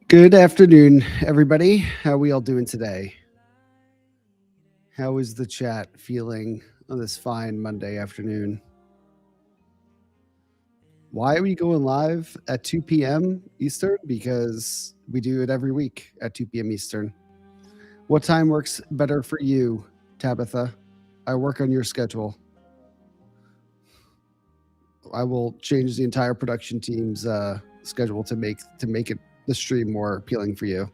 Good afternoon, everybody. How are we all doing today? How is the chat feeling on this fine Monday afternoon? Why are we going live at 2 p.m. Eastern? Because we do it every week at 2 p.m. Eastern. What time works better for you, Tabitha? I work on your schedule. I will change the entire production team's schedule to make it the stream more appealing for you.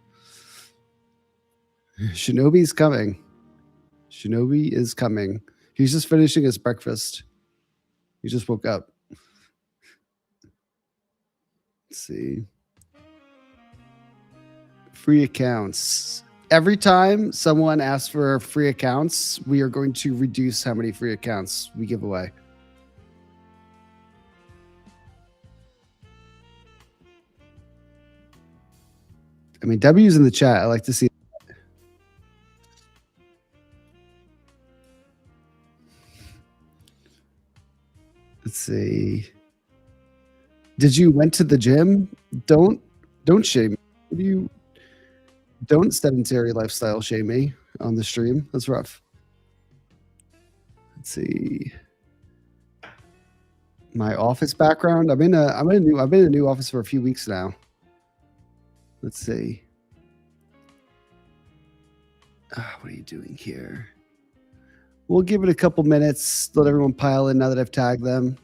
Shinobi's coming. Shinobi is coming. He's just finishing his breakfast. He just woke up. Let's see. Free accounts. Every time someone asks for free accounts, we are going to reduce how many free accounts we give away. I mean, W's in the chat. I like to see. Let's see. Did you went to the gym? Don't shame me. Don't sedentary lifestyle shame me on the stream. That's rough. Let's see. My office background. I've been in a new office for a few weeks now. Let's see. What are you doing here? We'll give it a couple minutes. Let everyone pile in now that I've tagged them.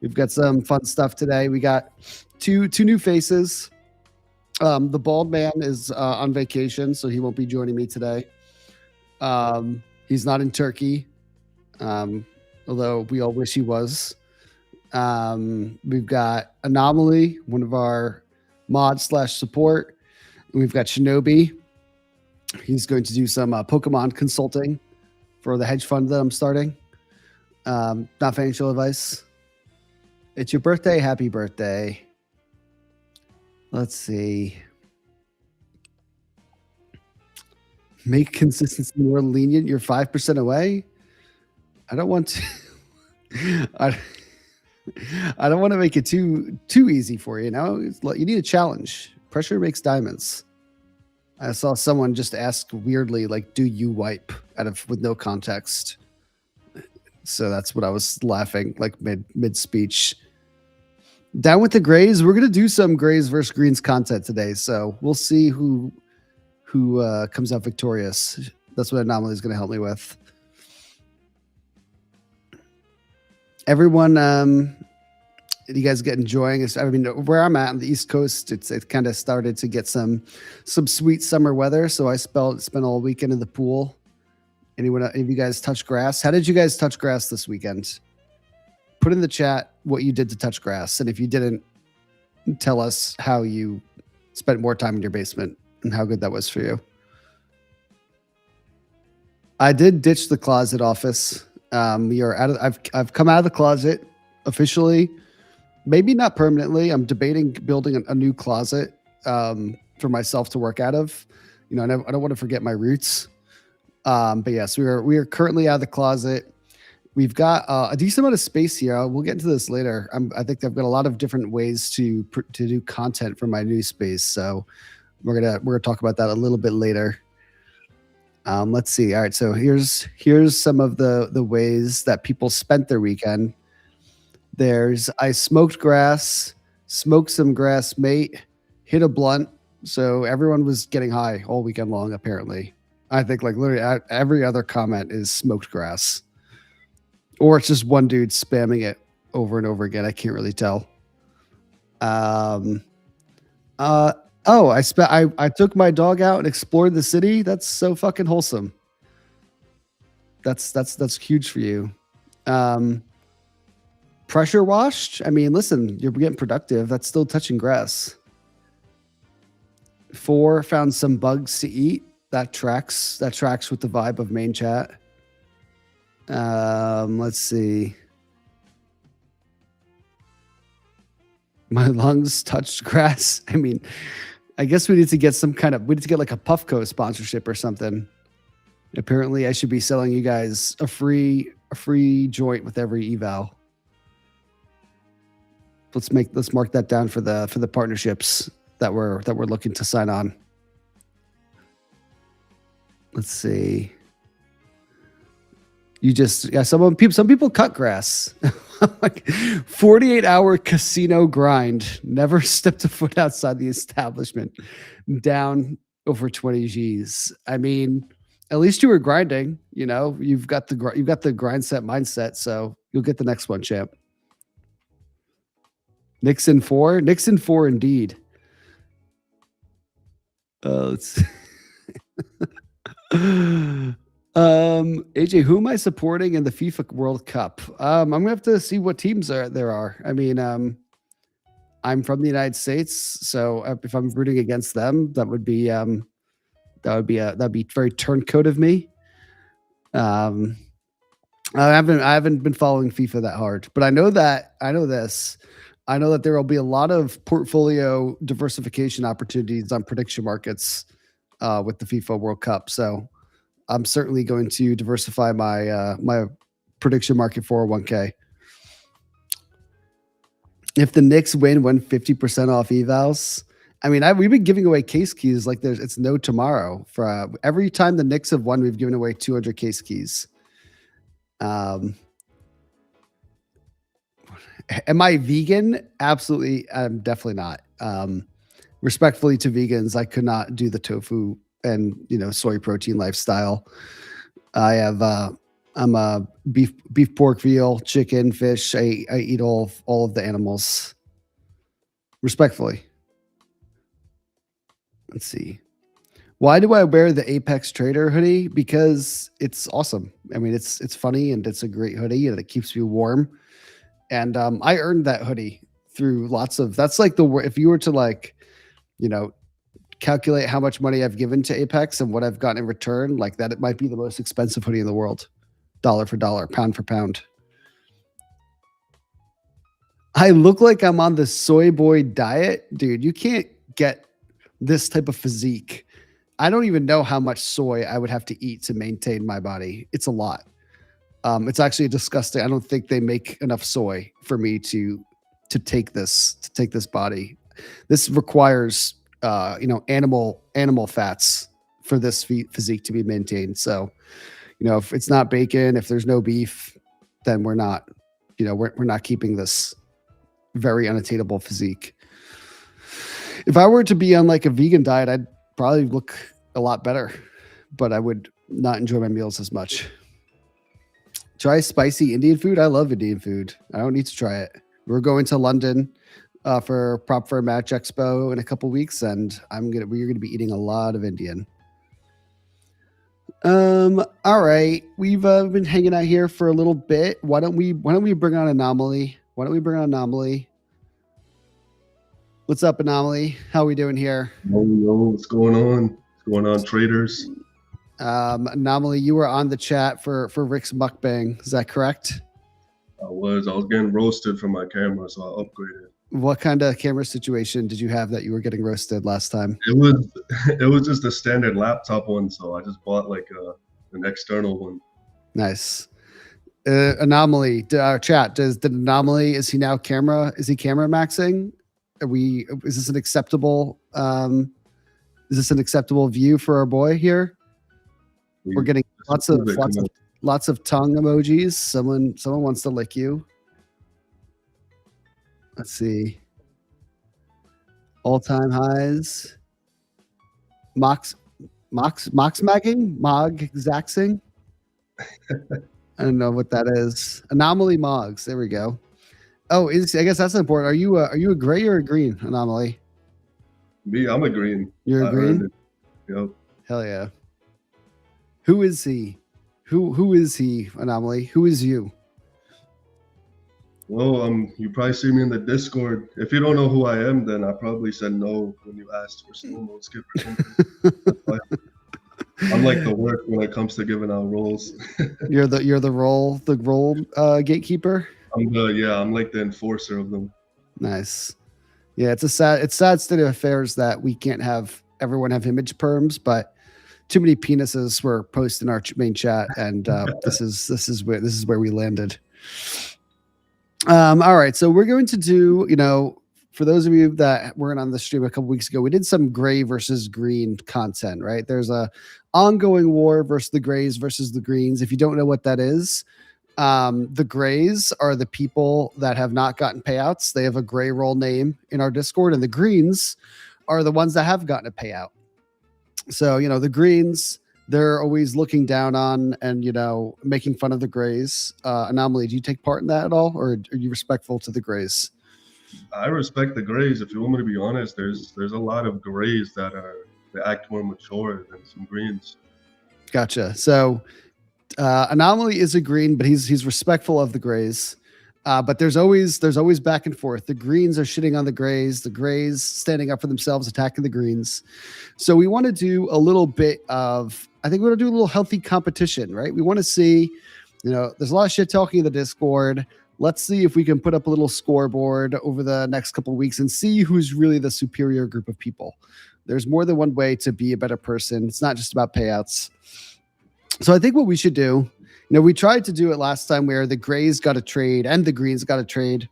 We've got some fun stuff today. We got two new faces. The bald man is on vacation, so he won't be joining me today. He's not in Turkey, although we all wish he was. We've got Anomaly, one of our mod/support. And we've got Shinobi. He's going to do some Pokemon consulting for the hedge fund that I'm starting. Not financial advice. It's your birthday. Happy birthday. Let's see. Make consistency more lenient. You're 5% away. I don't want to. I don't want to make it too easy for you. You need a challenge. Pressure makes diamonds. I saw someone just ask weirdly, like, "Do you wipe?" with no context. So that's what I was laughing like mid speech. Down with the Grays. We're gonna do some Grays versus Greens content today, so we'll see who comes out victorious. That's what Anomaly is gonna help me with. everyone, you guys get enjoying it? I mean, where I'm at on the East Coast, it kind of started to get some sweet summer weather. So I spent all weekend in the pool. Any of you guys touch grass? How did you guys touch grass this weekend? Put in the chat what you did to touch grass, and if you didn't, tell us how you spent more time in your basement and how good that was for you. I did ditch the closet office. You're out of. I've come out of the closet officially. Maybe not permanently. I'm debating building a new closet for myself to work out of. You know, I don't want to forget my roots. But yes, we are currently out of the closet. We've got a decent amount of space here. We'll get into this later. I think I've got a lot of different ways to do content for my new space. So we're gonna talk about that a little bit later. Let's see. All right, so here's some of the ways that people spent their weekend. I smoked grass, smoked some grass mate, hit a blunt. So everyone was getting high all weekend long, apparently. I think like literally every other comment is smoked grass. Or it's just one dude spamming it over and over again. I can't really tell. I took my dog out and explored the city. That's so fucking wholesome. That's huge for you. Pressure washed. I mean, listen, you're getting productive. That's still touching grass. 4, found some bugs to eat. That tracks with the vibe of main chat. Let's see. My lungs touched grass. I mean, I guess we need to get like a Puffco sponsorship or something. Apparently I should be selling you guys a free joint with every eval. Let's mark that down for the partnerships that we're looking to sign on. Let's see. Some people cut grass. Like 48-hour casino grind. Never stepped a foot outside the establishment. Down over 20 G's. I mean, at least you were grinding. You know, you've got the grind set mindset. So you'll get the next one, champ. Nixon 4 indeed. Let's AJ, who am I supporting in the FIFA World Cup? I'm gonna have to see what teams there are. I mean, I'm from the United States, so if I'm rooting against them, that'd be very turncoat of me. I haven't been following FIFA that hard, but I know that there will be a lot of portfolio diversification opportunities on prediction markets with the FIFA World Cup. So I'm certainly going to diversify my my prediction market 401k. If the Knicks win 50% off evals, I mean, we've been giving away case keys like it's no tomorrow. For every time the Knicks have won, we've given away 200 case keys. Am I vegan? Absolutely, I'm definitely not. Respectfully to vegans, I could not do the tofu and soy protein lifestyle. I'm a beef, pork, veal, chicken, fish. I eat all of the animals. Respectfully. Let's see. Why do I wear the Apex Trader hoodie? Because it's awesome. I mean, it's funny and it's a great hoodie and it keeps me warm. And I earned that hoodie through that's like if you were to calculate how much money I've given to Apex and what I've gotten in return, like that, it might be the most expensive hoodie in the world. Dollar for dollar, pound for pound. I look like I'm on the soy boy diet. Dude, you can't get this type of physique. I don't even know how much soy I would have to eat to maintain my body. It's a lot. It's actually disgusting. I don't think they make enough soy for me to take this body. This requires animal fats for this physique to be maintained. So, if it's not bacon, if there's no beef, then we're not keeping this very unattainable physique. If I were to be on like a vegan diet, I'd probably look a lot better, but I would not enjoy my meals as much. Try spicy Indian food. I love Indian food. I don't need to try it. We're going to London for Prop for Match Expo in a couple weeks, and we're gonna be eating a lot of Indian. All right, we've been hanging out here for a little bit. Why don't we bring on Anomaly? What's up, Anomaly? How are we doing here? Yo, what's going on? What's going on, traders? Anomaly, you were on the chat for Rick's mukbang. Is that correct? I was getting roasted from my camera, so I upgraded. What kind of camera situation did you have that you were getting roasted last time? It was just a standard laptop one, so I just bought like an external one. Nice. Anomaly, our chat, did Anomaly, is he camera maxing? Is this an acceptable view for our boy here? We're getting lots of tongue emojis. Someone wants to lick you. Let's see. All-time highs. Mox magging? Mog zaxing? I don't know what that is. Anomaly Mogs. There we go. Oh, I guess that's important. Are you a gray or a green, Anomaly? Me, I'm a green. You're a green? Yep. Hell yeah. Who is he? Who is he, Anomaly? Who is you? Well, you probably see me in the Discord. If you don't know who I am, then I probably said no when you asked for slow mode skip or something. I'm like the worst when it comes to giving out roles. You're the role gatekeeper. I'm like the enforcer of them. Nice. Yeah, it's sad state of affairs that we can't have everyone have image perms, but too many penises were posted in our main chat, and this is where we landed. All right, so we're going to do, for those of you that weren't on the stream a couple weeks ago, we did some gray versus green content, right? There's a ongoing war versus the grays versus the greens. If you don't know what that is, the grays are the people that have not gotten payouts. They have a gray role name in our Discord, and the greens are the ones that have gotten a payout. So, the greens, they're always looking down on and, making fun of the grays. Anomaly, do you take part in that at all, or are you respectful to the grays? I respect the grays. If you want me to be honest, there's a lot of grays that act more mature than some greens. Gotcha. So Anomaly is a green, but he's respectful of the grays. But there's always back and forth. The greens are shitting on the grays standing up for themselves, attacking the greens. So we want to do a little bit of, I think we're going to do a little healthy competition, right? We want to see, there's a lot of shit talking in the Discord. Let's see if we can put up a little scoreboard over the next couple of weeks and see who's really the superior group of people. There's more than one way to be a better person. It's not just about payouts. So I think what we should do, we tried to do it last time where the grays got a trade and the greens got a trade,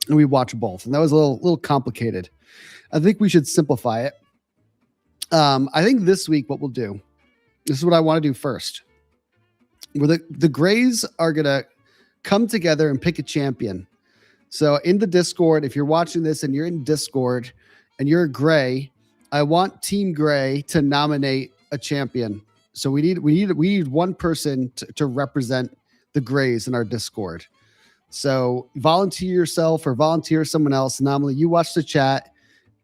and we watched both, and that was a little complicated. I think we should simplify it. I think this week what we'll do, this is what I want to do first. Where the grays are gonna come together and pick a champion. So in the Discord, if you're watching this and you're in Discord and you're a gray, I want Team Gray to nominate a champion. So we need one person to represent the grays in our Discord. So volunteer yourself or volunteer someone else. Anomaly, you watch the chat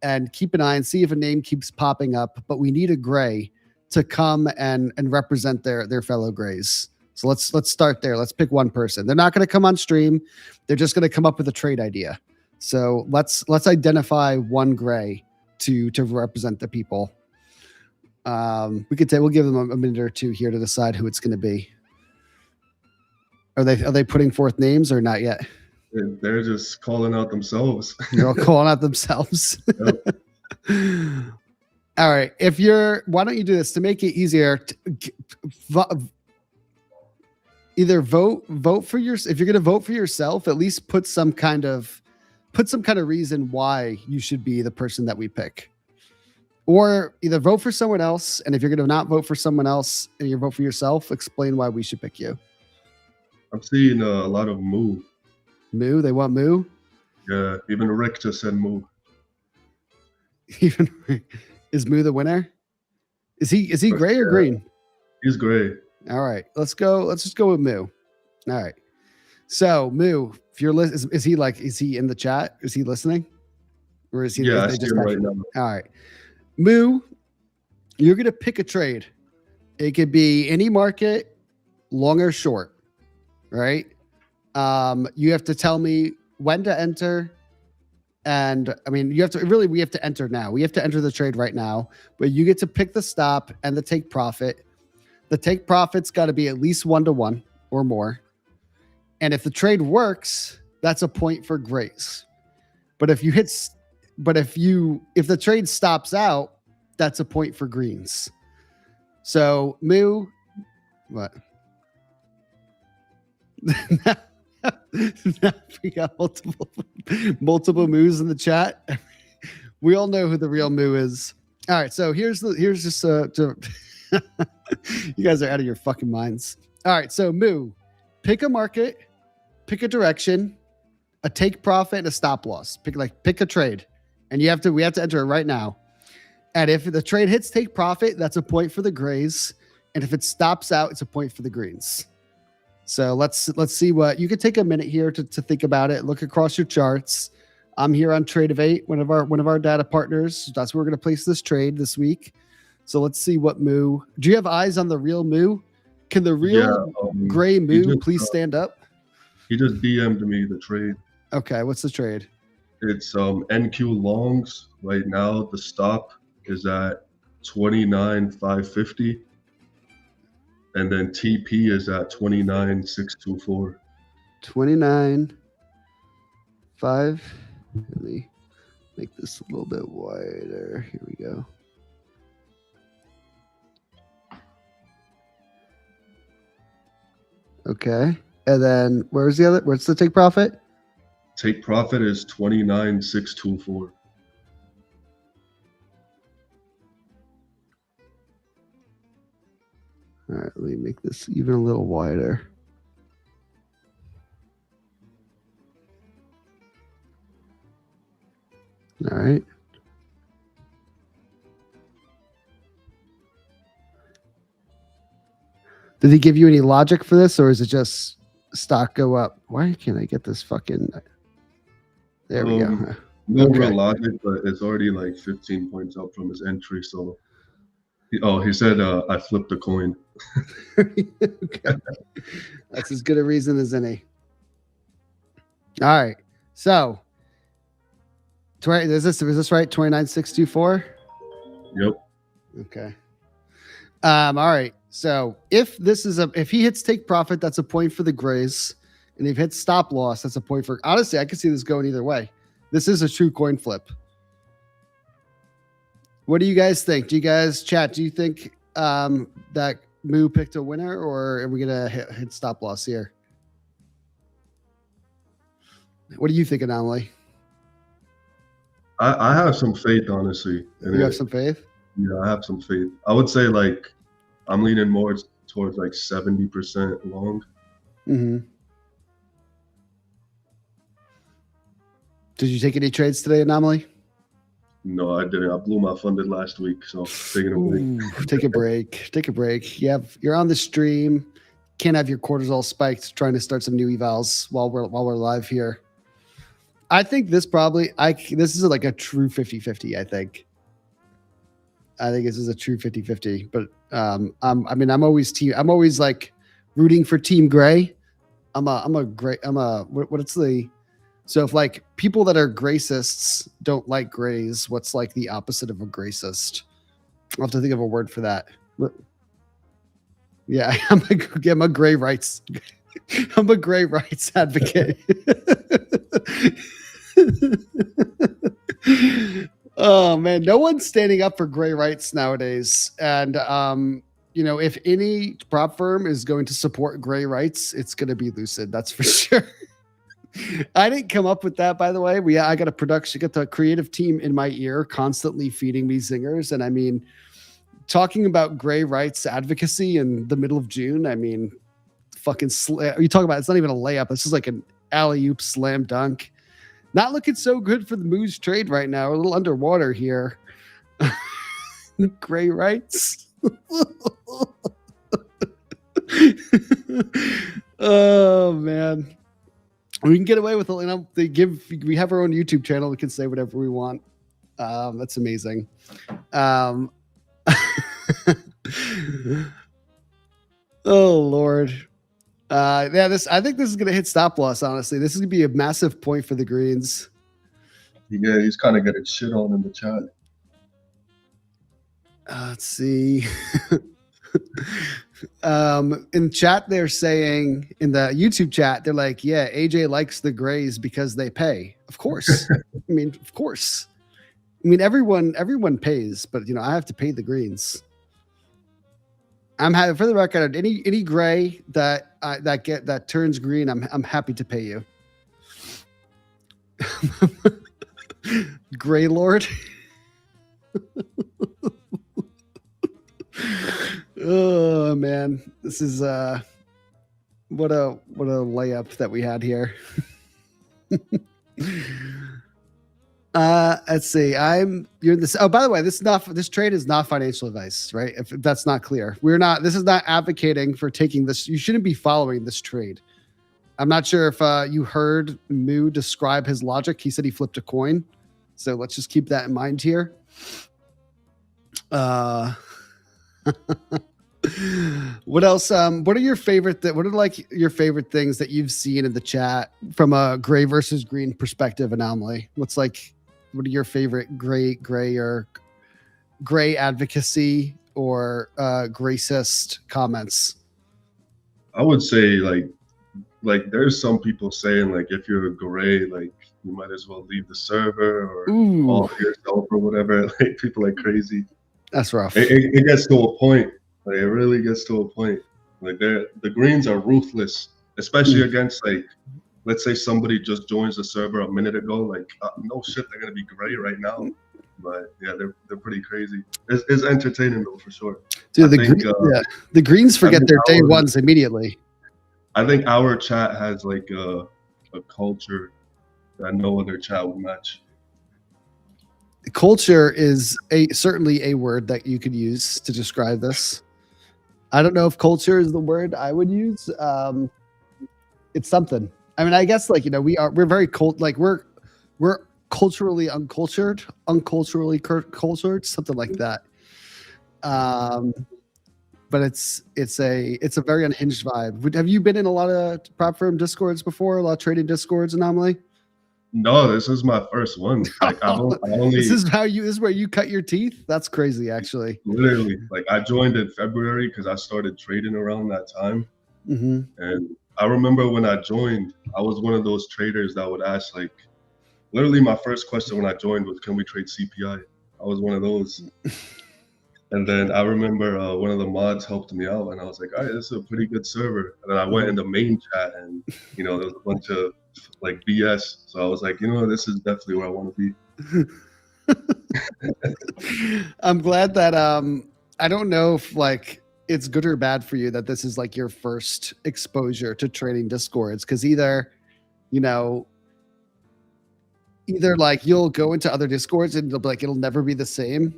and keep an eye and see if a name keeps popping up. But we need a gray to come and represent their fellow grays. So let's start there. Let's pick one person. They're not going to come on stream. They're just going to come up with a trade idea. So let's identify one gray to represent the people. We'll give them a minute or two here to decide who it's going to be. Are they putting forth names or not yet? They're just calling out themselves. They're all calling out themselves. Yep. All right. Why don't you do this to make it easier? Either vote for if you're going to vote for yourself, at least put some kind of reason why you should be the person that we pick. Or either vote for someone else, and if you're going to not vote for someone else and you vote for yourself, explain why we should pick you. I'm seeing a lot of Moo. Moo? They want Moo? Yeah, even Rick just said Moo. Is Moo the winner? Is he gray or green? He's gray. All right, let's go. Let's just go with Moo. All right. So Moo, if you're is he in the chat? Is he listening? Or is he Yeah, I they see just him got right now. All right. Moo, you're gonna pick a trade. It could be any market, long or short, right? You have to tell me when to enter. And I mean, we have to enter now. We have to enter the trade right now, but you get to pick the stop and the take profit. The take profit's got to be at least 1-to-1 or more. And if the trade works, that's a point for grace. But if the trade stops out, that's a point for greens. So Moo, what? Now we got multiple moos in the chat. We all know who the real moo is. All right, so here's just you guys are out of your fucking minds. All right, so moo, pick a market, pick a direction, a take profit, and a stop loss. Pick a trade, and we have to enter it right now. And if the trade hits take profit, that's a point for the grays, and if it stops out, it's a point for the greens. So let's see what you could take a minute here to think about it. Look across your charts. I'm here on Trade of 8, one of our data partners. That's where we're going to place this trade this week. So let's see what moo. Do you have eyes on the real moo? Can the real gray moo please stand up? He just DM'd me the trade. Okay, what's the trade? It's NQ longs. Right now the stop is at 29,550. And then TP is at 29,624. 29.5. Let me make this a little bit wider. Here we go. Okay. And then where's the take profit? Take profit is 29,624. All right, let me make this even a little wider. All right. Did he give you any logic for this, or is it just stock go up? Why can't I get this fucking... There we go. No real logic, but it's already like 15 points up from his entry, so... he said I flipped a coin. Okay. That's as good a reason as any. All right. So, is this right? 29,624? Yep. Okay. All right. So if he hits take profit, that's a point for the grays. And if he hits stop loss, that's a point for... Honestly, I can see this going either way. This is a true coin flip. What do you guys think? Do you guys chat? Do you think that Moo picked a winner, or are we gonna hit stop loss here? What do you think, Anomaly? I have some faith, honestly. You have some faith? Yeah, I have some faith. I would say like I'm leaning more towards like 70% long. Mm-hmm. Did you take any trades today, Anomaly? No, I didn't. I blew my funded last week, so taking a break. Take a break. Take a break. You're on the stream. Can't have your cortisol spiked trying to start some new evals while we're live here. I think this is like a true 50-50, I think. I think this is a true 50-50. But I'm always like rooting for Team Gray. So if like people that are gracists don't like grays, what's like the opposite of a gracist? I'll have to think of a word for that. Yeah, I'm a gray rights. I'm a gray rights advocate. Oh man, no one's standing up for gray rights nowadays. And if any prop firm is going to support gray rights, it's going to be Lucid. That's for sure. I didn't come up with that, by the way. I got the creative team in my ear constantly feeding me zingers. And I mean, talking about gray rights advocacy in the middle of June, I mean, you talk about, it's not even a layup. This is like an alley-oop slam dunk. Not looking so good for the Moose trade right now. We're a little underwater here. Gray rights. Oh man, we can get away with it. You know, we have our own YouTube channel. We can say whatever we want. That's amazing. Oh Lord. Yeah, I think this is gonna hit stop loss, honestly. This is gonna be a massive point for the greens. Yeah, he's kind of getting shit on in the chat. Let's see. In chat, they're saying, in the YouTube chat, they're like, yeah, AJ likes the grays because they pay. Of course. I mean, of course. I mean, everyone pays, but you know, I have to pay the greens. I'm happy, for the record, any gray that turns green, I'm happy to pay you. Gray Lord. Oh man, this is what a layup that we had here. Let's see. You're this. Oh, by the way, this trade is not financial advice, right? If that's not clear, this is not advocating for taking this. You shouldn't be following this trade. I'm not sure if you heard Moo describe his logic. He said he flipped a coin. So let's just keep that in mind here. What else? What are your favorite? What are like your favorite things that you've seen in the chat from a gray versus green perspective anomaly? What are your favorite gray or gray advocacy or gracist comments? I would say like there's some people saying like if you're a gray, like you might as well leave the server or off yourself or whatever. Like people are crazy. That's rough. It gets to a point. Like it really gets to a point. Like the greens are ruthless, especially against like, let's say somebody just joins the server a minute ago. Like no shit, they're gonna be gray right now. But yeah, they're pretty crazy. It's entertaining though for sure. Dude, the greens forget their day ones immediately. I think our chat has like a culture that no other chat will match. Culture is certainly a word that you could use to describe this. I don't know if culture is the word I would use. It's something. I mean, I guess like, you know, we're very like we're culturally uncultured, unculturally cultured, something like that. But it's a very unhinged vibe. Have you been in a lot of prop firm discords before? A lot of trading discords, Anomaly? No, this is my first one. Like this is where you cut your teeth. That's crazy, actually. Literally, like I joined in February because I started trading around that time. And I remember when I joined, I was one of those traders that would ask like, literally my first question when I joined was, "Can we trade CPI?" I was one of those. And then I remember one of the mods helped me out, and I was like, "All right, this is a pretty good server." And then I went in the main chat, and you know, there was a bunch of like BS. So I was like, you know, this is definitely where I want to be. I'm glad that I don't know if like it's good or bad for you that this is like your first exposure to trading discords, because either like you'll go into other discords and it'll never be the same,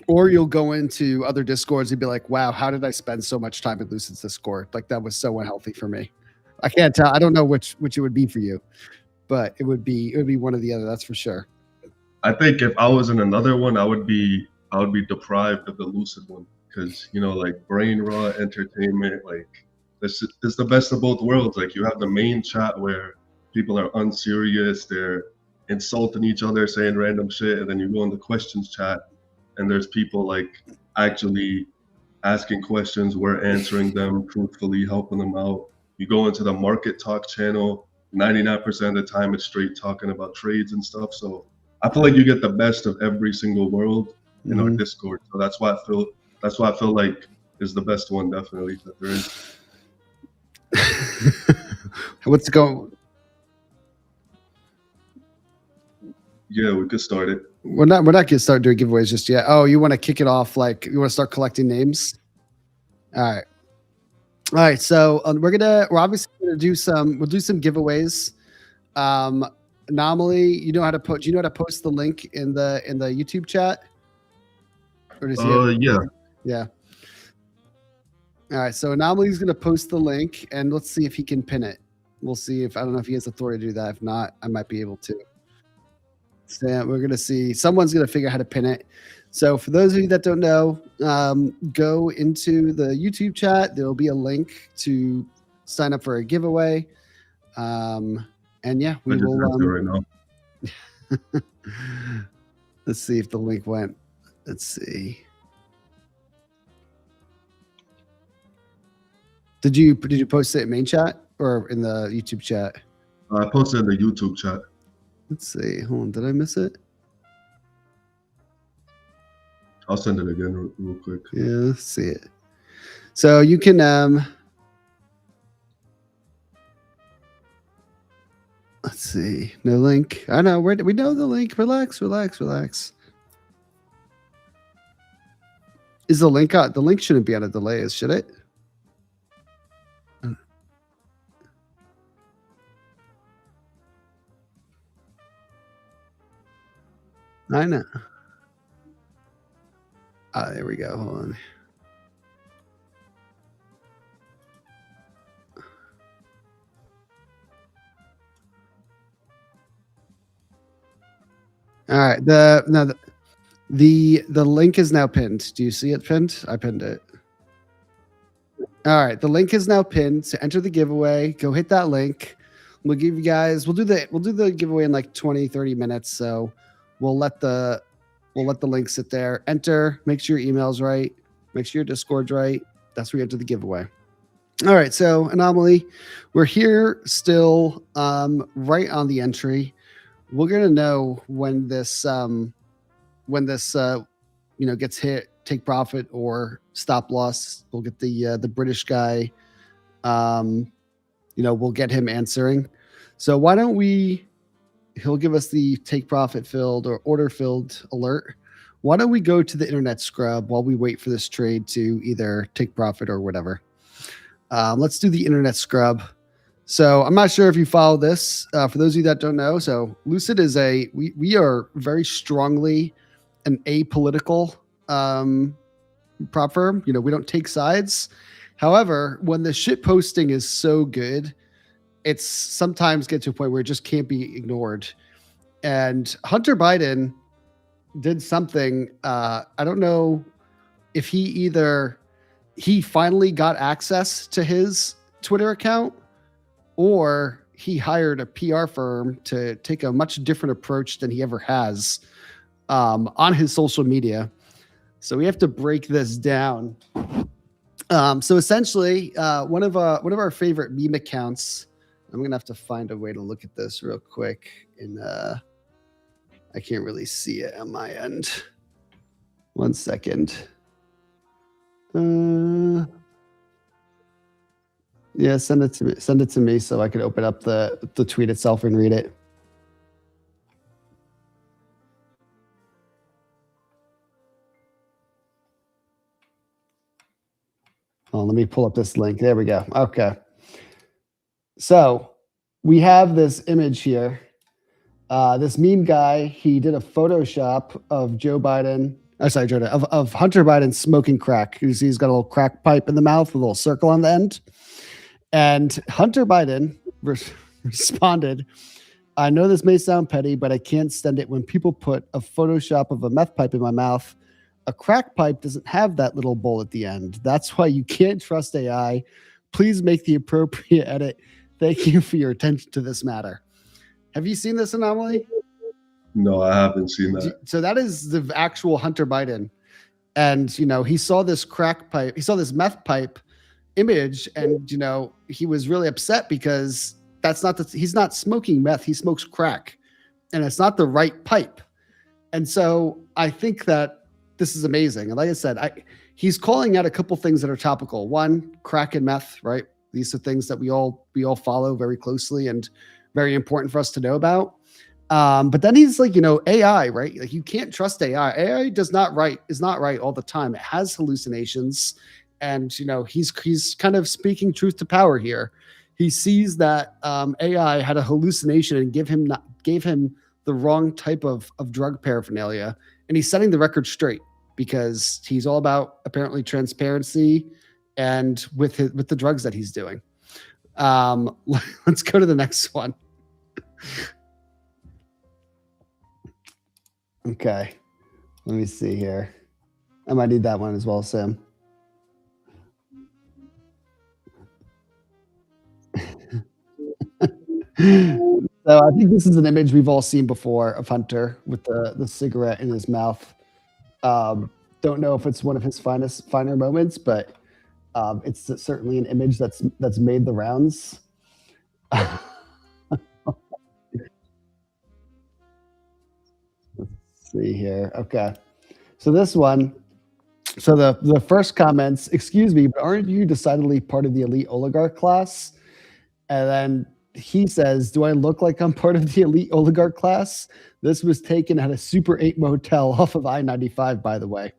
or you'll go into other discords and be like, wow, how did I spend so much time in Lucid's Discord? Like that was so unhealthy for me. I can't tell. I don't know which it would be for you, but it would be one or the other. That's for sure. I think if I was in another one, I would be deprived of the Lucid one, because you know, like brain raw entertainment, like this is the best of both worlds. Like you have the main chat where people are unserious, they're insulting each other, saying random shit, and then you go in the questions chat, and there's people like actually asking questions, we're answering them truthfully, helping them out. You go into the market talk channel, 99% of the time it's straight talking about trades and stuff. So I feel like you get the best of every single world in our Discord. So that's why I feel like is the best one, definitely, that there is. What's going? Yeah, we could start it. We're not gonna start doing giveaways just yet. Oh, you want to kick it off? Like you want to start collecting names? All right. So we're obviously gonna do some giveaways. Anomaly, do you know how to post the link in the YouTube chat? Or does yeah. Yeah. All right, so Anomaly's going to post the link, and let's see if he can pin it. We'll see if I don't know if he has authority to do that. If not, I might be able to. So we're going to see. Someone's going to figure out how to pin it. So for those of you that don't know, go into the YouTube chat. There will be a link to sign up for a giveaway. And yeah, I we just will. have to right now. Let's see if the link went. Let's see. Did you post it in main chat or in the YouTube chat? I posted in the YouTube chat. Let's see. Hold on. Did I miss it? I'll send it again real quick. Yeah, let's see it. So you can let's see. No link. I know. We know the link. Relax. Is the link on? The link shouldn't be on a delay, should it? I know. Ah, there we go. Hold on. All right. The link is now pinned. Do you see it pinned? I pinned it. All right. The link is now pinned. To enter the giveaway, go hit that link. We'll give you guys. We'll do the giveaway in like 20, 30 minutes. So we'll let the link sit there. Enter. Make sure your email's right. Make sure your Discord's right. That's where you enter the giveaway. All right. So Anomaly, we're here still, right on the entry. We're gonna know when this gets hit, take profit or stop loss. We'll get the British guy. We'll get him answering. So why don't we? He'll give us the take profit filled or order filled alert. Why don't we go to the internet scrub while we wait for this trade to either take profit or whatever? Let's do the internet scrub. So I'm not sure if you follow this. For those of you that don't know, so Lucid is we are very strongly an apolitical prop firm. We don't take sides. However, when the shit posting is so good, it's sometimes get to a point where it just can't be ignored. And Hunter Biden did something. I don't know if he finally got access to his Twitter account, or he hired a PR firm to take a much different approach than he ever has on his social media. So we have to break this down. So essentially, one of our favorite meme accounts. I'm gonna have to find a way to look at this real quick. I can't really see it on my end. 1 second. Yeah, send it to me. Send it to me so I can open up the tweet itself and read it. Oh, let me pull up this link. There we go. Okay. So we have this image here. This meme guy, he did a Photoshop of Joe Biden. Sorry, Joe, of Hunter Biden smoking crack. You see he's got a little crack pipe in the mouth with a little circle on the end. And Hunter Biden responded, "I know this may sound petty, but I can't stand it when people put a Photoshop of a meth pipe in my mouth. A crack pipe doesn't have that little bowl at the end. That's why you can't trust AI. Please make the appropriate edit. Thank you for your attention to this matter." Have you seen this, Anomaly? No, I haven't seen that. So that is the actual Hunter Biden. And, he saw this crack pipe, he saw this meth pipe image, and, he was really upset because he's not smoking meth, he smokes crack. And it's not the right pipe. And so I think that this is amazing. And like I said, he's calling out a couple things that are topical. One, crack and meth, right? These are things that we all follow very closely and very important for us to know about. But then he's like, AI, right? Like, you can't trust AI. AI is not right all the time. It has hallucinations, and he's kind of speaking truth to power here. He sees that AI had a hallucination and gave him the wrong type of drug paraphernalia, and he's setting the record straight because he's all about apparently transparency and with the drugs that he's doing. Let's go to the next one. Okay, let me see here. I might need that one as well, Sam. So I think this is an image we've all seen before of Hunter with the cigarette in his mouth. Don't know if it's one of his finer moments, but it's certainly an image that's made the rounds. Let's see here. Okay, so this one. So the first comments, excuse me, but aren't you decidedly part of the elite oligarch class? And then he says, do I look like I'm part of the elite oligarch class? This was taken at a Super 8 motel off of I-95, by the way.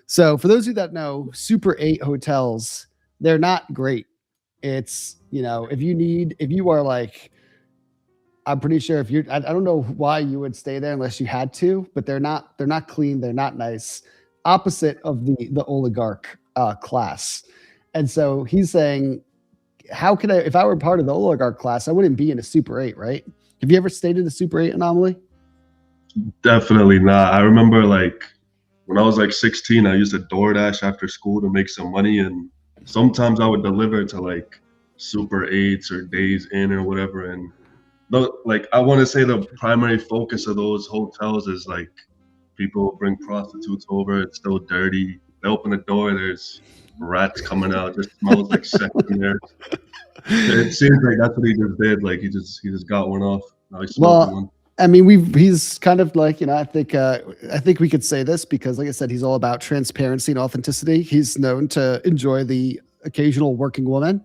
So for those of you that know, Super 8 hotels, they're not great. It's, if you are like, I'm pretty sure if you're, I don't know why you would stay there unless you had to, but they're not clean. They're not nice. Opposite of the oligarch class. And so he's saying, how could I, if I were part of the oligarch class, I wouldn't be in a Super 8, right? Have you ever stayed in a Super 8 anomaly? Definitely not. I remember like when I was like 16, I used to DoorDash after school to make some money, and sometimes I would deliver to like Super 8s or Days Inn or whatever. And like I want to say the primary focus of those hotels is like people bring prostitutes over. It's still dirty. They open the door. There's rats coming out. It just smells like sex in there. It seems like that's what he just did. Like he just got one off. Now he's smoking one. I mean, he's kind of like, I think we could say this because, like I said, he's all about transparency and authenticity. He's known to enjoy the occasional working woman.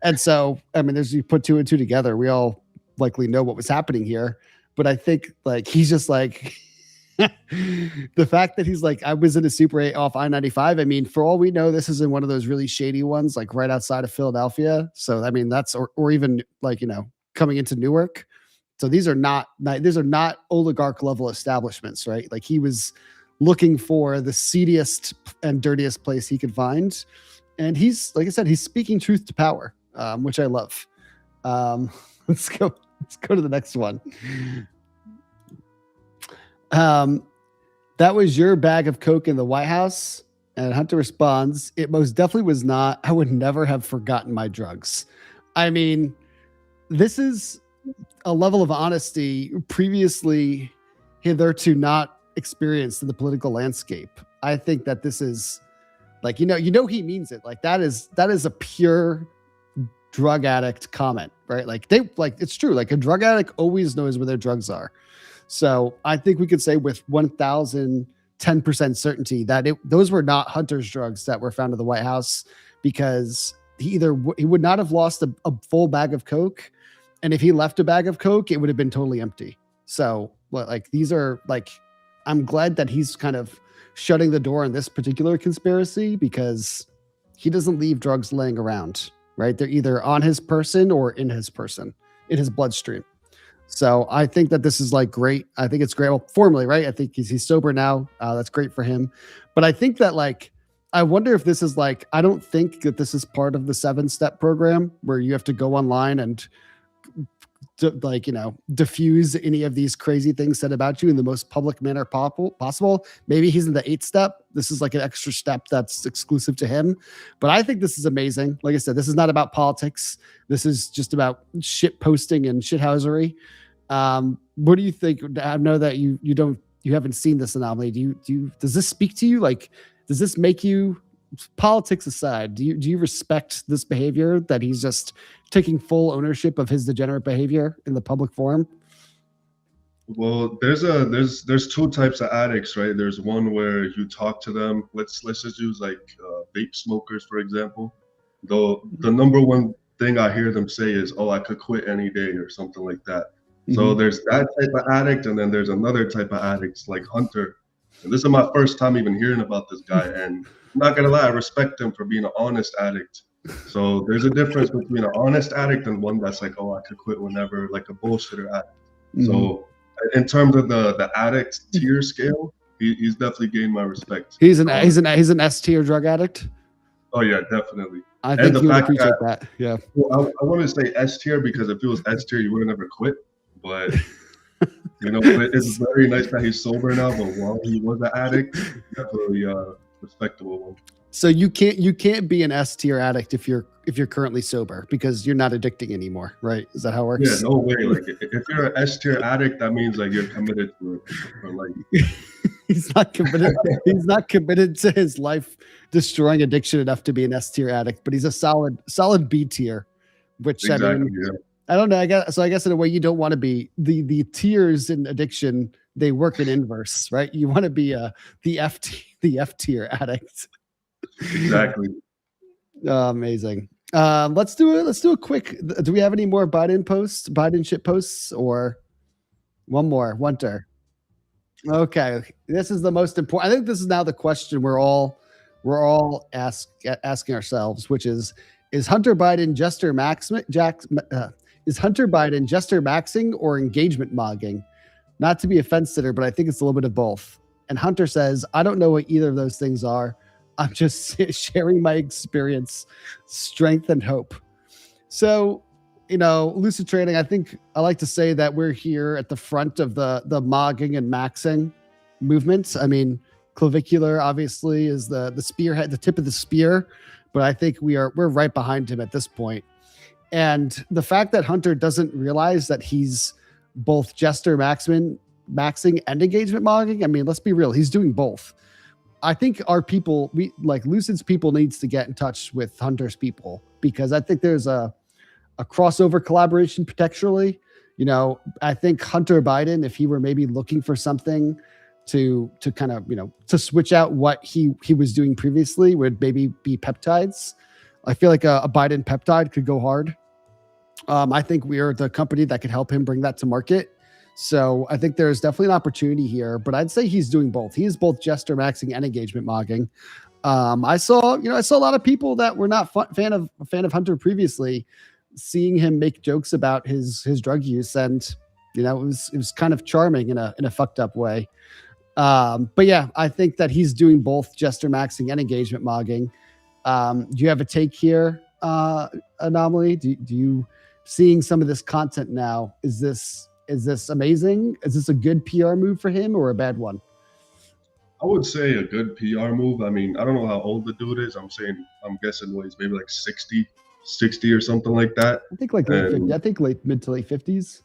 And so, I mean, as you put two and two together, we all likely know what was happening here. But I think like, he's just like, the fact that he's like, I was in a Super 8 off I-95. I mean, for all we know, this is in one of those really shady ones, like right outside of Philadelphia. So, I mean, that's, or even like, coming into Newark. So these are not oligarch level establishments, right? Like he was looking for the seediest and dirtiest place he could find. And he's, like I said, he's speaking truth to power, which I love. Let's go to the next one. That was your bag of Coke in the White House? And Hunter responds, it most definitely was not. I would never have forgotten my drugs. I mean, this is a level of honesty previously hitherto not experienced in the political landscape. I think that this is like, he means it. Like that is a pure drug addict comment, right? Like it's true. Like a drug addict always knows where their drugs are. So I think we could say with 1,010% certainty that those were not Hunter's drugs that were found in the White House, because he would not have lost a full bag of Coke. And if he left a bag of Coke, it would have been totally empty. So like these are like, I'm glad that he's kind of shutting the door on this particular conspiracy, because he doesn't leave drugs laying around, right? They're either on his person or in his bloodstream. So I think that this is like great. I think it's great. Well, formally, right? I think he's sober now. That's great for him. But I think that like, I wonder if this is like, I don't think that this is part of the 7-step program where you have to go online and diffuse any of these crazy things said about you in the most public manner possible. Maybe he's in the 8th step. This is like an extra step that's exclusive to him. But I think this is amazing. Like I said, this is not about politics. This is just about shit posting and shithousery. What do you think? I know that you haven't seen this anomaly. Does this speak to you? Like, does this make you, politics aside, do you respect this behavior, that he's just taking full ownership of his degenerate behavior in the public forum? Well, there's two types of addicts, right? There's one where you talk to them. Let's just use like vape smokers, for example. Though the number one thing I hear them say is, "Oh, I could quit any day," or something like that. Mm-hmm. So there's that type of addict, and then there's another type of addicts like Hunter. And this is my first time even hearing about this guy, and I'm not gonna lie, I respect him for being an honest addict. So there's a difference between an honest addict and one that's like, "Oh, I could quit whenever," like a bullshitter addict. Mm-hmm. So in terms of the addict tier scale, he's definitely gained my respect. He's an S tier drug addict. Oh yeah, definitely. I And think the you would fact appreciate that, that. Yeah. well, I want to say S tier because if it was S tier, you would have never quit. But it's very nice that he's sober now. But while he was an addict, definitely respectable one. So you can't be an S tier addict if you're currently sober because you're not addicting anymore, right? Is that how it Yeah, works? no way. Like if you're an S tier addict, that means like you're committed to it for life. He's not committed. He's not committed to his life destroying addiction enough to be an S tier addict, but he's a solid B tier, which Exactly. I mean, Yeah. I don't know. I guess in a way you don't want to be the tiers in addiction. They work in inverse, right? You want to be the F tier addict. Exactly. Amazing. Let's do a quick. Do we have any more Biden shit posts, or one more? Wonder. Okay, this is the most important. I think this is now the question we're all asking ourselves, which is Hunter Biden jester is Hunter Biden jester maxing or engagement mogging? Not to be a fence sitter, but I think it's a little bit of both. And Hunter says, I don't know what either of those things are. I'm just sharing my experience, strength, and hope. So, lucid trading, I think I like to say that we're here at the front of the mogging and maxing movement. I mean, clavicular obviously is the spearhead, the tip of the spear, but I think we're right behind him at this point. And the fact that Hunter doesn't realize that he's both jester maxing and engagement mogging, I mean, let's be real, he's doing both. I think our people, Lucid's people, needs to get in touch with Hunter's people, because I think there's a crossover collaboration potentially. I think Hunter Biden, if he were maybe looking for something to kind of, to switch out what he was doing previously, would maybe be peptides. I feel like a Biden peptide could go hard. I think we are the company that could help him bring that to market. So I think there's definitely an opportunity here, but I'd say he's doing both. He is both jester maxing and engagement mogging. I saw a lot of people that were not a fan of Hunter previously, seeing him make jokes about his drug use, and it was kind of charming in a fucked up way. But yeah, I think that he's doing both jester maxing and engagement mogging. Do you have a take here, Anomaly? Do you seeing some of this content now? Is this amazing? Is this a good PR move for him or a bad one? I would say a good PR move. I mean, I don't know how old the dude is. I'm guessing he's maybe like 60 or something like that. I think like late 50, I think mid to late 50s.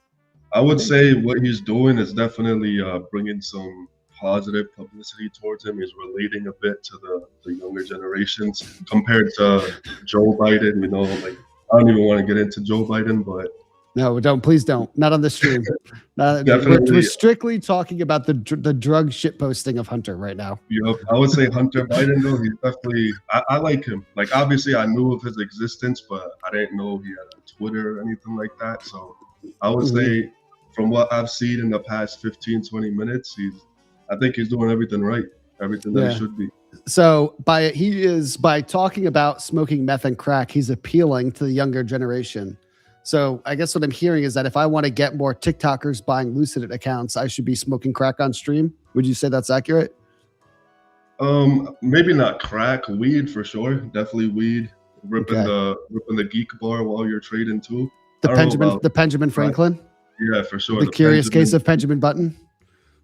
I would say what he's doing is definitely bringing some positive publicity towards him. He's relating a bit to the younger generations compared to Joe Biden. I don't even want to get into Joe Biden, but no, please don't. Not on the stream. We're strictly talking about the drug shit posting of Hunter right now. Yep. I would say Hunter Biden, though, he's definitely, I like him. Like, obviously I knew of his existence, but I didn't know he had a Twitter or anything like that. So I would say from what I've seen in the past 15, 20 minutes, I think he's doing everything right. Everything that he should be. So by talking about smoking meth and crack, he's appealing to the younger generation. So I guess what I'm hearing is that if I want to get more TikTokers buying Lucid accounts, I should be smoking crack on stream. Would you say that's accurate? Maybe not crack, weed for sure. Definitely weed. Ripping the geek bar while you're trading too. The Benjamin Franklin. Yeah, for sure. The curious case of Benjamin Button.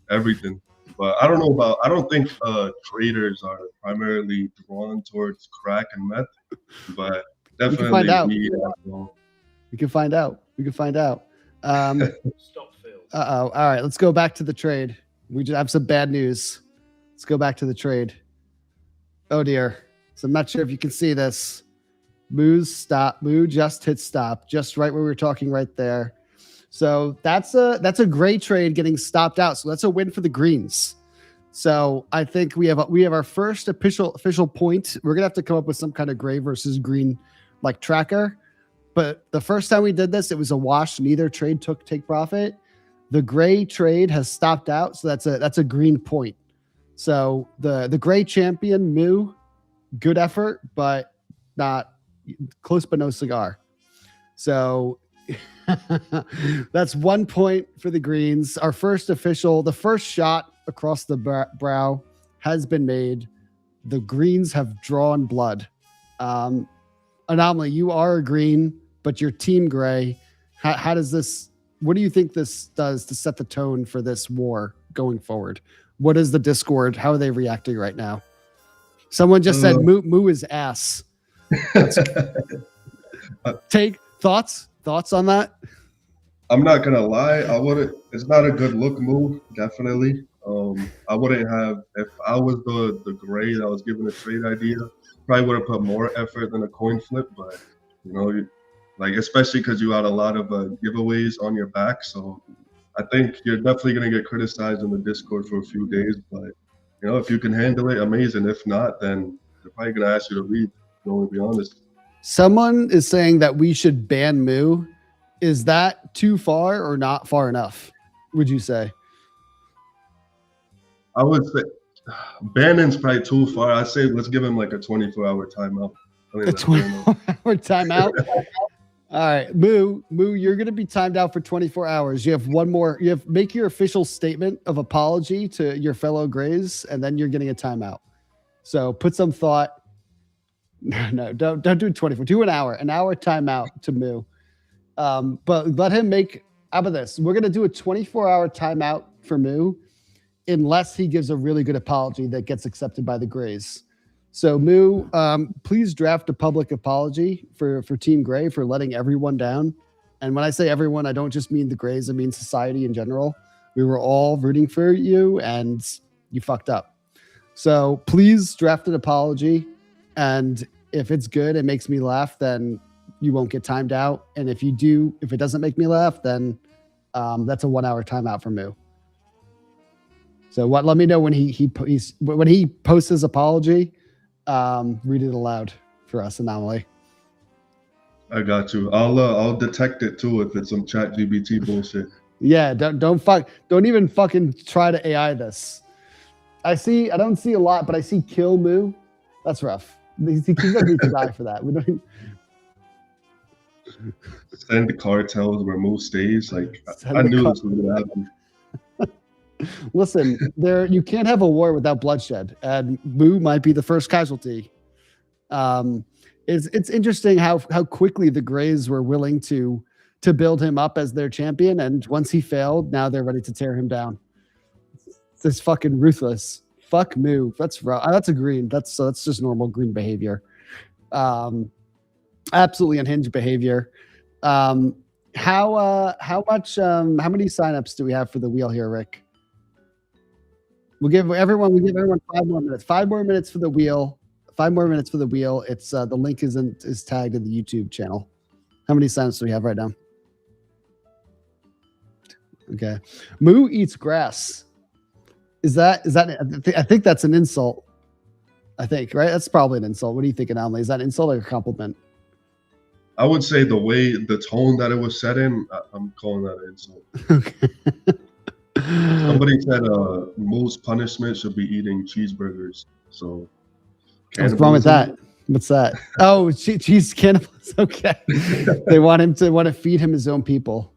Everything. But I don't think traders are primarily drawn towards crack and meth, but definitely we can find out. Weed as well. We can find out. Stop, Phil. All right, let's go back to the trade. We just have some bad news. Let's go back to the trade. Oh dear. So I'm not sure if you can see this. Moo just hit stop, just right where we were talking right there. So that's a gray trade getting stopped out. So that's a win for the greens. So I think we have our first official point. We're gonna have to come up with some kind of gray versus green like tracker. But the first time we did this, it was a wash. Neither trade take profit. The gray trade has stopped out, so that's a green point. So the gray champion, Moo, good effort, but not close, but no cigar. So that's 1 point for the greens. Our the first shot across the brow has been made. The greens have drawn blood. Anomaly, you are a green, but you're team gray. How does this? What do you think this does to set the tone for this war going forward? What is the Discord? How are they reacting right now? Someone just said moo is ass. Take thoughts on that. I'm not gonna lie. I wouldn't. It's not a good look move. Definitely. I wouldn't have if I was the gray that was given a trade idea. Probably would have put more effort than a coin flip. But you know, like especially because you had a lot of giveaways on your back. So I think you're definitely gonna get criticized in the Discord for a few days. But you know, if you can handle it, amazing. If not, then they're probably gonna ask you to leave. To be honest. Someone is saying that we should ban Moo. Is that too far or not far enough? Would you say? I would say banning's probably too far. I'd say let's give him like a 24-hour timeout. A 24-hour timeout. All right, Moo, you're going to be timed out for 24 hours. You have one more. You have make your official statement of apology to your fellow Grays, and then you're getting a timeout. So put some thought. No, don't do 24. Do an hour timeout to Moo. But let him make. How about this? We're going to do a 24-hour timeout for Moo, unless he gives a really good apology that gets accepted by the Grays. So Moo, please draft a public apology for Team Gray for letting everyone down. And when I say everyone, I don't just mean the Grays, I mean society in general. We were all rooting for you and you fucked up. So please draft an apology. And if it's good, it makes me laugh, then you won't get timed out. And if it doesn't make me laugh, then that's a 1 hour timeout for Moo. So let me know when when he posts his apology. Read it aloud for us, Anomaly. I got you. I'll detect it too if it's some ChatGPT bullshit. Yeah, don't even fucking try to AI this. I don't see a lot, but I see kill Moo. That's rough. He's gonna need to die for that. We don't send the cartels where Moo stays. Like I knew this was gonna happen. Listen, you can't have a war without bloodshed, and Moo might be the first casualty. It's interesting how quickly the Grays were willing to build him up as their champion, and once he failed, now they're ready to tear him down. It's fucking ruthless. Fuck Moo. That's rough. That's a green. That's just normal green behavior. Absolutely unhinged behavior. How many signups do we have for the wheel here, Rick? We'll give everyone 5 more minutes. 5 more minutes for the wheel. 5 more minutes for the wheel. It's the link is tagged in the YouTube channel. How many signups do we have right now? Okay. Moo eats grass. Is that I think that's an insult. I think, right? That's probably an insult. What do you think, Anomaly? Is that an insult or a compliment? I would say the tone that it was said in, I'm calling that an insult. Okay. Somebody said Moo's punishment should be eating cheeseburgers. So what's wrong with that? What's that? Oh, cheese cannibals. Okay. They want him to feed him his own people.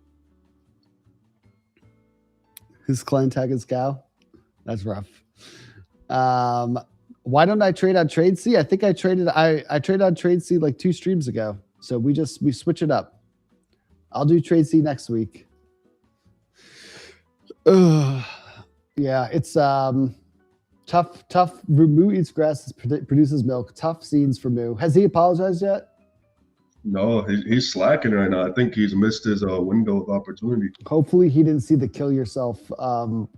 His clan tag is cow. That's rough. Why don't I trade on Trade C? I think I traded on Trade C like 2 streams ago. So we switch it up. I'll do Trade C next week. Yeah, it's tough. Moo eats grass, produces milk. Tough scenes for Moo. Has he apologized yet? No, he's slacking right now. I think he's missed his window of opportunity. Hopefully, he didn't see the "kill yourself"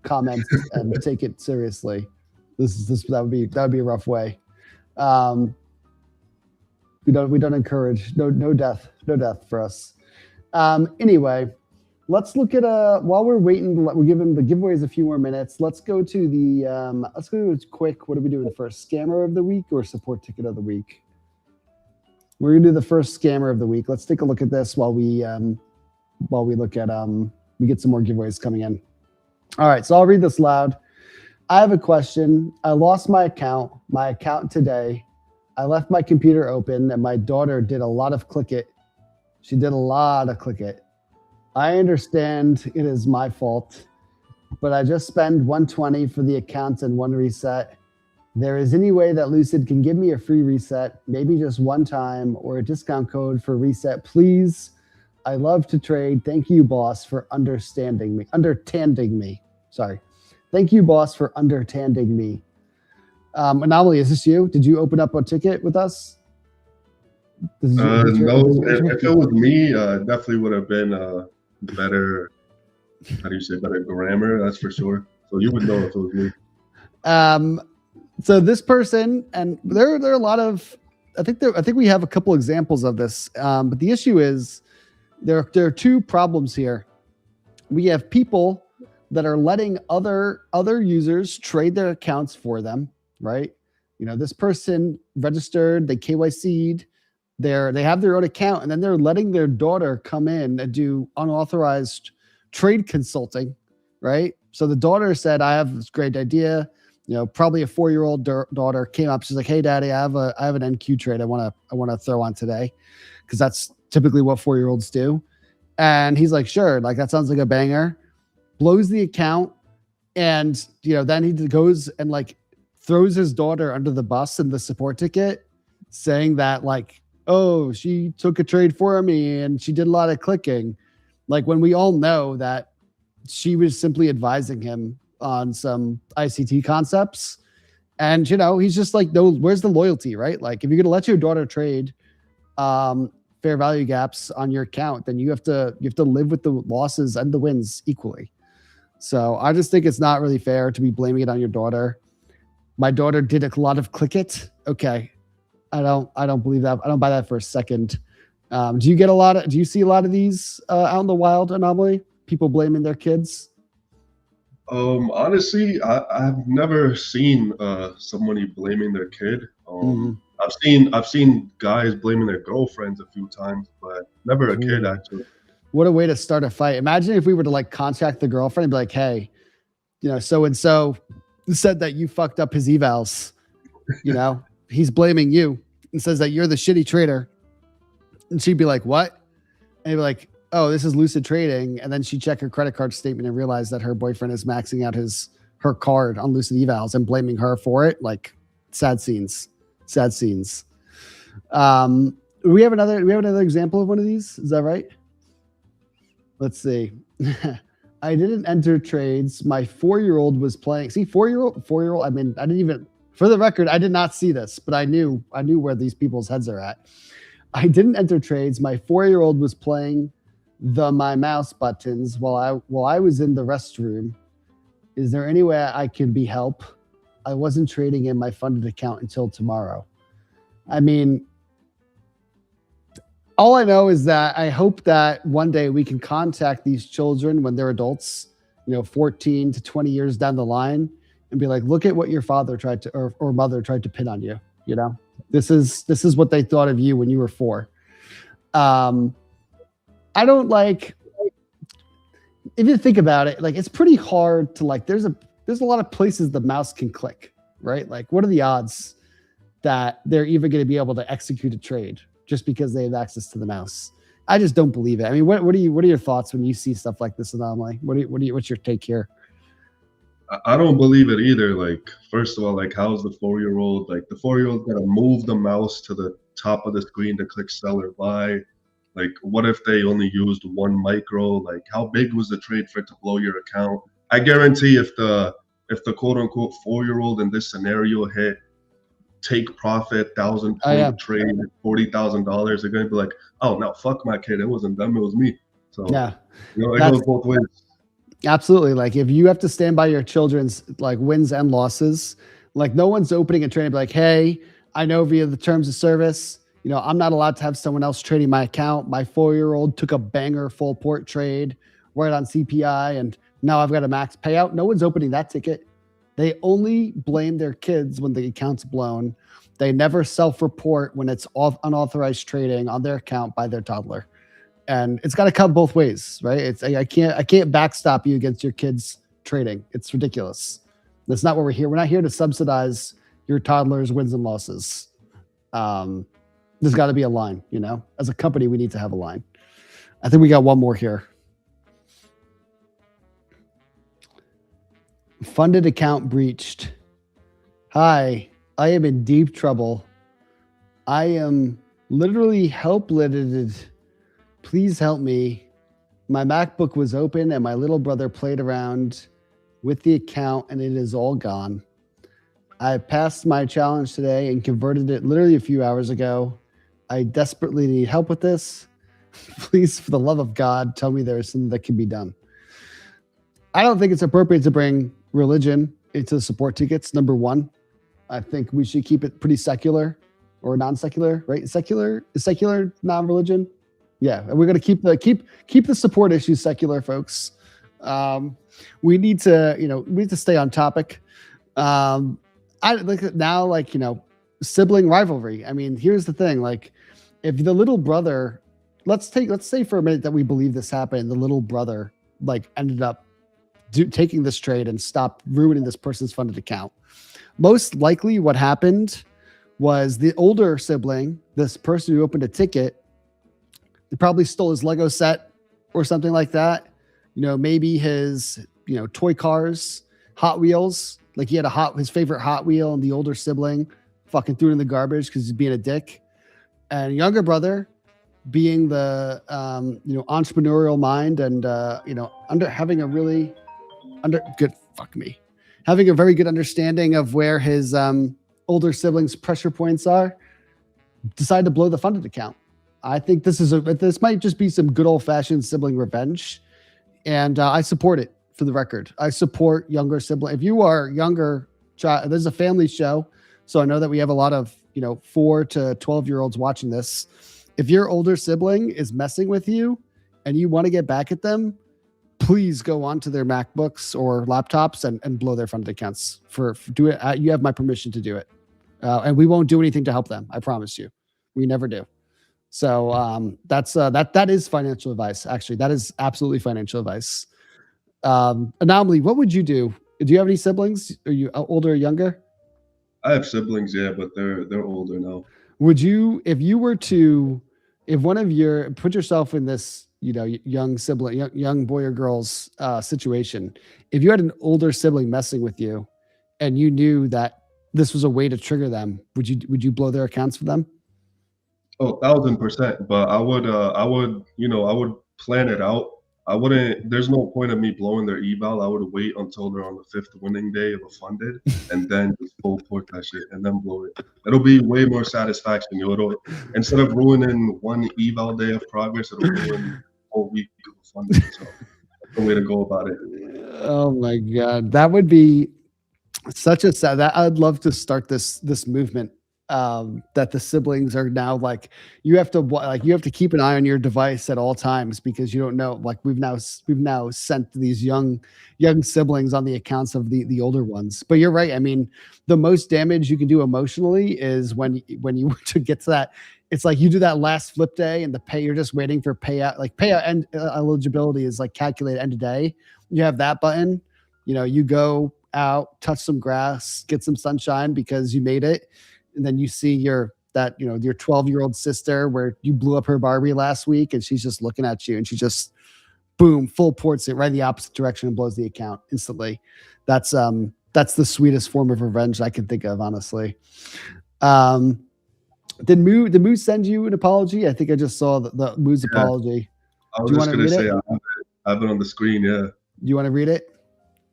comment and take it seriously. That would be a rough way. We don't encourage no death for us. Anyway, let's look at while we're waiting. We're giving the giveaways a few more minutes. Let's go to quick. What are we doing first? Scammer of the week or support ticket of the week? We're gonna do the first scammer of the week. Let's take a look at this while we look at we get some more giveaways coming in. All right, so I'll read this loud. I have a question. I lost my account today. I left my computer open and my daughter did a lot of click it. She did a lot of click it. I understand it is my fault, but I just spent $120 for the account and 1 reset. There is any way that Lucid can give me a free reset, maybe just one time, or a discount code for reset, please. I love to trade. Thank you, boss, for understanding me. Understanding me. Sorry. Thank you, boss, for understanding me. Anomaly, is this you? Did you open up a ticket with us? No, if it was me, definitely would have been better. How do you say better grammar? That's for sure. So you would know if it was me. So this person, and there are a lot of, I think we have a couple examples of this. But the issue is there are two problems here. We have people that are letting other users trade their accounts for them, right? You know, this person registered, they KYC'd, they have their own account, and then they're letting their daughter come in and do unauthorized trade consulting, right? So the daughter said, I have this great idea. You know, probably a 4-year-old daughter came up. She's like, hey, daddy, I have an NQ trade I want to throw on today, because that's typically what 4-year-olds do. And he's like, sure, like that sounds like a banger. Blows the account, and you know, then he goes and like throws his daughter under the bus in the support ticket, saying that like, oh, she took a trade for me and she did a lot of clicking. Like, when we all know that she was simply advising him on some ICT concepts. And, you know, he's just like, no, where's the loyalty, right? Like, if you're going to let your daughter trade fair value gaps on your account, then you have to live with the losses and the wins equally. So I just think it's not really fair to be blaming it on your daughter. My daughter did a lot of click it. Okay. I don't believe that. I don't buy that for a second. Do you see a lot of these out in the wild, Anomaly? People blaming their kids? Honestly, I've never seen somebody blaming their kid. I've seen guys blaming their girlfriends a few times, but never a kid actually. What a way to start a fight. Imagine if we were to like contact the girlfriend and be like, hey, you know, so and so said that you fucked up his evals. You know, he's blaming you and says that you're the shitty trader. And she'd be like, what? And he'd be like, oh, this is Lucid Trading. And then she'd check her credit card statement and realize that her boyfriend is maxing out her card on Lucid evals and blaming her for it. Like, sad scenes. We have another example of one of these. Is that right? Let's see. I didn't enter trades. My 4-year-old was playing. See, 4-year-old. I mean, I didn't even, for the record, I did not see this, but I knew where these people's heads are at. I didn't enter trades. My 4-year-old was playing my mouse buttons while I was in the restroom. Is there any way I can be help? I wasn't trading in my funded account until tomorrow. I mean, all I know is that I hope that one day we can contact these children when they're adults, you know, 14 to 20 years down the line, and be like, look at what your father tried to, or mother tried to pin on you. You know, this is what they thought of you when you were 4. I don't like, if you think about it, like, it's pretty hard to like, there's a lot of places the mouse can click, right? Like, what are the odds that they're even going to be able to execute a trade just because they have access to the mouse? I just don't believe it. I mean, what are your thoughts when you see stuff like this anomaly? What's your take here? I don't believe it either. Like, first of all, like, how's the 4-year-old? Like, the 4-year-old gonna move the mouse to the top of the screen to click sell or buy? Like, what if they only used 1 micro? Like, how big was the trade for it to blow your account? I guarantee if the quote unquote 4-year-old in this scenario hit take profit, 1,000 point trade, $40,000, they're gonna be like, oh no, fuck my kid. It wasn't them, it was me. So yeah, you know, it goes both ways. Absolutely. Like, if you have to stand by your children's like wins and losses, like, no one's opening a trade and be like, hey, I know via the terms of service, you know, I'm not allowed to have someone else trading my account. My 4-year-old took a banger full port trade right on CPI, and now I've got a max payout. No one's opening that ticket. They only blame their kids when the account's blown. They never self-report when it's unauthorized trading on their account by their toddler. And it's got to come both ways, right? It's I can't backstop you against your kids trading. It's ridiculous. That's not what we're here. We're not here to subsidize your toddler's wins and losses. There's got to be a line, you know. As a company, we need to have a line. I think we got one more here. Funded account breached. Hi, I am in deep trouble. I am literally helpless. Please help me. My MacBook was open and my little brother played around with the account and it is all gone. I passed my challenge today and converted it literally a few hours ago. I desperately need help with this. Please, for the love of God, tell me there's something that can be done. I don't think it's appropriate to bring religion into support tickets. Number one, I think we should keep it pretty secular or non-secular, right? Secular is secular non-religion. Yeah, we're gonna keep the support issues secular, folks. We need to stay on topic. I like now, sibling rivalry. I mean, here's the thing: like, if the little brother, let's say for a minute that we believe this happened, the little brother ended up taking this trade and stopped ruining this person's funded account. Most likely, what happened was the older sibling, this person who opened a ticket, they probably stole his Lego set or something like that. Maybe his toy cars, Hot Wheels. Like he had his favorite Hot Wheel, and the older sibling fucking threw it in the garbage because he's being a dick. And younger brother, being the entrepreneurial mind and having a very good understanding of where his older siblings' pressure points are, decide to blow the funded account. I think this might just be some good old fashioned sibling revenge, and I support it. For the record, I support younger sibling. If you are younger, this is a family show, so I know that we have a lot of 4 to 12-year-olds watching this. If your older sibling is messing with you and you want to get back at them, please go onto their MacBooks or laptops and blow their funded accounts. Do it. You have my permission to do it, and we won't do anything to help them. I promise you, we never do. So that is financial advice. Actually, that is absolutely financial advice. Anomaly, what would you do? Do you have any siblings? Are you older or younger? I have siblings, yeah, but they're older now. Would you, if one of your, put yourself in this, young sibling, young boy or girl's situation, if you had an older sibling messing with you and you knew that this was a way to trigger them, would you blow their accounts for them? Oh, 1000%. But I would plan it out. I wouldn't. There's no point of me blowing their eval. I would wait until they're on the 5th winning day of a funded, and then just full port that shit, and then blow it. It'll be way more satisfaction. It'll, instead of ruining one eval day of progress, it'll ruin a whole week of a funded. So that's the way to go about it. Oh my god, that would be such a sad. I'd love to start this movement. That the siblings are now you have to keep an eye on your device at all times because you don't know. Like we've now sent these young siblings on the accounts of the older ones. But you're right. I mean, the most damage you can do emotionally is when you to get to that. It's like you do that last flip day and you're just waiting for payout. Like payout and eligibility is calculated end of day. You have that button. You go out, touch some grass, get some sunshine because you made it. And then you see your 12-year-old sister where you blew up her Barbie last week and she's just looking at you and she just boom, full ports it right in the opposite direction and blows the account instantly. That's the sweetest form of revenge I can think of, honestly. Did Moo send you an apology? I think I just saw the Moo's apology. I was just gonna say I have it on the screen, yeah. You want to read it?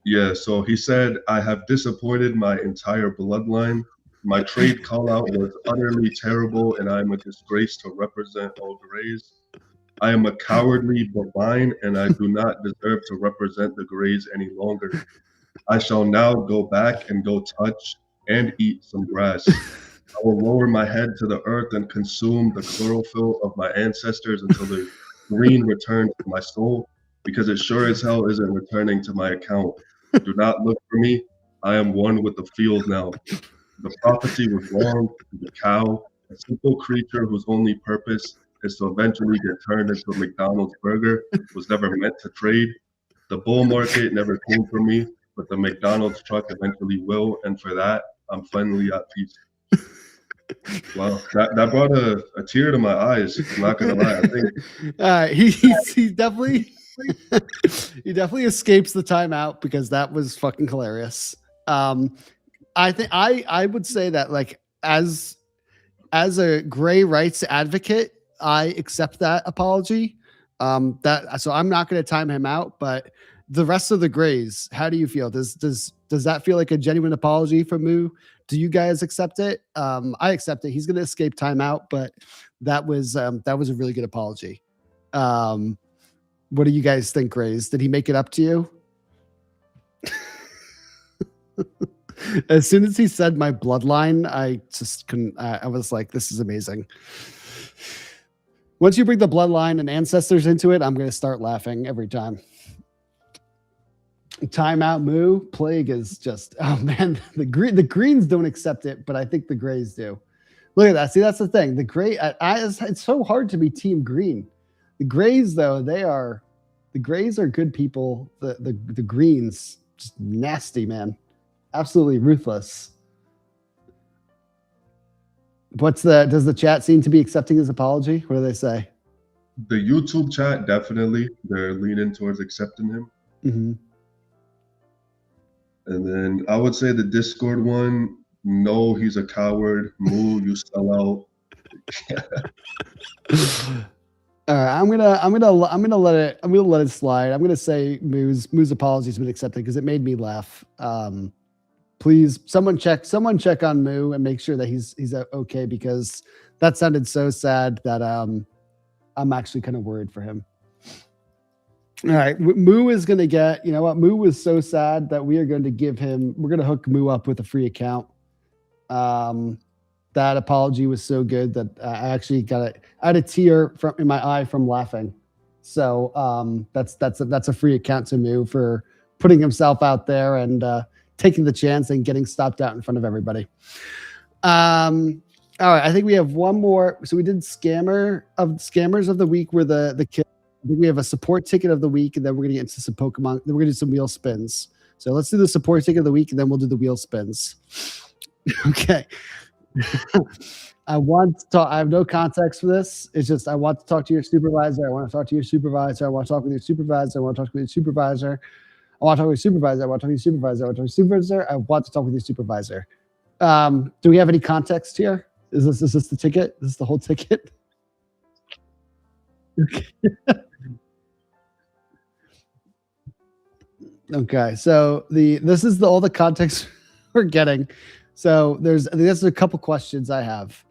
Yeah, so he said, I have disappointed my entire bloodline. My trade call out was utterly terrible, and I am a disgrace to represent all Greys. I am a cowardly bovine, and I do not deserve to represent the Greys any longer. I shall now go back and go touch and eat some grass. I will lower my head to the earth and consume the chlorophyll of my ancestors until the green returns to my soul, because it sure as hell isn't returning to my account. Do not look for me. I am one with the field now. The prophecy was wrong. The cow, a simple creature whose only purpose is to eventually get turned into a McDonald's burger, was never meant to trade. The bull market never came for me, but the McDonald's truck eventually will, and for that, I'm finally at peace. Wow, that brought a tear to my eyes. I'm not gonna lie. I think he definitely he definitely escapes the timeout because that was fucking hilarious. I think I would say that like as a gray rights advocate, I accept that apology. That so I'm not going to time him out, but the rest of the grays, how do you feel? Does that feel like a genuine apology from Moo? Do you guys accept it? I accept it. He's going to escape timeout, but that was a really good apology. What do you guys think, Grays? Did he make it up to you? As soon as he said my bloodline, I just couldn't. I was like, this is amazing. Once you bring the bloodline and ancestors into it, I'm going to start laughing every time. Timeout, Moo. Plague is just, oh man, the greens don't accept it, but I think the grays do. Look at that. See, that's the thing. The gray, it's so hard to be team green. The grays, though, the grays are good people. The greens, just nasty, man. Absolutely ruthless. Does the chat seem to be accepting his apology? What do they say? The YouTube chat, definitely. They're leaning towards accepting him. Mm-hmm. And then I would say the Discord one, no, he's a coward. Moo, you sell out. All right, I'm gonna let it slide. I'm gonna say Moo's apology's been accepted because it made me laugh. Please, someone check on Moo and make sure that he's okay, because that sounded so sad that I'm actually kind of worried for him. All right, Moo is going to get, you know what? Moo was so sad that we're going to hook Moo up with a free account. That apology was so good that I actually I had a tear in my eye from laughing. So that's a free account to Moo for putting himself out there and taking the chance and getting stopped out in front of everybody. All right, I think we have one more. So we did scammers of the week were the kids. I think we have a support ticket of the week, and then we're going to get into some Pokemon. Then we're going to do some wheel spins. So let's do the support ticket of the week, and then we'll do the wheel spins. Okay. I have no context for this. It's just I want to talk to your supervisor. I want to talk to your supervisor. I want to talk with your supervisor. I want to talk with your supervisor. I want to talk with your supervisor. I want to talk with your supervisor. I want to talk with your supervisor. I want to talk with your supervisor. Do we have any context here? Is this the ticket? Is this the whole ticket? Okay. Okay, so this is all the context we're getting. So there's a couple questions I have.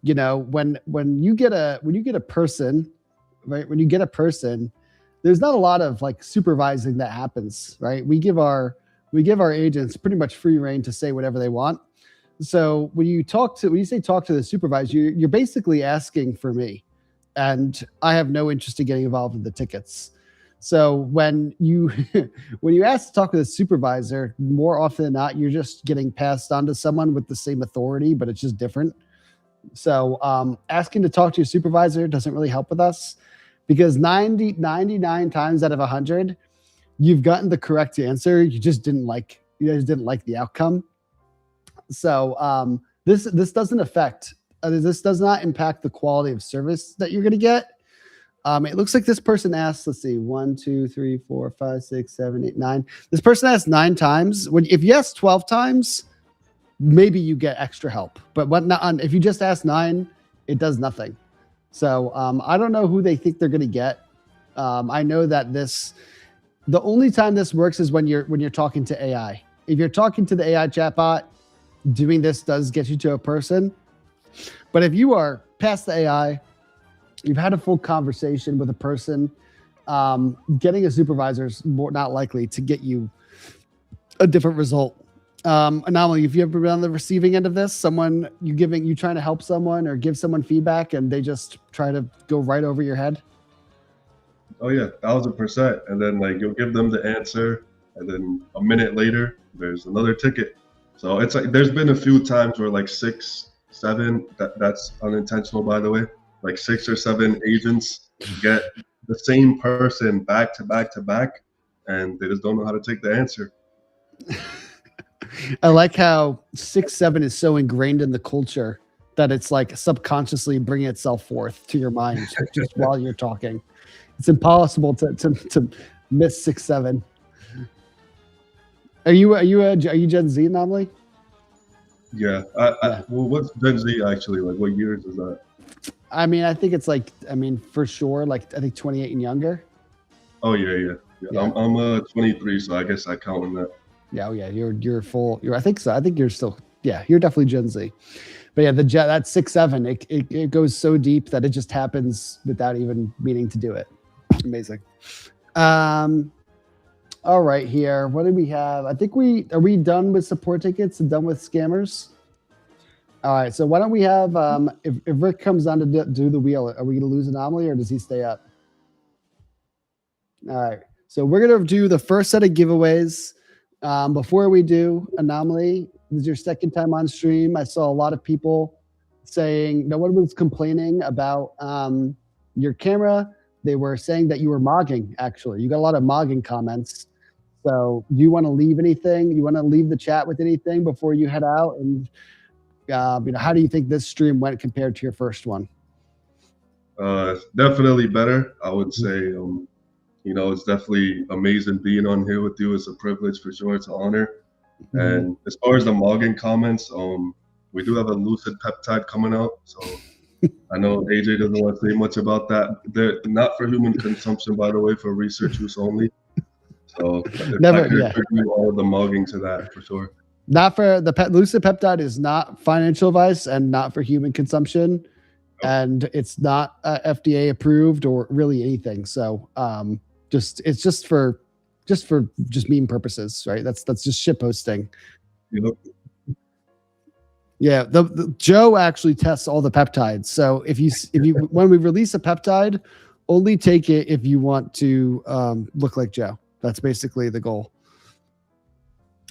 You know, when you get a person, right? When you get a person, there's not a lot of like supervising that happens, right? We give our agents pretty much free reign to say whatever they want. So when you say talk to the supervisor, you're basically asking for me, and I have no interest in getting involved in the tickets. So when you ask to talk with a supervisor, more often than not, you're just getting passed on to someone with the same authority, but it's just different. So asking to talk to your supervisor doesn't really help with us, because 99 times out of 100, you've gotten the correct answer. You just didn't like the outcome. So this doesn't affect. This does not impact the quality of service that you're going to get. It looks like this person asked, let's see, 1, 2, 3, 4, 5, 6, 7, 8, 9. This person asked 9 times. If you ask 12 times, maybe you get extra help. But if you just ask 9, it does nothing. So I don't know who they think they're going to get. I know that the only time this works is when you're talking to AI. If you're talking to the AI chatbot, doing this does get you to a person. But if you are past the AI, you've had a full conversation with a person, getting a supervisor is not likely to get you a different result. Anomaly, if you ever been on the receiving end of this, you trying to help someone or give someone feedback and they just try to go right over your head? Oh yeah, 1000%. And then like you'll give them the answer, and then a minute later there's another ticket. So it's like there's been a few times where like 6, 7, that's unintentional, by the way. Like 6 or 7 agents get the same person back to back to back, and they just don't know how to take the answer. I like how 6, 7 is so ingrained in the culture that it's like subconsciously bringing itself forth to your mind just while you're talking. It's impossible to miss 6, 7. Are you Gen Z, Anomaly? Yeah. Yeah. Well, what's Gen Z actually? Like, what years is that? I mean, I think it's like, I mean, for sure, like I think 28 and younger. Oh yeah. Yeah. I'm 23, so I guess I count in that. Yeah, oh yeah, you're full. I think so. I think you're still. Yeah, you're definitely Gen Z. But yeah, the jet that 6'7", it goes so deep that it just happens without even meaning to do it. Amazing. Um, all right, here. What do we have? I think we done with support tickets and done with scammers. All right, so why don't we have if Rick comes on to do the wheel, are we gonna lose Anomaly or does he stay up? All right, so we're gonna do the first set of giveaways. Before we do Anomaly, this is your second time on stream. I saw a lot of people saying no one was complaining about your camera. They were saying that you were mogging. Actually, you got a lot of mogging comments. So, do you want to leave anything? You want to leave the chat with anything before you head out? And how do you think this stream went compared to your first one? Definitely better. I would say. It's definitely amazing being on here with you. It's a privilege for sure. It's an honor. Mm-hmm. And as far as the mogging comments, we do have a Lucid peptide coming out. So I know AJ doesn't want to say much about that. They're not for human consumption, by the way, for research use only. So Never, I could do all of the mogging to that for sure. Not for the Lucid peptide is not financial advice and not for human consumption, and it's not FDA approved or really anything. So it's just for meme purposes, right? That's just shit posting. Yep. Yeah, the Joe actually tests all the peptides. So if you when we release a peptide, only take it if you want to look like Joe. That's basically the goal.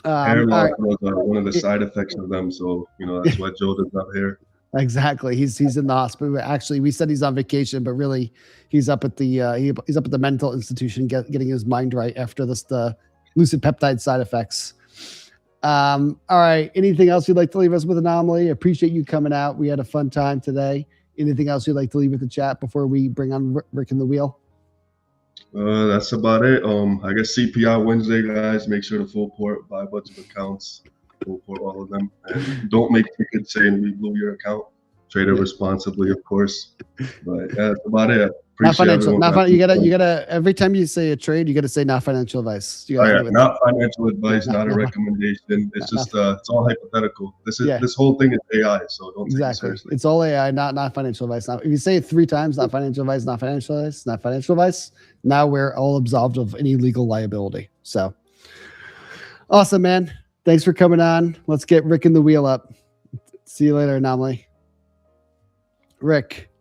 Hair loss was one of the side effects of them, so that's why Joe does not hair. Exactly. He's in the hospital. Actually, we said he's on vacation, but really, he's up at the he's up at the mental institution getting his mind right after the Lucid peptide side effects. All right. Anything else you'd like to leave us with, Anomaly? Appreciate you coming out. We had a fun time today. Anything else you'd like to leave with the chat before we bring on Rick in the wheel? That's about it. I guess CPI Wednesday, guys. Make sure to full port, buy a bunch of accounts, full port all of them, and don't make tickets saying we blew your account. Trade it responsibly, of course. But yeah, that's about it. Not financial. You gotta. Every time you say a trade, you gotta say not financial advice. Not financial advice, not a recommendation. It's just it's all hypothetical. This whole thing is AI, so don't take it seriously. It's all AI, not financial advice. Now, if you say it 3 times, not financial advice, not financial advice, not financial advice, now we're all absolved of any legal liability. So awesome, man. Thanks for coming on. Let's get Rick in the wheel up. See you later, Anomaly. Rick,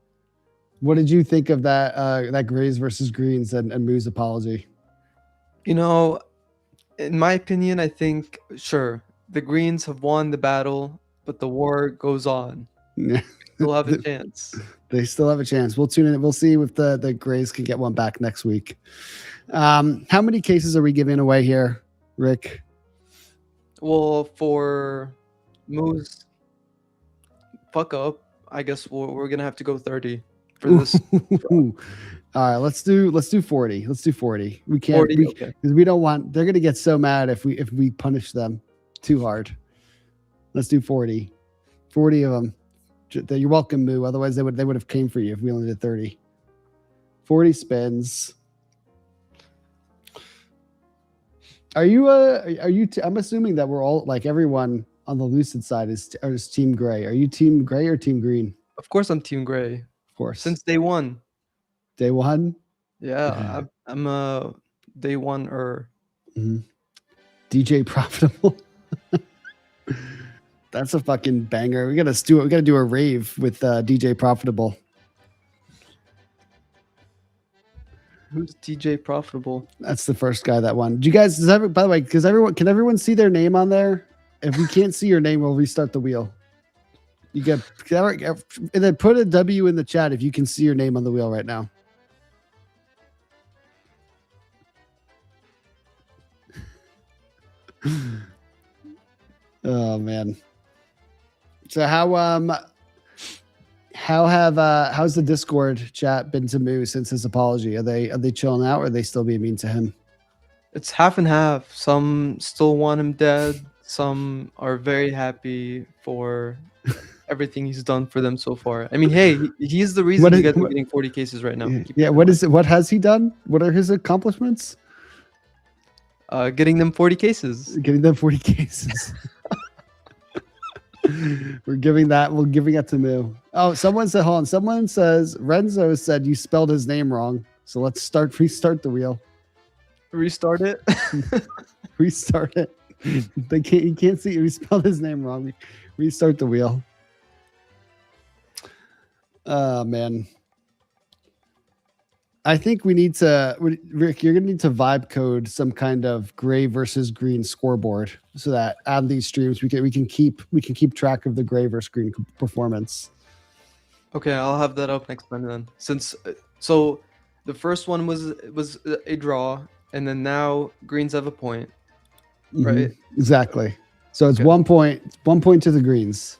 what did you think of that Grays versus Greens and Moo's apology? In my opinion, I think sure the Greens have won the battle, but the war goes on. Yeah. They'll have a chance. They still have a chance. We'll tune in. We'll see if the Grays can get one back next week. How many cases are we giving away here, Rick? Well, for Moo's fuck up, I guess we're gonna have to go 30 for this. All right, let's do 40. Let's do 40. We can't because we don't want. They're gonna get so mad if we punish them too hard. Let's do 40. 40 of them. You're welcome, Moo. Otherwise, they would have came for you if we only did 30. 40 spins. Are you? I'm assuming that we're all like everyone on the Lucid side is Team Gray. Are you Team Gray or Team Green? Of course, I'm Team Gray. Of course, since day one. Day one. Yeah, I'm a day one-er. Mm-hmm. DJ Profitable. That's a fucking banger. We gotta do a rave with DJ Profitable. Who's DJ Profitable? That's the first guy that won. Do you guys? By the way, can everyone see their name on there? If we can't see your name, we'll restart the wheel. You get and then put a W in the chat if you can see your name on the wheel right now. Oh man. So how's the Discord chat been to Moo since his apology? Are they chilling out or are they still being mean to him? It's half and half. Some still want him dead. Some are very happy for everything he's done for them so far. I mean, hey, he's the reason you guys are getting 40 cases right now. Keep Yeah, that in what mind. is it? What has he done? What are his accomplishments? Getting them 40 cases. Getting them 40 cases. We're giving that. We're giving that to Moo. Oh, someone said, hold on. Someone says Renzo said you spelled his name wrong. So let's restart the wheel. Restart it. Restart it. They can't. You can't see. We spelled his name wrong. Restart the wheel. Oh man. I think we need to, Rick, you're gonna need to vibe code some kind of gray versus green scoreboard so that on these streams we can keep track of the gray versus green performance. Okay, I'll have that up next time then. Since so the first one was a draw, and then now greens have a point, right? Exactly. So it's Okay. 1 point, 1 point to the greens.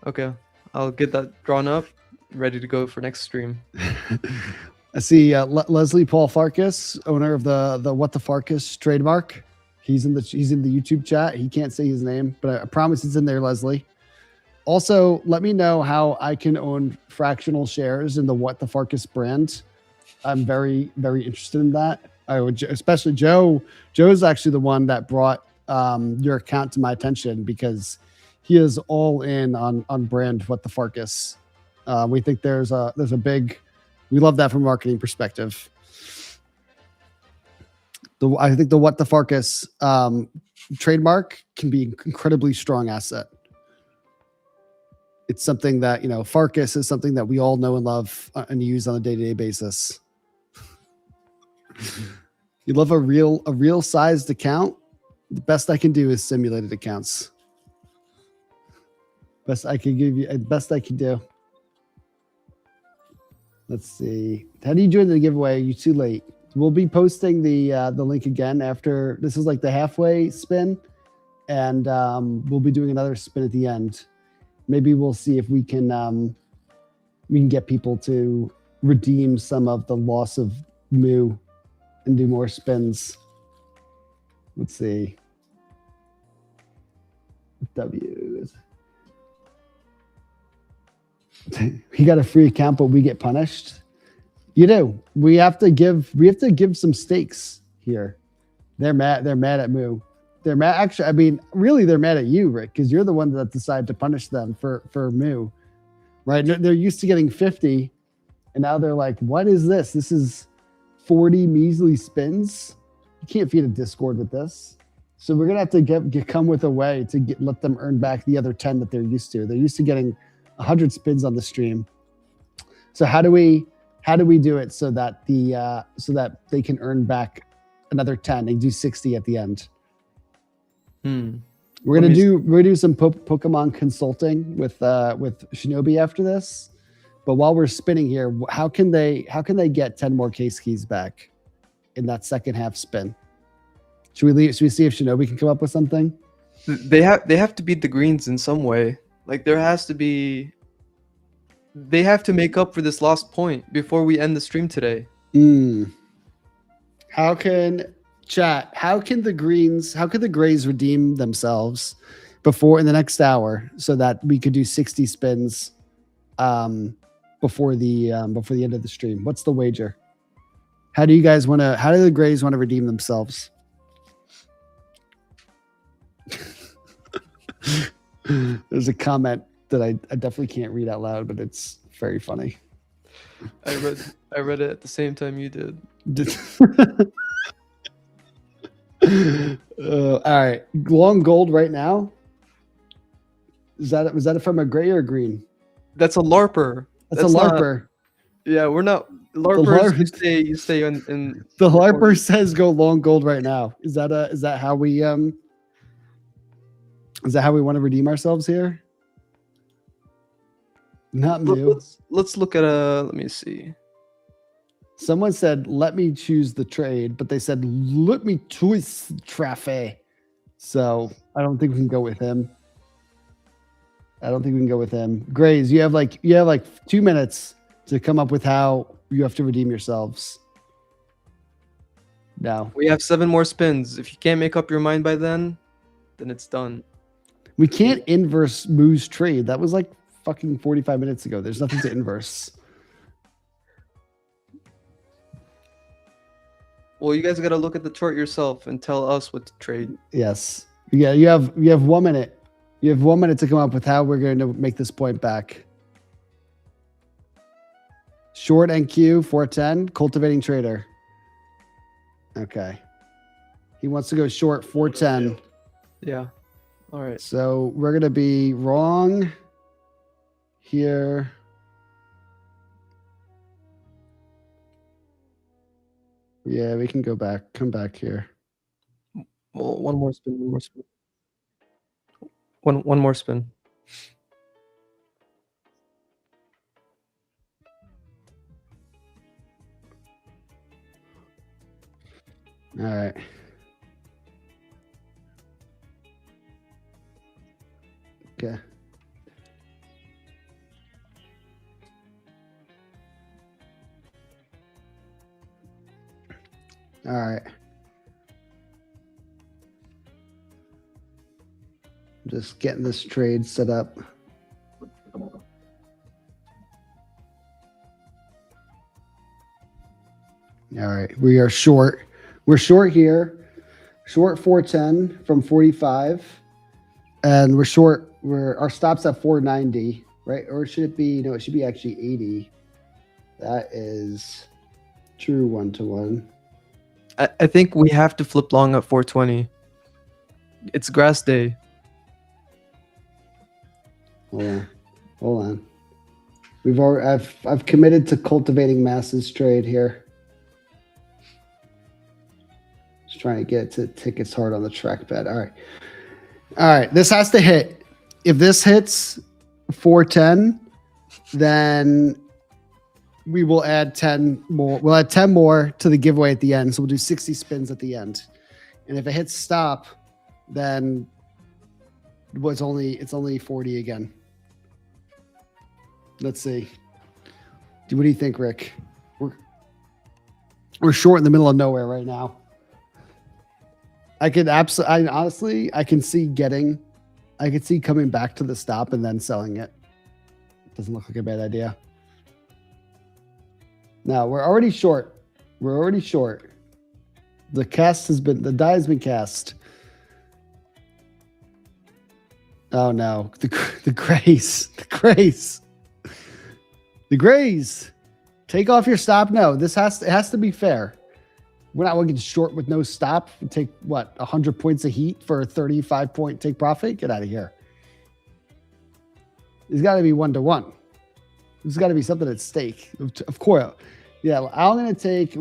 Okay, I'll get that drawn up, ready to go for next stream. I see Leslie Paul Farkas, owner of the What the Farkas trademark. He's in the YouTube chat. He can't say his name, but I promise it's in there, Leslie. Also, let me know how I can own fractional shares in the What the Farkas brand. I'm very, very interested in that. I would, especially Joe. Joe's actually the one that brought your account to my attention because he is all in on brand What the Farkas. We think there's a big. We love that from a marketing perspective. I think the What the Farkas trademark can be an incredibly strong asset. It's something that, Farkas is something that we all know and love and use on a day-to-day basis. You love a real sized account. The best I can do is simulated accounts. Best I can give you, best I can do. Let's see. How do you join the giveaway? Are you too late? We'll be posting the link again after. This is like the halfway spin, and we'll be doing another spin at the end. Maybe we'll see if we can get people to redeem some of the loss of Moo and do more spins. Let's see. W's. He got a free account, but we get punished. You do. We have to give some stakes here. They're mad at Moo. They're mad. Actually, I mean, really, they're mad at you, Rick, because you're the one that decided to punish them for Moo, right? They're used to getting 50, and now they're like, "What is this? This is 40 measly spins. You can't feed a Discord with this." So we're gonna have to come with a way to let them earn back the other 10 that they're used to. They're used to getting 100 spins on the stream. So how do we do it so that so that they can earn back another 10 and do 60 at the end? We're gonna do some Pokemon consulting with Shinobi after this. But while we're spinning here, how can they get 10 more case keys back in that second half spin? Should we see if Shinobi can come up with something? They have to beat the greens in some way. Like they have to make up for this lost point before we end the stream today. How can the Grays redeem themselves in the next hour so that we could do 60 spins before the end of the stream? What's the wager? How do the Grays want to redeem themselves? There's a comment that I definitely can't read out loud, but it's very funny. I read it at the same time you did. All right, long gold right now. Was that from a gray or a green? That's a LARPer. That's a LARPer. Yeah, we're not LARPers. You stay in. The LARPer says go long gold right now. Is that how we want to redeem ourselves here? Not Moo. Let's look at let me see. Someone said, let me choose the trade, but they said, let me choose Trafe. So I don't think we can go with him. Grays, you have like 2 minutes to come up with how you have to redeem yourselves. No. We have 7 more spins. If you can't make up your mind by then, then it's done. We can't inverse Moo's trade. That was like fucking 45 minutes ago. There's nothing to inverse. Well, you guys got to look at the chart yourself and tell us what to trade. Yes. Yeah, you have 1 minute. You have 1 minute to come up with how we're going to make this point back. Short NQ 410, cultivating trader. Okay. He wants to go short 410. Yeah. All right. So we're going to be wrong here. Yeah, we can go back. Come back here. Well, one more spin. One more spin. One more spin. All right. Okay. All right. I'm just getting this trade set up. All right. We are short. We're short here. Short 410 from 45. And we're short. Our stop's at 490, right? Or should it be? No, it should be actually 80. That is true 1-to-1. I think we have to flip long at 420. It's grass day. Hold on. I've committed to cultivating masses trade here. Just trying to get it to tickets hard on the trackpad. All right. This has to hit. If this hits 410, then we will add 10 more. We'll add 10 more to the giveaway at the end. So we'll do 60 spins at the end. And if it hits stop, then it's only 40 again. Let's see. What do you think, Rick? We're short in the middle of nowhere right now. I can see coming back to the stop and then selling it. Doesn't look like a bad idea. Now we're already short. The die has been cast. Oh no, the grays. Take off your stop. No, it has to be fair. We're not going to get short with no stop and take 100 points of heat for a 35 point take profit. Get out of here. It's got to be 1-to-1. There's got to be something at stake. Of course. Yeah, I'm going to take.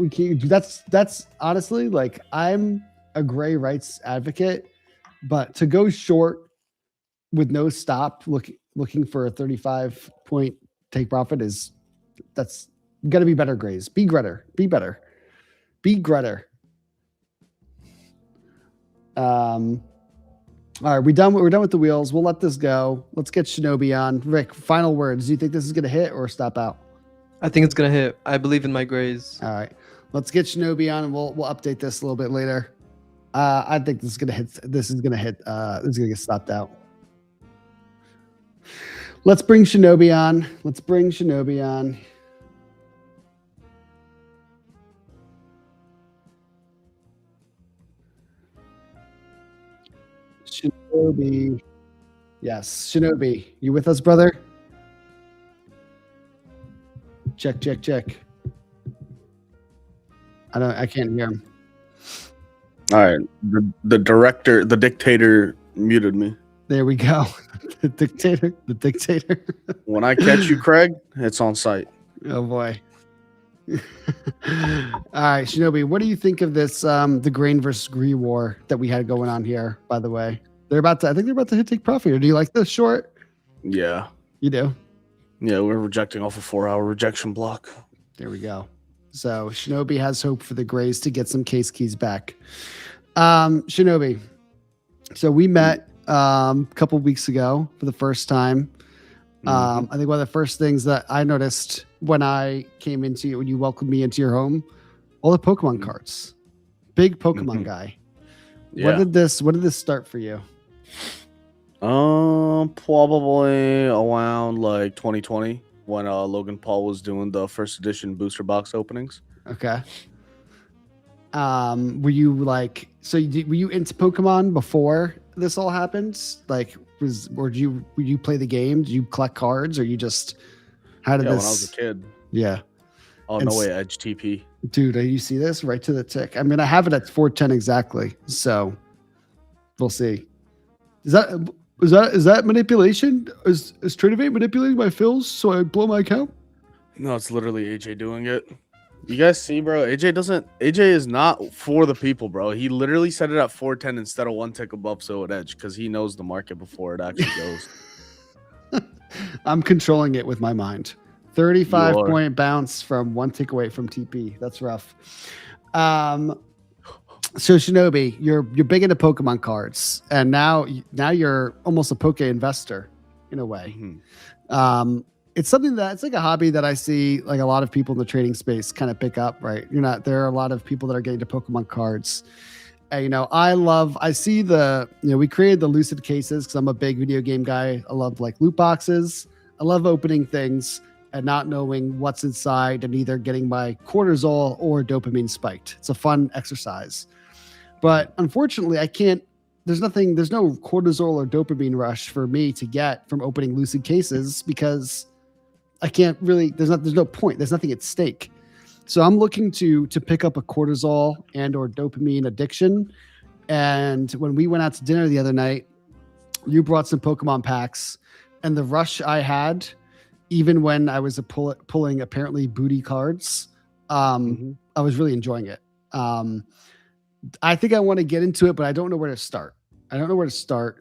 That's honestly, like, I'm a gray rights advocate, but to go short with no stop, looking for a 35 point take profit that's got to be better, grays. Be better. All right, we're done with the wheels. We'll let this go. Let's get Shinobi on. Rick, final words. Do you think this is going to hit or stop out? I think it's gonna hit. I believe in my grays. All right, let's get Shinobi on, and we'll update this a little bit later. I think this is gonna hit. This is gonna get stopped out. Let's bring Shinobi on. Shinobi. Yes, Shinobi. You with us, brother? Check. I can't hear him. All right. The dictator muted me. There we go. The dictator. When I catch you, Craig, it's on site. Oh boy. All right, Shinobi, what do you think of this the grain versus green war that we had going on here, by the way? I think they're about to hit take profit. Or do you like this short? Yeah. You do? Yeah, we're rejecting off a 4-hour rejection block. There we go. So Shinobi has hope for the grays to get some case keys back. Shinobi, so we met a couple weeks ago for the first time. I think one of the first things that I noticed when you welcomed me into your home, all the Pokemon cards. Big Pokemon guy. Yeah. When did this start for you? Probably around like 2020 when Logan Paul was doing the first edition booster box openings. Okay. Were you like were you into Pokemon before this all happened? Like would you play the game? Did you collect cards or you just how did Yeah, this when I was a kid. Yeah. Oh, And no way, Edge TP. Dude, you see this right to the tick. I mean, I have it at 410 exactly. So we'll see. Is that manipulation? Is Trinivate manipulating my fills so I blow my account? No, it's literally AJ doing it. You guys see, bro? AJ is not for the people, bro. He literally set it at 410 instead of 1 tick above so at Edge because he knows the market before it actually goes. I'm controlling it with my mind. 35 You are. point bounce from 1 tick away from TP. That's rough. So Shinobi, you're big into Pokemon cards, and now you're almost a Poke investor in a way. Mhm. It's something that's like a hobby that I see like a lot of people in the trading space kind of pick up, right? There are a lot of people that are getting to Pokemon cards. And, I see we created the Lucid cases because I'm a big video game guy. I love like loot boxes. I love opening things and not knowing what's inside and either getting my cortisol or dopamine spiked. It's a fun exercise. But unfortunately, I can't. There's no cortisol or dopamine rush for me to get from opening Lucid cases because I can't really. There's no point. There's nothing at stake. So I'm looking to pick up a cortisol and or dopamine addiction. And when we went out to dinner the other night, you brought some Pokemon packs, and the rush I had, even when I was pulling apparently booty cards, I was really enjoying it. I think I want to get into it, but I don't know where to start.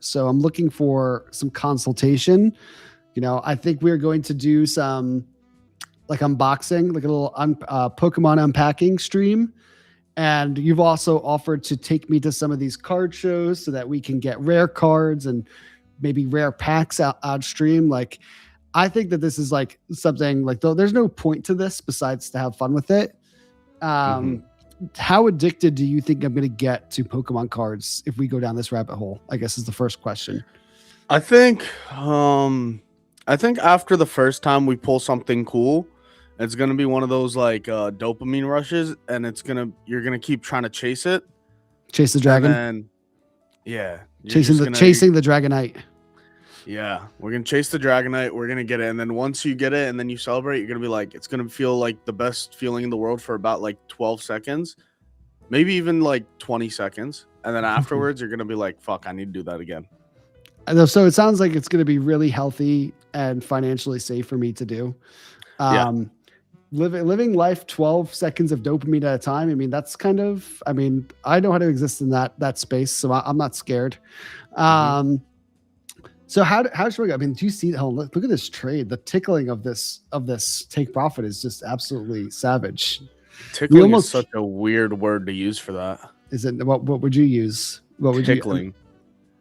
So I'm looking for some consultation. I think we're going to do some like unboxing, like a little Pokemon unpacking stream. And you've also offered to take me to some of these card shows so that we can get rare cards and maybe rare packs out stream. Like, I think that this is like something like, though there's no point to this besides to have fun with it. How addicted do you think I'm going to get to Pokemon cards if we go down this rabbit hole? I guess is the first question. I think after the first time we pull something cool, it's gonna be one of those like dopamine rushes, and you're gonna keep trying to chase it. Chase the dragon. And yeah, chasing the Dragonite. Yeah, we're gonna chase the Dragonite. We're gonna get it, and then once you get it, and then you celebrate, you're gonna be like, it's gonna feel like the best feeling in the world for about like 12 seconds, maybe even like 20 seconds, and then afterwards, you're gonna be like, fuck, I need to do that again. So it sounds like it's gonna be really healthy and financially safe for me to do. Living life 12 seconds of dopamine at a time. I mean, that's kind of. I mean, I know how to exist in that space, so I'm not scared. So how should we go? I mean, do you see? Look at this trade. The tickling of this take profit is just absolutely savage. Tickling is such a weird word to use for that. Is it? What would you use? What would tickling?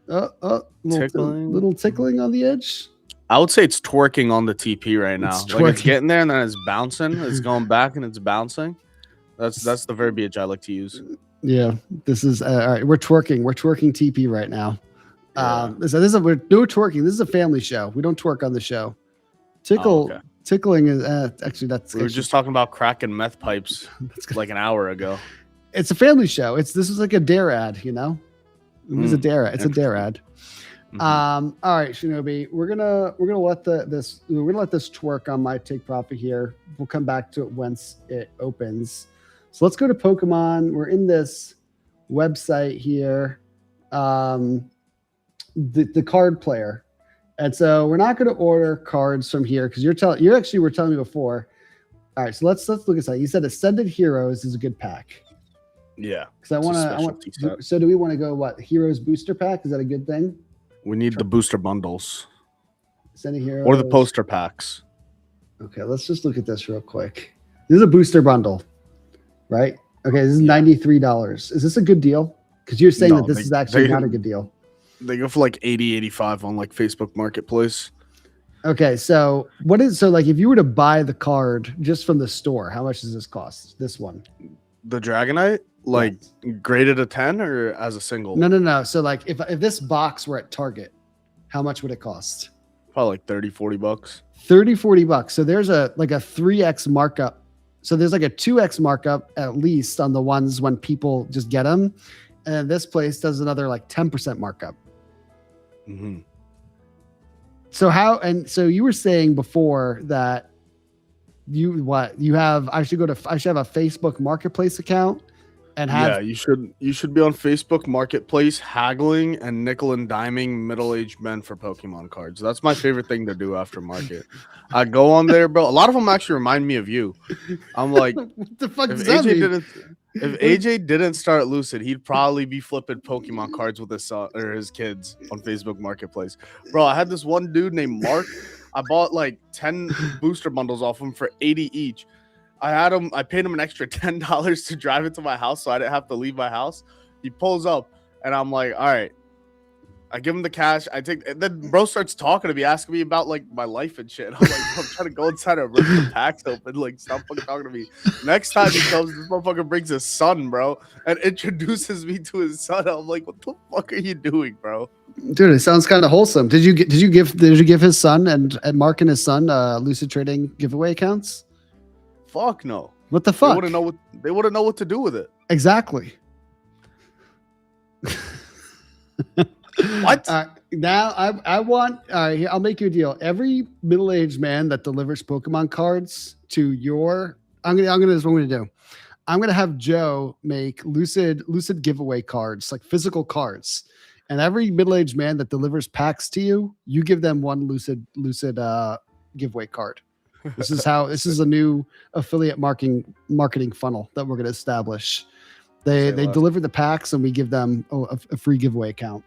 Little tickling on the edge. I would say it's twerking on the TP right now. It's getting there and then it's bouncing. It's going back and it's bouncing. That's the verbiage I like to use. Yeah, this is all right. We're twerking. We're twerking TP right now. Yeah. We're no twerking. This is a family show. We don't twerk on the show. Tickling is actually that's. We were just talking about crack and meth pipes like an hour ago. It's a family show. This is like a dare ad, It was a dare. It's a dare ad. All right, Shinobi, we're gonna let this twerk on my take profit here. We'll come back to it once it opens. So let's go to Pokemon. We're in this website here, the card player, and so we're not going to order cards from here because you were telling me before. All right, so let's look at that. You said Ascended Heroes is a good pack. Yeah, because I want. So do we want to go Heroes Booster Pack? Is that a good thing? We need the booster bundles. Ascended Heroes or the poster packs. Okay, let's just look at this real quick. This is a booster bundle, right? Okay, this is $93. Is this a good deal? Because you're saying that this is actually not a good deal. They go for like 80, 85 on like Facebook Marketplace. Okay, so like if you were to buy the card just from the store, how much does this cost? This one? The Dragonite, like graded a 10 or as a single? No. So like if this box were at Target, how much would it cost? Probably like 30-40 bucks. 30-40 bucks. So there's a 3x markup. So there's like a 2x markup at least on the ones when people just get them. And this place does another like 10% markup. Mm-hmm. So you were saying before that I should have a Facebook Marketplace account and have you should be on Facebook Marketplace haggling and nickel and diming middle-aged men for Pokemon cards. That's my favorite thing to do after market. I go on there, bro. A lot of them actually remind me of you. I'm like, what the fuck if does that mean? If AJ didn't start Lucid, he'd probably be flipping Pokemon cards with his son or his kids on Facebook Marketplace. Bro, I had this one dude named Mark. I bought like 10 booster bundles off him for 80 each. I paid him an extra $10 to drive it to my house so I didn't have to leave my house. He pulls up and I'm like, all right. I give him the cash. Then bro starts talking to me, asking me about like my life and shit. I'm like, I'm trying to go inside and rip the packs open. Like, stop fucking talking to me. Next time he comes, this motherfucker brings his son, bro, and introduces me to his son. I'm like, what the fuck are you doing, bro? Dude, it sounds kind of wholesome. Did you give his son and Mark and his son Lucid Trading giveaway accounts? Fuck no. What the fuck? They wouldn't know what to do with it. Exactly. What? Now I want. Here, I'll make you a deal. Every middle-aged man that delivers Pokemon cards to your, this is what I'm gonna do. I'm gonna have Joe make Lucid giveaway cards, like physical cards, and every middle-aged man that delivers packs to you, you give them one Lucid giveaway card. This is a new affiliate marketing funnel that we're gonna establish. They deliver the packs and we give them a free giveaway account.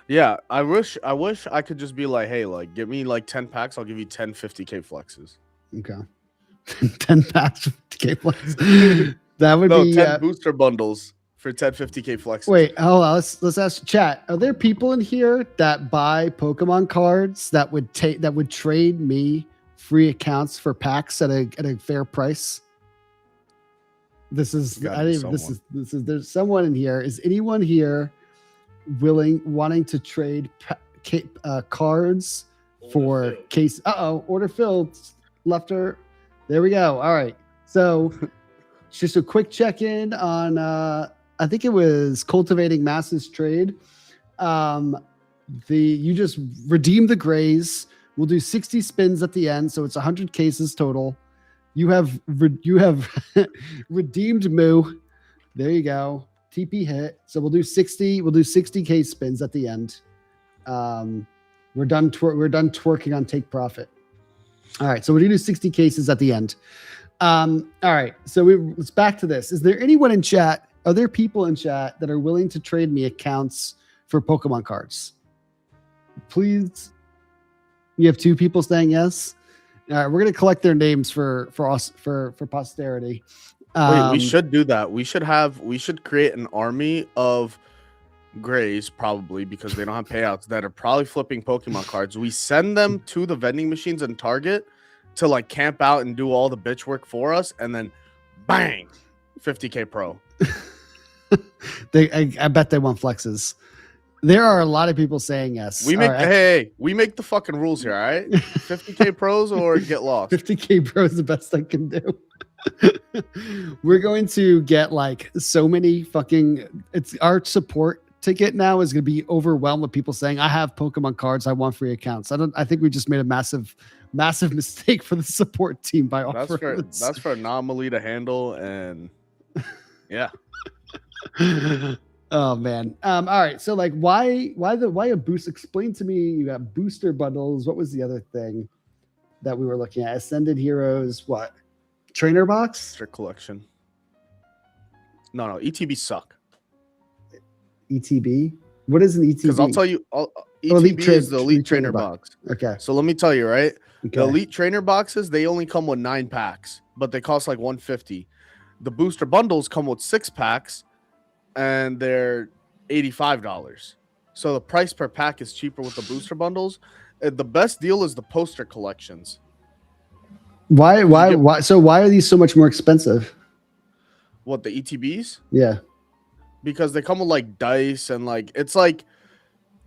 Yeah, I wish I could just be like, hey, like, give me like 10 packs. I'll give you 10 50K flexes. Okay. 10 packs, 50K flexes. That would be 10 booster bundles for 10 50K flexes. Wait, hold on. Let's ask chat. Are there people in here that buy Pokemon cards that would trade me free accounts for packs at a fair price? There's someone in here. Is anyone here wanting to trade cards for case? Order filled. Left her. There we go. All right. So just a quick check-in on I think it was Cultivating Masses trade. You just redeem the grays. We'll do 60 spins at the end, so it's 100 cases total. You have redeemed Moo. There you go. TP hit. So we'll do 60 case spins at the end. We're done twerking on take profit. All right, so we're gonna do 60 cases at the end. All right, so let's back to this. Is there anyone in chat? Are there people in chat that are willing to trade me accounts for Pokemon cards? Please. You have 2 people saying yes. All right, we're gonna collect their names for posterity. Wait, we should do that. We should create an army of grays, probably because they don't have payouts, that are probably flipping Pokemon cards. We send them to the vending machines and Target to like camp out and do all the bitch work for us, and then bang, 50K pro. I bet they want flexes. There are a lot of people saying yes. We make we make the fucking rules here, all right? 50K pros or get lost. 50K pros is the best I can do. We're going to get like so many fucking. It's our support ticket now is going to be overwhelmed with people saying, "I have Pokemon cards. I want free accounts." I think we just made a massive mistake for the support team by offering. That's for Anomaly to handle, and yeah. Oh man. All right. So like, why a boost? Explain to me. You got booster bundles. What was the other thing that we were looking at? Ascended Heroes. What? Trainer box? Extra collection. No, ETB suck. ETB? What is an ETB? Because I'll tell you, ETB is the Elite Trainer box. Okay. So let me tell you, right? Okay. The Elite Trainer boxes, they only come with 9 packs, but they cost like $150. The booster bundles come with 6 packs, and they're $85. So the price per pack is cheaper with the booster bundles. The best deal is the poster collections. Why? So why are these so much more expensive? What, the ETBs? Yeah. Because they come with like dice and like it's like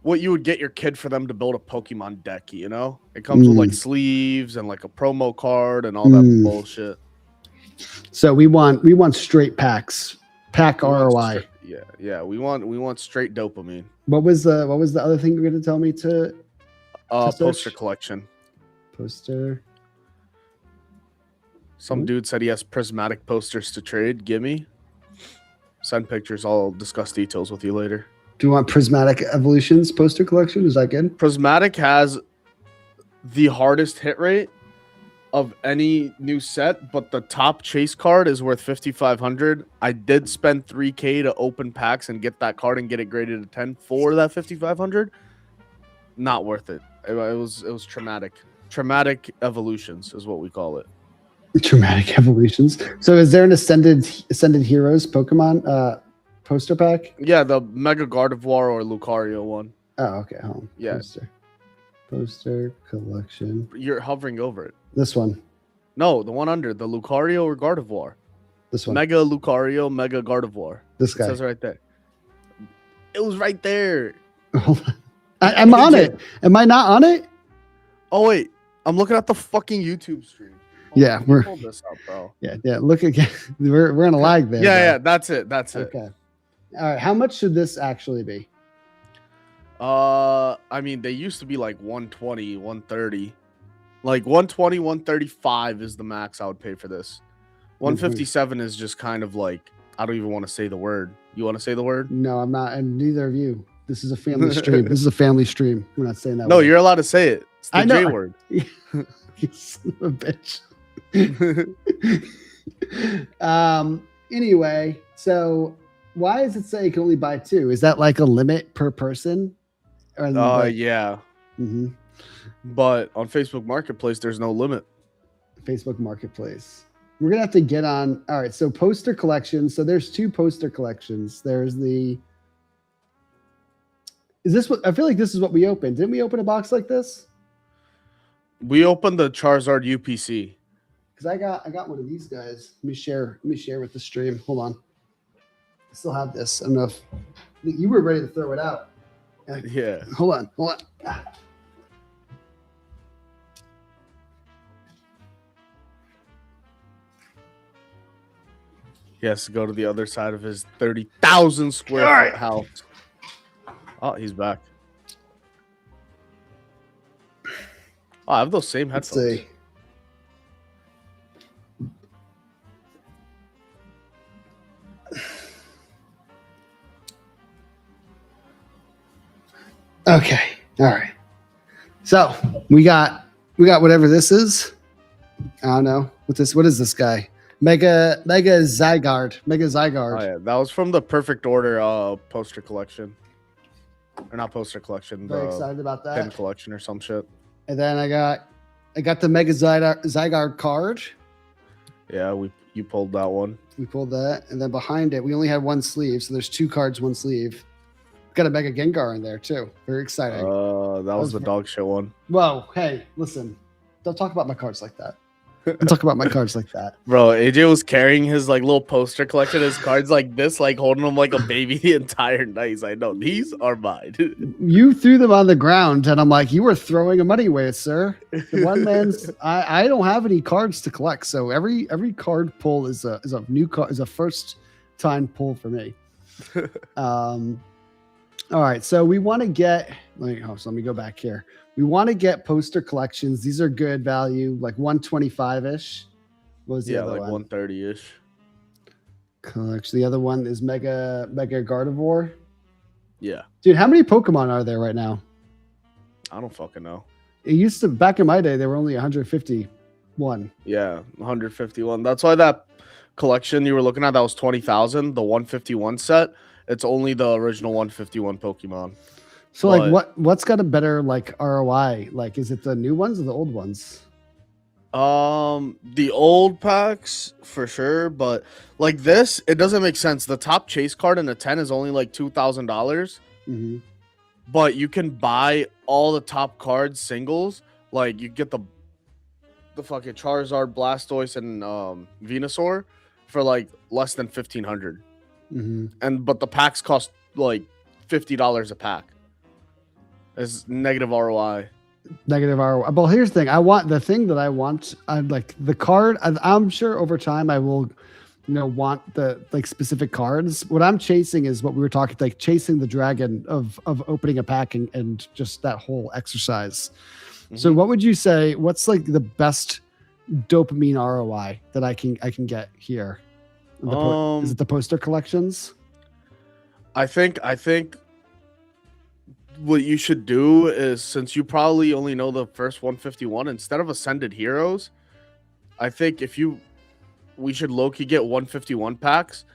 what you would get your kid for them to build a Pokemon deck, you know? It comes with like sleeves and like a promo card and all that bullshit. So we want straight packs. Pack ROI. Yeah. We want straight dopamine. What was the other thing you were gonna tell me to Poster search? collection. Poster. Some dude said he has prismatic posters to trade. Gimme. Send pictures. I'll discuss details with you later. Do you want Prismatic Evolutions poster collection? Is that good? Prismatic has the hardest hit rate of any new set, but the top chase card is worth 5,500. I did spend 3K to open packs and get that card and get it graded a 10 for that 5,500. Not worth it. It was traumatic. Traumatic evolutions is what we call it. Dramatic Evolutions. So is there an Ascended Heroes Pokemon poster pack? Yeah, the Mega Gardevoir or Lucario one. Oh, okay. Hold on. Yeah. Poster collection. You're hovering over it. This one. No, the one under the Lucario or Gardevoir. This one. Mega Lucario, Mega Gardevoir. This It guy. says right there. It was right there. Hold on. I'm on it. Am I not on it? Oh wait, I'm looking at the fucking YouTube stream. Yeah, we're Hold this up, bro. yeah. Look again. We're in a lag there. Yeah, bro. that's it. That's it. Okay. All right. How much should this actually be? I mean, they used to be like 120, 130. Like 120, 135 is the max I would pay for this. 157 is just kind of like, I don't even want to say the word. You want to say the word? No, I'm not, and neither of you. This is a family stream. This is a family stream. We're not saying that. No, word. you're allowed to say it. It's the I know. J word. You son of a bitch. Anyway, so why does it say you can only buy 2? Is that like a limit per person? Yeah. Mm-hmm. But on Facebook Marketplace, there's no limit. Facebook Marketplace. We're gonna have to get on. All right, so poster collections. So there's 2 poster collections. There's the. Is this what I feel like? This is what we opened. Didn't we open a box like this? We opened the Charizard UPC. Because I got one of these guys. Let me share with the stream. Hold on. I still have this. I don't know if you were ready to throw it out. Yeah. Hold on. He has to go to the other side of his 30,000 square foot house. Oh, he's back. Oh, I have those same Let's headphones. see. Okay. All right. So we got whatever this is. I don't know what is this guy? Mega Zygarde. Oh yeah, that was from the Perfect Order poster collection. Or not poster collection, Very the excited about pin that. collection or some shit. And then I got the Mega Zygarde card. Yeah, you pulled that one. We pulled that, and then behind it, we only had 1 sleeve, so there's 2 cards, 1 sleeve. Got a Mega Gengar in there too. Very exciting. That was the dog shit one. Whoa, hey, listen, don't talk about my cards like that. Don't talk about my cards like that. Bro, AJ was carrying his like little poster collection, his cards like this, like holding them like a baby the entire night. He's like, no, these are mine. You threw them on the ground, and I'm like, you were throwing a money away, sir. The one man's. I don't have any cards to collect, so every card pull is a new card, is a first time pull for me. All right, so we want to get. Let me go back here. We want to get poster collections. These are good value, like 125-ish. What was the Yeah, other like one? 130-ish. Collection. The other one is Mega Gardevoir. Yeah. Dude, how many Pokemon are there right now? I don't fucking know. It used to, back in my day, there were only 151. Yeah, 151. That's why that collection you were looking at, that was 20,000, the 151 set. It's only the original 151 Pokemon. So like what's got a better like ROI? Like is it the new ones or the old ones? The old packs for sure, but like this, it doesn't make sense. The top chase card in a 10 is only like $2,000, Mm-hmm. but you can buy all the top cards singles. Like you get the fucking Charizard, Blastoise, and Venusaur for like less than 1,500, but the packs cost like $50 a pack. It's negative ROI. Negative ROI. Well, here's the thing. I'm like the card. I'm sure over time I will, want the like specific cards. What I'm chasing is what we were talking, like chasing the dragon of opening a pack and just that whole exercise. So what would you say? What's like the best dopamine ROI that I can get here? Is it the poster collections? I think what you should do is, since you probably only know the first 151, instead of Ascended Heroes, I think we should low-key get 151 packs,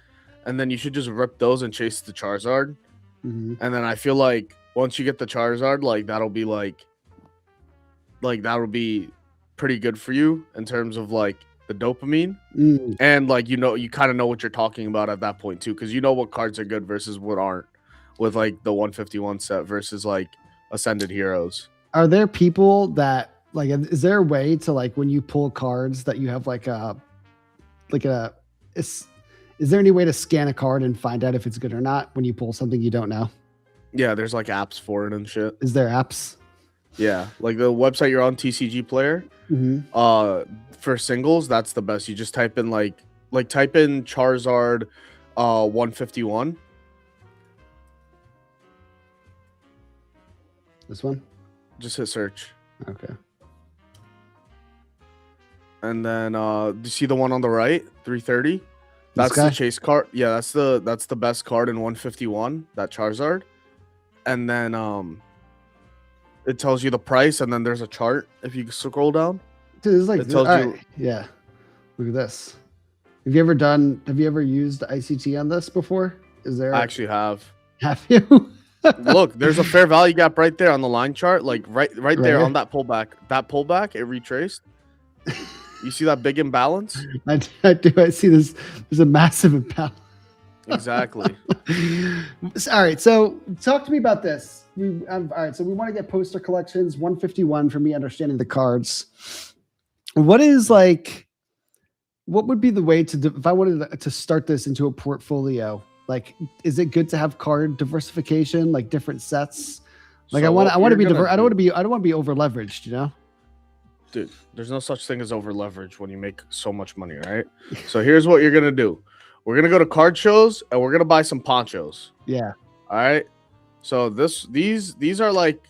and then you should just rip those and chase the Charizard. And then I feel like once you get the Charizard, like that'll be that'll be pretty good for you in terms of like the dopamine. And like you kind of know what you're talking about at that point too, because you know what cards are good versus what aren't, with like the 151 set versus like Ascended Heroes. Are there people that like, is there a way to like when you pull cards that you have is there any way to scan a card and find out if it's good or not when you pull something you don't know? Yeah, there's like apps for it and shit. Is there apps? Yeah, like the website you're on, TCG Player. For singles, that's the best. You just type in type in Charizard 151. This one? Just hit search. Okay. And then do you see the one on the right? 330? That's the chase card. Yeah, that's the best card in 151, that Charizard. And then it tells you the price, and then there's a chart if you scroll down. Dude, it's like it tells you. Yeah. Look at this. Have you ever used ICT on this before? I actually have. Have you? Look, there's a fair value gap right there on the line chart, like right there here? on that pullback. That pullback, it retraced. You see that big imbalance? I do. I see this. There's a massive imbalance. Exactly. All right. So talk to me about this. All right. So we want to get poster collections, 151 for me understanding the cards. What would be the way if I wanted to start this into a portfolio? Like, is it good to have card diversification, like different sets? Like, So I want to be gonna I don't want to be over leveraged, Dude, there's no such thing as over leverage when you make so much money, right? So here's what you're gonna do. We're gonna go to card shows and we're gonna buy some ponchos. Yeah. All right. So these are like,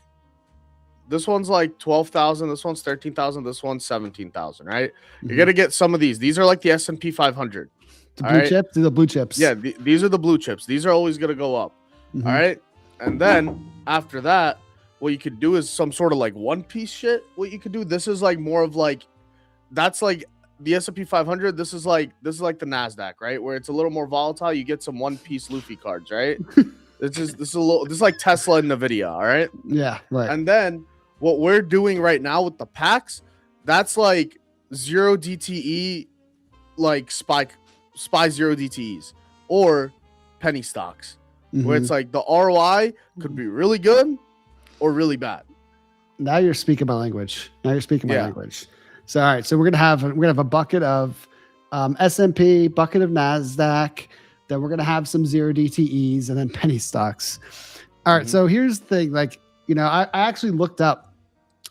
this one's like 12,000, this one's 13,000, this one's 17,000, right? You're gonna get some of these. These are like the S&P 500. The blue chips, the blue chips. Yeah, these are the blue chips. These are always gonna go up. All right. And then after that, what you could do is some sort of like one piece shit. What you could do, this is like more of like, that's like the S&P 500. This is like the NASDAQ, right? Where it's a little more volatile. You get some one piece Luffy cards, right? This is like Tesla and Nvidia, all right? Yeah, right. And then what we're doing right now with the packs, that's like 0 DTE, like SPY 0 DTEs or penny stocks, where it's like the ROI could be really good or really bad. Now you're speaking my language. So all right, so we're gonna have a bucket of S&P, bucket of NASDAQ, then we're gonna have some 0 DTEs and then penny stocks. All right, so here's the thing, like, I actually looked up,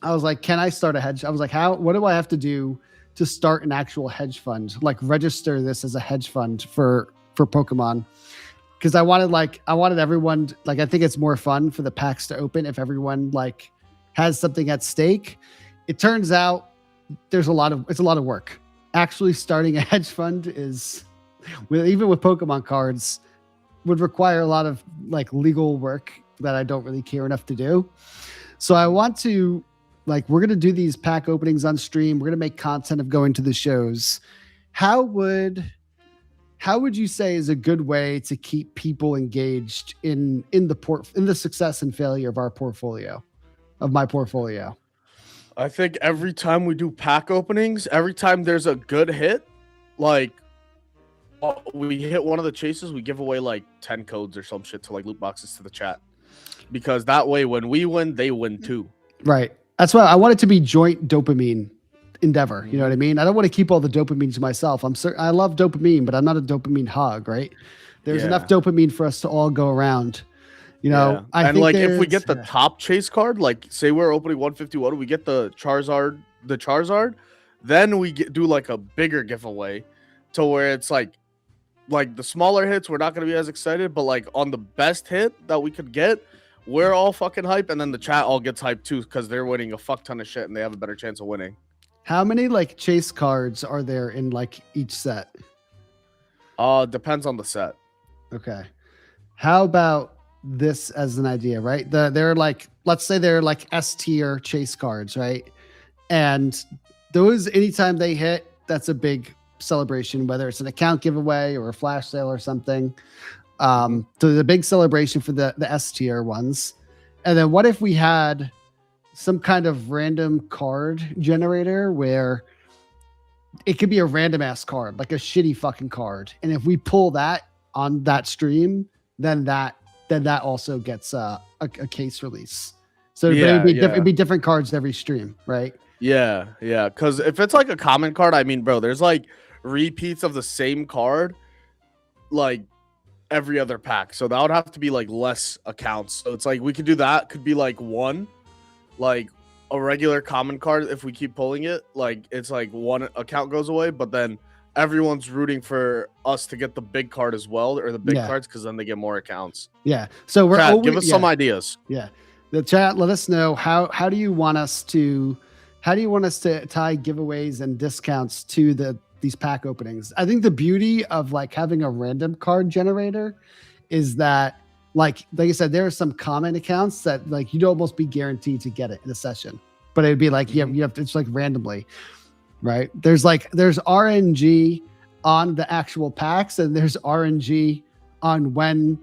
I was like, can I start a hedge? I was like, what do I have to do to start an actual hedge fund, like register this as a hedge fund for Pokemon? Because I wanted everyone, like, I think it's more fun for the packs to open if everyone like has something at stake. It turns out it's a lot of work. Actually starting a hedge fund even with Pokemon cards, would require a lot of like legal work that I don't really care enough to do. So I want to, like, we're going to do these pack openings on stream. We're going to make content of going to the shows. How would you say is a good way to keep people engaged in the success and failure of my portfolio? I think every time we do pack openings, every time there's a good hit, like we hit one of the chases, we give away like 10 codes or some shit to like loot boxes to the chat, because that way when we win, they win too. Right. That's why I want it to be joint dopamine endeavor. You know what I mean? I don't want to keep all the dopamine to myself. I love dopamine, but I'm not a dopamine hog, right? There's enough dopamine for us to all go around. You know, I and think like if we there's- get the top chase card, like say we're opening 151, we get the Charizard, then we do like a bigger giveaway to where it's like the smaller hits we're not gonna be as excited, but like on the best hit that we could get, we're all fucking hype, and then the chat all gets hyped too because they're winning a fuck ton of shit and they have a better chance of winning. How many like chase cards are there in like each set? Depends on the set. Okay. How about this as an idea, right? They're like, let's say they're like S tier chase cards, right? And those, anytime they hit, that's a big celebration, whether it's an account giveaway or a flash sale or something. So the big celebration for the S tier ones. And then what if we had some kind of random card generator where it could be a random ass card, like a shitty fucking card. And if we pull that on that stream, then that also gets a case release. So it'd be different cards every stream, right? Yeah. Because if it's like a common card, I mean, bro, there's like repeats of the same card, like every other pack. So that would have to be like less accounts. So it's like we could do that. Could be like one, like a regular common card. If we keep pulling it, like it's like one account goes away, but then everyone's rooting for us to get the big card as well, or the big cards, because then they get more accounts. Yeah. So we're Chat, give us some ideas. Yeah. The chat, let us know how do you want us to tie giveaways and discounts to these pack openings. I think the beauty of like having a random card generator is that like I said, there are some common accounts that like you'd almost be guaranteed to get it in a session, but it'd be like you have to, it's like randomly, right? There's RNG on the actual packs, and there's RNG on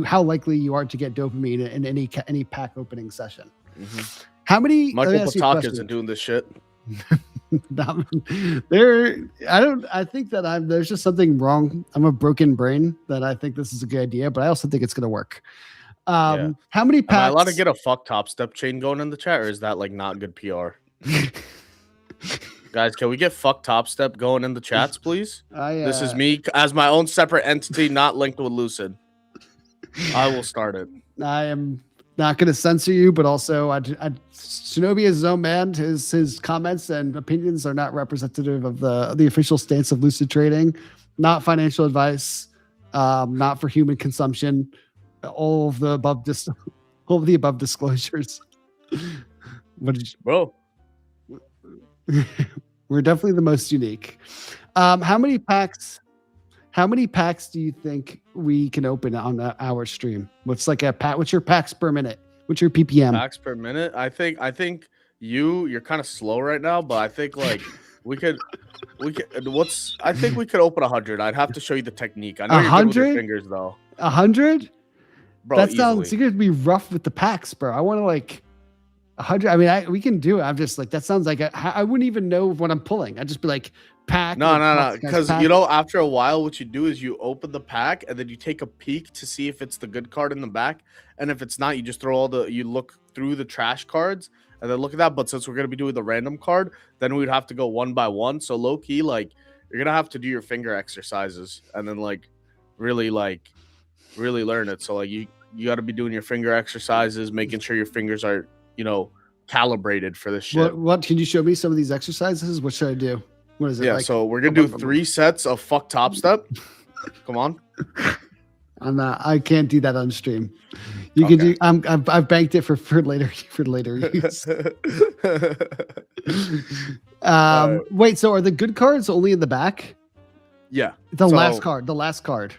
how likely you are to get dopamine in any pack opening session. How many? Michael Pataka isn't doing this shit. I think that there's just something wrong. I'm a broken brain that I think this is a good idea, but I also think it's going to work. How many packs? Am I allowed to get a fuck top step chain going in the chat, or is that like not good PR? Guys, can we get fuck top step going in the chats, please? This is me as my own separate entity, not linked with Lucid. I will start it. I am not going to censor you, but also Shinobi is his own man. His comments and opinions are not representative of the official stance of Lucid Trading. Not financial advice. Not for human consumption. All of the above disclosures. Bro, we're definitely the most unique. How many packs do you think we can open on our stream? What's like a pack? What's your packs per minute? What's your PPM? Packs per minute? I think you're kind of slow right now, but I think like we could I think we could open 100. I'd have to show you the technique. I know you're good with your fingers though. 100? Bro, that sounds you're gonna be rough with the packs, bro. I want to like 100. I mean, we can do it. I'm just like, that sounds like I wouldn't even know what I'm pulling. I'd just be like, pack. No. Because after a while, what you do is you open the pack and then you take a peek to see if it's the good card in the back. And if it's not, you just you look through the trash cards and then look at that. But since we're gonna be doing the random card, then we'd have to go one by one. So low key, like you're gonna have to do your finger exercises and then really learn it. So like you got to be doing your finger exercises, making sure your fingers are calibrated for this shit. What can you show me some of these exercises? What should I do? What is it? Yeah, so we're gonna do 3 sets of fuck top step. Come on. I can't do that on stream. You can do. I've banked it for later use. Wait. So are the good cards only in the back? Yeah. The last card.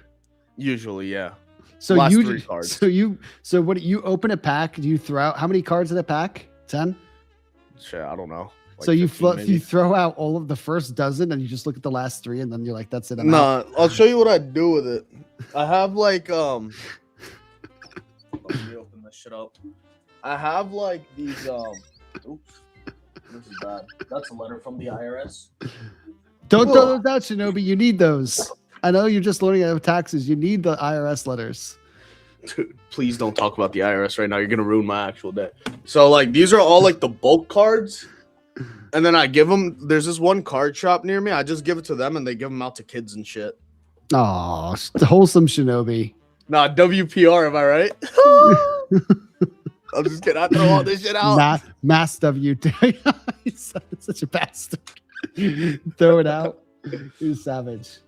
Usually, yeah. So last 3 cards. So what? You open a pack. Do you throw out how many cards in a pack? 10. Shit, I don't know. Like so you throw out all of the first dozen and you just look at the last 3 and then you're like, that's it. I'll show you what I do with it. I have let me open this shit up. I have like these oops. This is bad. That's a letter from the IRS. Don't throw those out, Shinobi. You need those. I know you're just learning about taxes. You need the IRS letters. Dude, please don't talk about the IRS right now. You're gonna ruin my actual day. So like these are all like the bulk cards. And then I give them. There's this one card shop near me. I just give it to them, and they give them out to kids and shit. Oh, wholesome Shinobi. Nah, WPR. Am I right? I'm just kidding. I throw all this shit out. Mass WT. He's such a bastard. Throw it out. He's savage.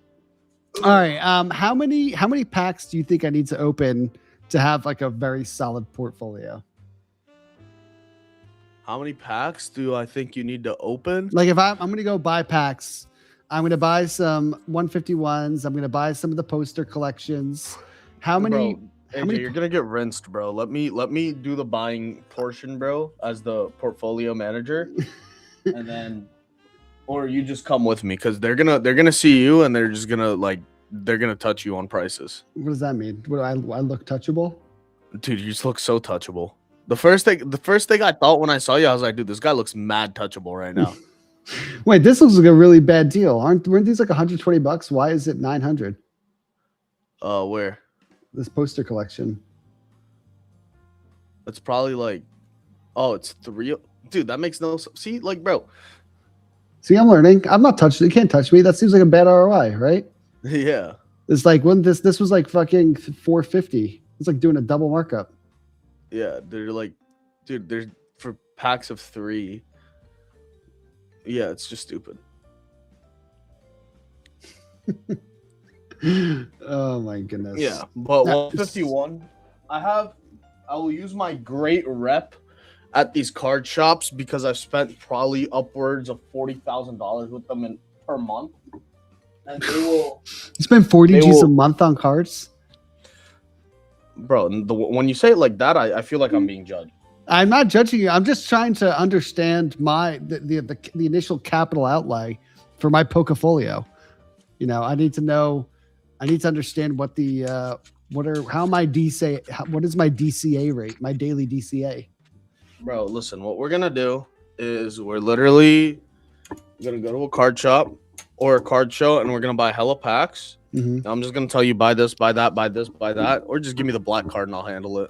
All right. How many packs do you think I need to open to have like a very solid portfolio? How many packs do I think you need to open? Like if I'm going to go buy packs, I'm going to buy some 151s. I'm going to buy some of the poster collections. How many? Bro, AJ, you're gonna get rinsed, bro. Let me do the buying portion, bro, as the portfolio manager, and then, or you just come with me because they're gonna see you and they're just gonna they're gonna touch you on prices. What does that mean? What, I look touchable? Dude, you just look so touchable. The first thing I thought when I saw you, I was like, dude, this guy looks mad touchable right now. Wait, this looks like a really bad deal. Weren't these like $120? Why is it 900? Where? This poster collection. It's probably like, oh, it's 3. Dude, that makes no sense. See, like, bro. See, I'm learning. I'm not touching. You can't touch me. That seems like a bad ROI, right? Yeah. It's like when this was like fucking $450. It's like doing a double markup. Yeah, they're like, dude, they're for packs of 3. Yeah, it's just stupid. Oh my goodness. Yeah, but That- 151, I will use my great rep at these card shops because I've spent probably upwards of $40,000 with them per month, and they will. You spend 40 G's a month on cards? Bro, when you say it like that, I feel like I'm being judged. I'm not judging you. I'm just trying to understand the initial capital outlay for my Pokefolio. You know, I need to know. I need to understand what the what is my DCA rate, my daily DCA. Bro, listen, what we're gonna do is we're literally gonna go to a card shop or a card show, and we're gonna buy hella packs. Mm-hmm. I'm just gonna tell you buy this, buy that, buy this, buy that, or just give me the black card and I'll handle it.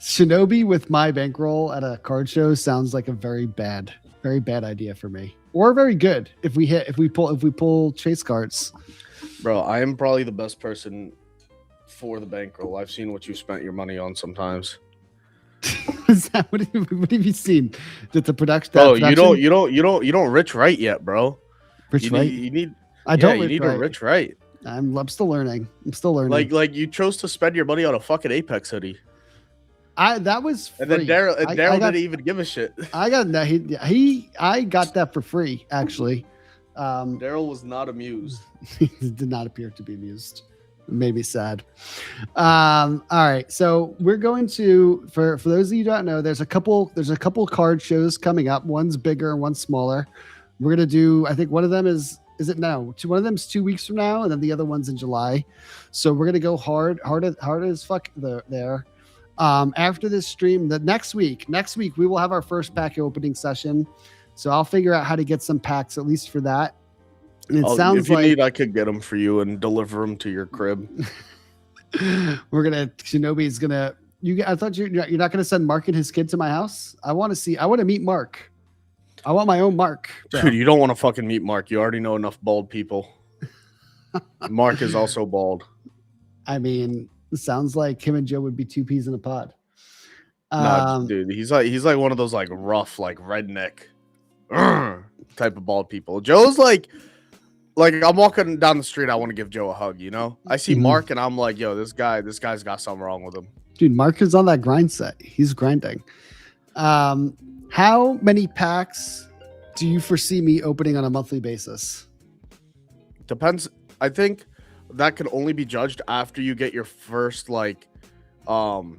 Shinobi with my bankroll at a card show sounds like a very bad idea for me, or very good if we pull chase cards. Bro, I am probably the best person for the bankroll. I've seen what you spent your money on sometimes. Is that what have you seen? That the production? Bro, you don't rich right yet, bro. Rich right? You need. I don't. You need to rich right. I'm still learning. Like you chose to spend your money on a fucking Apex hoodie. That was free. And then Daryl didn't even give a shit. I got that. I got that for free, actually. Daryl was not amused. He did not appear to be amused. It made me sad. All right, so we're going to for those of you who don't know, there's a couple card shows coming up. One's bigger and one's smaller. We're gonna do. I think one of them is it now? One of them's 2 weeks from now, and then the other one's in July. So we're gonna go hard as fuck there. After this stream, next week we will have our first pack opening session. So I'll figure out how to get some packs at least for that. And it sounds if you like need, I could get them for you and deliver them to your crib. Shinobi's gonna. I thought you're not gonna send Mark and his kid to my house. I want to meet Mark. I want my own Mark. Bro. Dude, you don't want to fucking meet Mark. You already know enough bald people. Mark is also bald. I mean, it sounds like him and Joe would be 2 peas in a pod. Nah, dude, he's like one of those like rough, like redneck type of bald people. Joe's like I'm walking down the street, I want to give Joe a hug, you know? I see Mark and I'm like, yo, this guy's got something wrong with him. Dude, Mark is on that grind set. He's grinding. How many packs do you foresee me opening on a monthly basis? Depends. I think that can only be judged after you get your first pull, and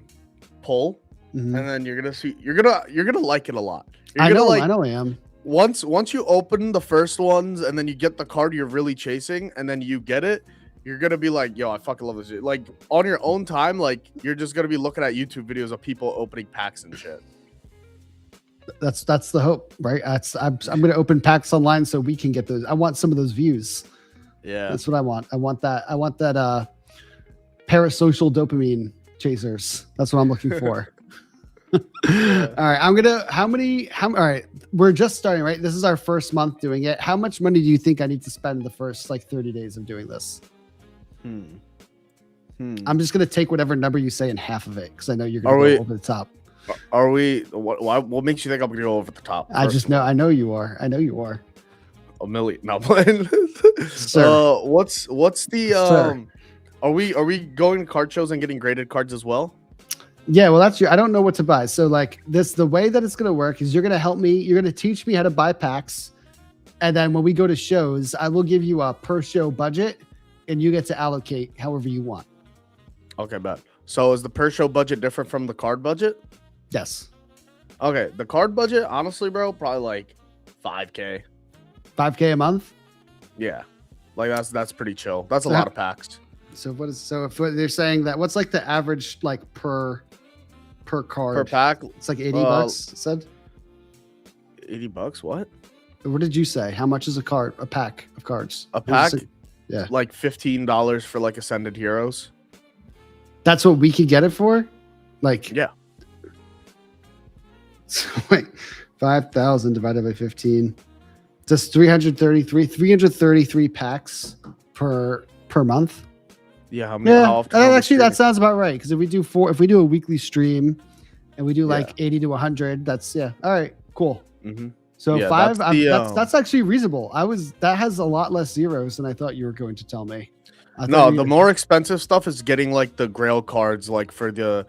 then you're gonna like it a lot. I know I am. Once you open the first ones and then you get the card you're really chasing and then you get it, you're gonna be like, yo, I fucking love this shit. Like on your own time, like you're just gonna be looking at YouTube videos of people opening packs and shit. That's the hope, right? I'm gonna open packs online so we can get those. I want some of those views. Yeah, that's what I want. I want that parasocial dopamine chasers. That's what I'm looking for. All right, all right, we're just starting, right? This is our first month doing it. How much money do you think I need to spend the first like 30 days of doing this? I'm just gonna take whatever number you say and half of it because I know you're gonna go over the top. Are we? What makes you think I'm gonna go over the top? I just know. I know you are. I know you are. $1 million. No, playing. Sir. What's the Sir. Are we going to card shows and getting graded cards as well? Yeah, well, that's I don't know what to buy. So like this, the way that it's gonna work is you're gonna help me. You're gonna teach me how to buy packs, and then when we go to shows, I will give you a per show budget, and you get to allocate however you want. Okay, bet. So is the per show budget different from the card budget? Yes. Okay, the card budget, honestly, bro, probably like $5K. $5K a month. Yeah, like that's pretty chill. That's a lot of packs. So if they're saying that, what's like the average like per card per pack? It's like $80. It said $80. What? What did you say? How much is a pack of cards? A pack? Yeah, like $15 for like Ascended Heroes. That's what we could get it for. Like yeah. So wait, 5,000 divided by 15. Just 333 packs per month. Yeah, how often actually that sounds about right. Because if we do a weekly stream, and we do like 80 to 100, that's all right, cool. Mm-hmm. So that's actually reasonable. That has a lot less zeros than I thought you were going to tell me. No, the more expensive stuff is getting like the Grail cards, like for the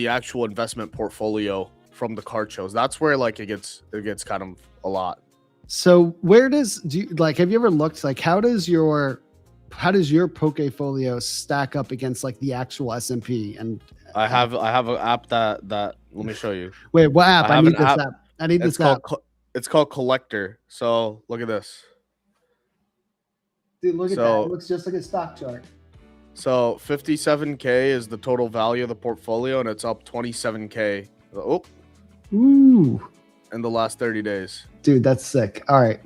actual investment portfolio from the card shows. That's where like it gets kind of a lot. So have you ever looked like how does your Pokefolio stack up against like the actual S&P? And I have an app that let me show you. Wait, what app? I need this app. I need this app. It's called Collector. So look at this. Dude, look at that. It looks just like a stock chart. So 57K is the total value of the portfolio, and it's up 27K. Oh. Ooh. In the last 30 days. Dude, that's sick. All right.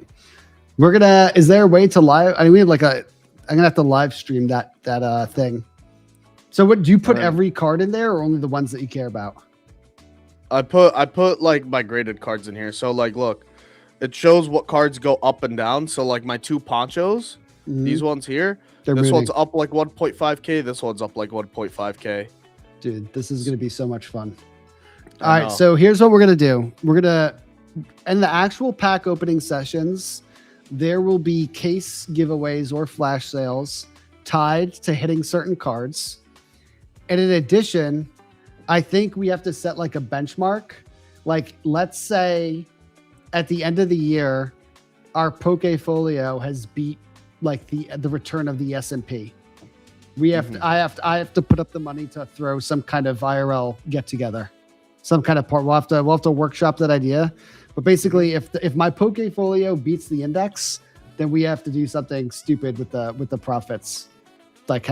Is there a way to live? I mean, we have I'm gonna have to live stream that thing. So what do you put every card in there or only the ones that you care about? I put like my graded cards in here. So like look, it shows what cards go up and down. So like my two ponchos, these ones here, this one's up like 1.5K, this one's up like 1.5K. Dude, this is gonna be so much fun. All right, so here's what we're gonna do. We're gonna in the actual pack opening sessions, there will be case giveaways or flash sales tied to hitting certain cards. And in addition, I think we have to set like a benchmark. Like, let's say at the end of the year, our Pokefolio has beat like the return of the S&P. We have to, I have to put up the money to throw some kind of IRL get together, some kind of part. We'll have to workshop that idea. But basically, if my Pokefolio beats the index, then we have to do something stupid with the profits, like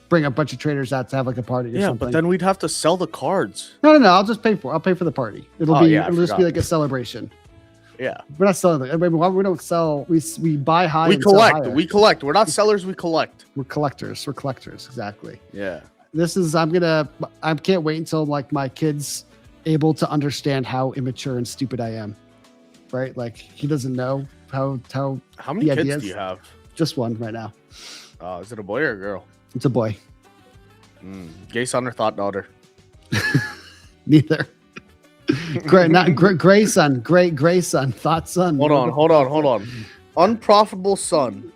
bring a bunch of traders out to have like a party or something. But then we'd have to sell the cards. No. I'll pay for the party. It'll just be like a celebration. Yeah, we're not selling it. We don't sell. We buy high. We collect. We're not sellers. We collect. We're collectors. Exactly. Yeah. This is. I can't wait until like my kids able to understand how immature and stupid I am. Right? Like he doesn't know how many kids do you have? Just one right now. Is it a boy or a girl? It's a boy. Gay son or thought daughter? Neither. Gray son. Gray son. Thought son. Hold on. Unprofitable son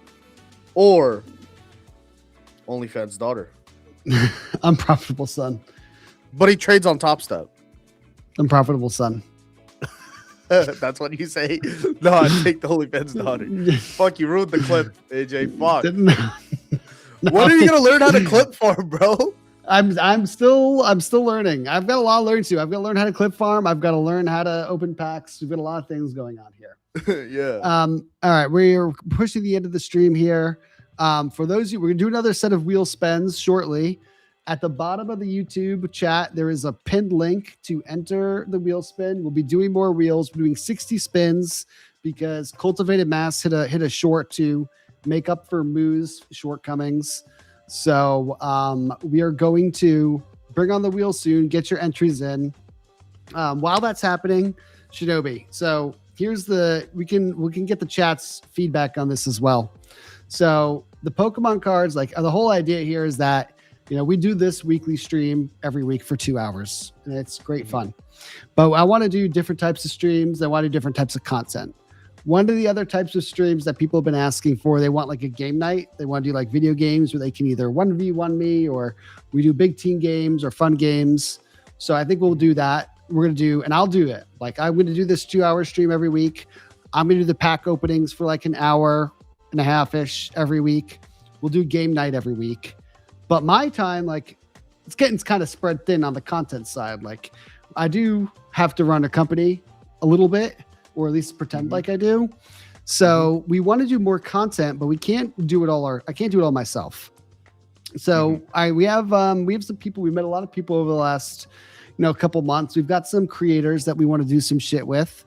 or OnlyFans daughter? Unprofitable son. But he trades on Top Step. Unprofitable son. That's what you say? No, I take the OnlyFans daughter. Fuck, you ruined the clip, AJ. Fuck. No. When are you gonna learn how to clip farm, bro? I'm still learning. I've got a lot to learn too. I've got to learn how to clip farm. I've got to learn how to open packs. We've got a lot of things going on here. Yeah. All right, we're pushing the end of the stream here. For those of you, we're gonna do another set of wheel spends shortly. At the bottom of the YouTube chat, there is a pinned link to enter the wheel spin. We'll be doing more wheels. We're doing 60 spins because Cultivated Mass hit a short to make up for Moo's shortcomings. So we are going to bring on the wheel soon. Get your entries in. While that's happening, Shinobi. So here's we can get the chat's feedback on this as well. So the Pokemon cards, like the whole idea here is that, we do this weekly stream every week for 2 hours, and it's great fun. But I want to do different types of streams. I want to do different types of content. One of the other types of streams that people have been asking for, they want like a game night. They want to do like video games where they can either 1v1 me, or we do big team games or fun games. So I think we'll do that. We're going to do, and I'll do it. Like I'm going to do this 2 hour stream every week. I'm going to do the pack openings for like an hour and a half-ish every week. We'll do game night every week. But my time, like it's getting kind of spread thin on the content side. Like I do have to run a company a little bit, or at least pretend like I do. So we want to do more content, but we can't do it all. I can't do it all myself. So we have some people. We met a lot of people over the last, couple months. We've got some creators that we want to do some shit with.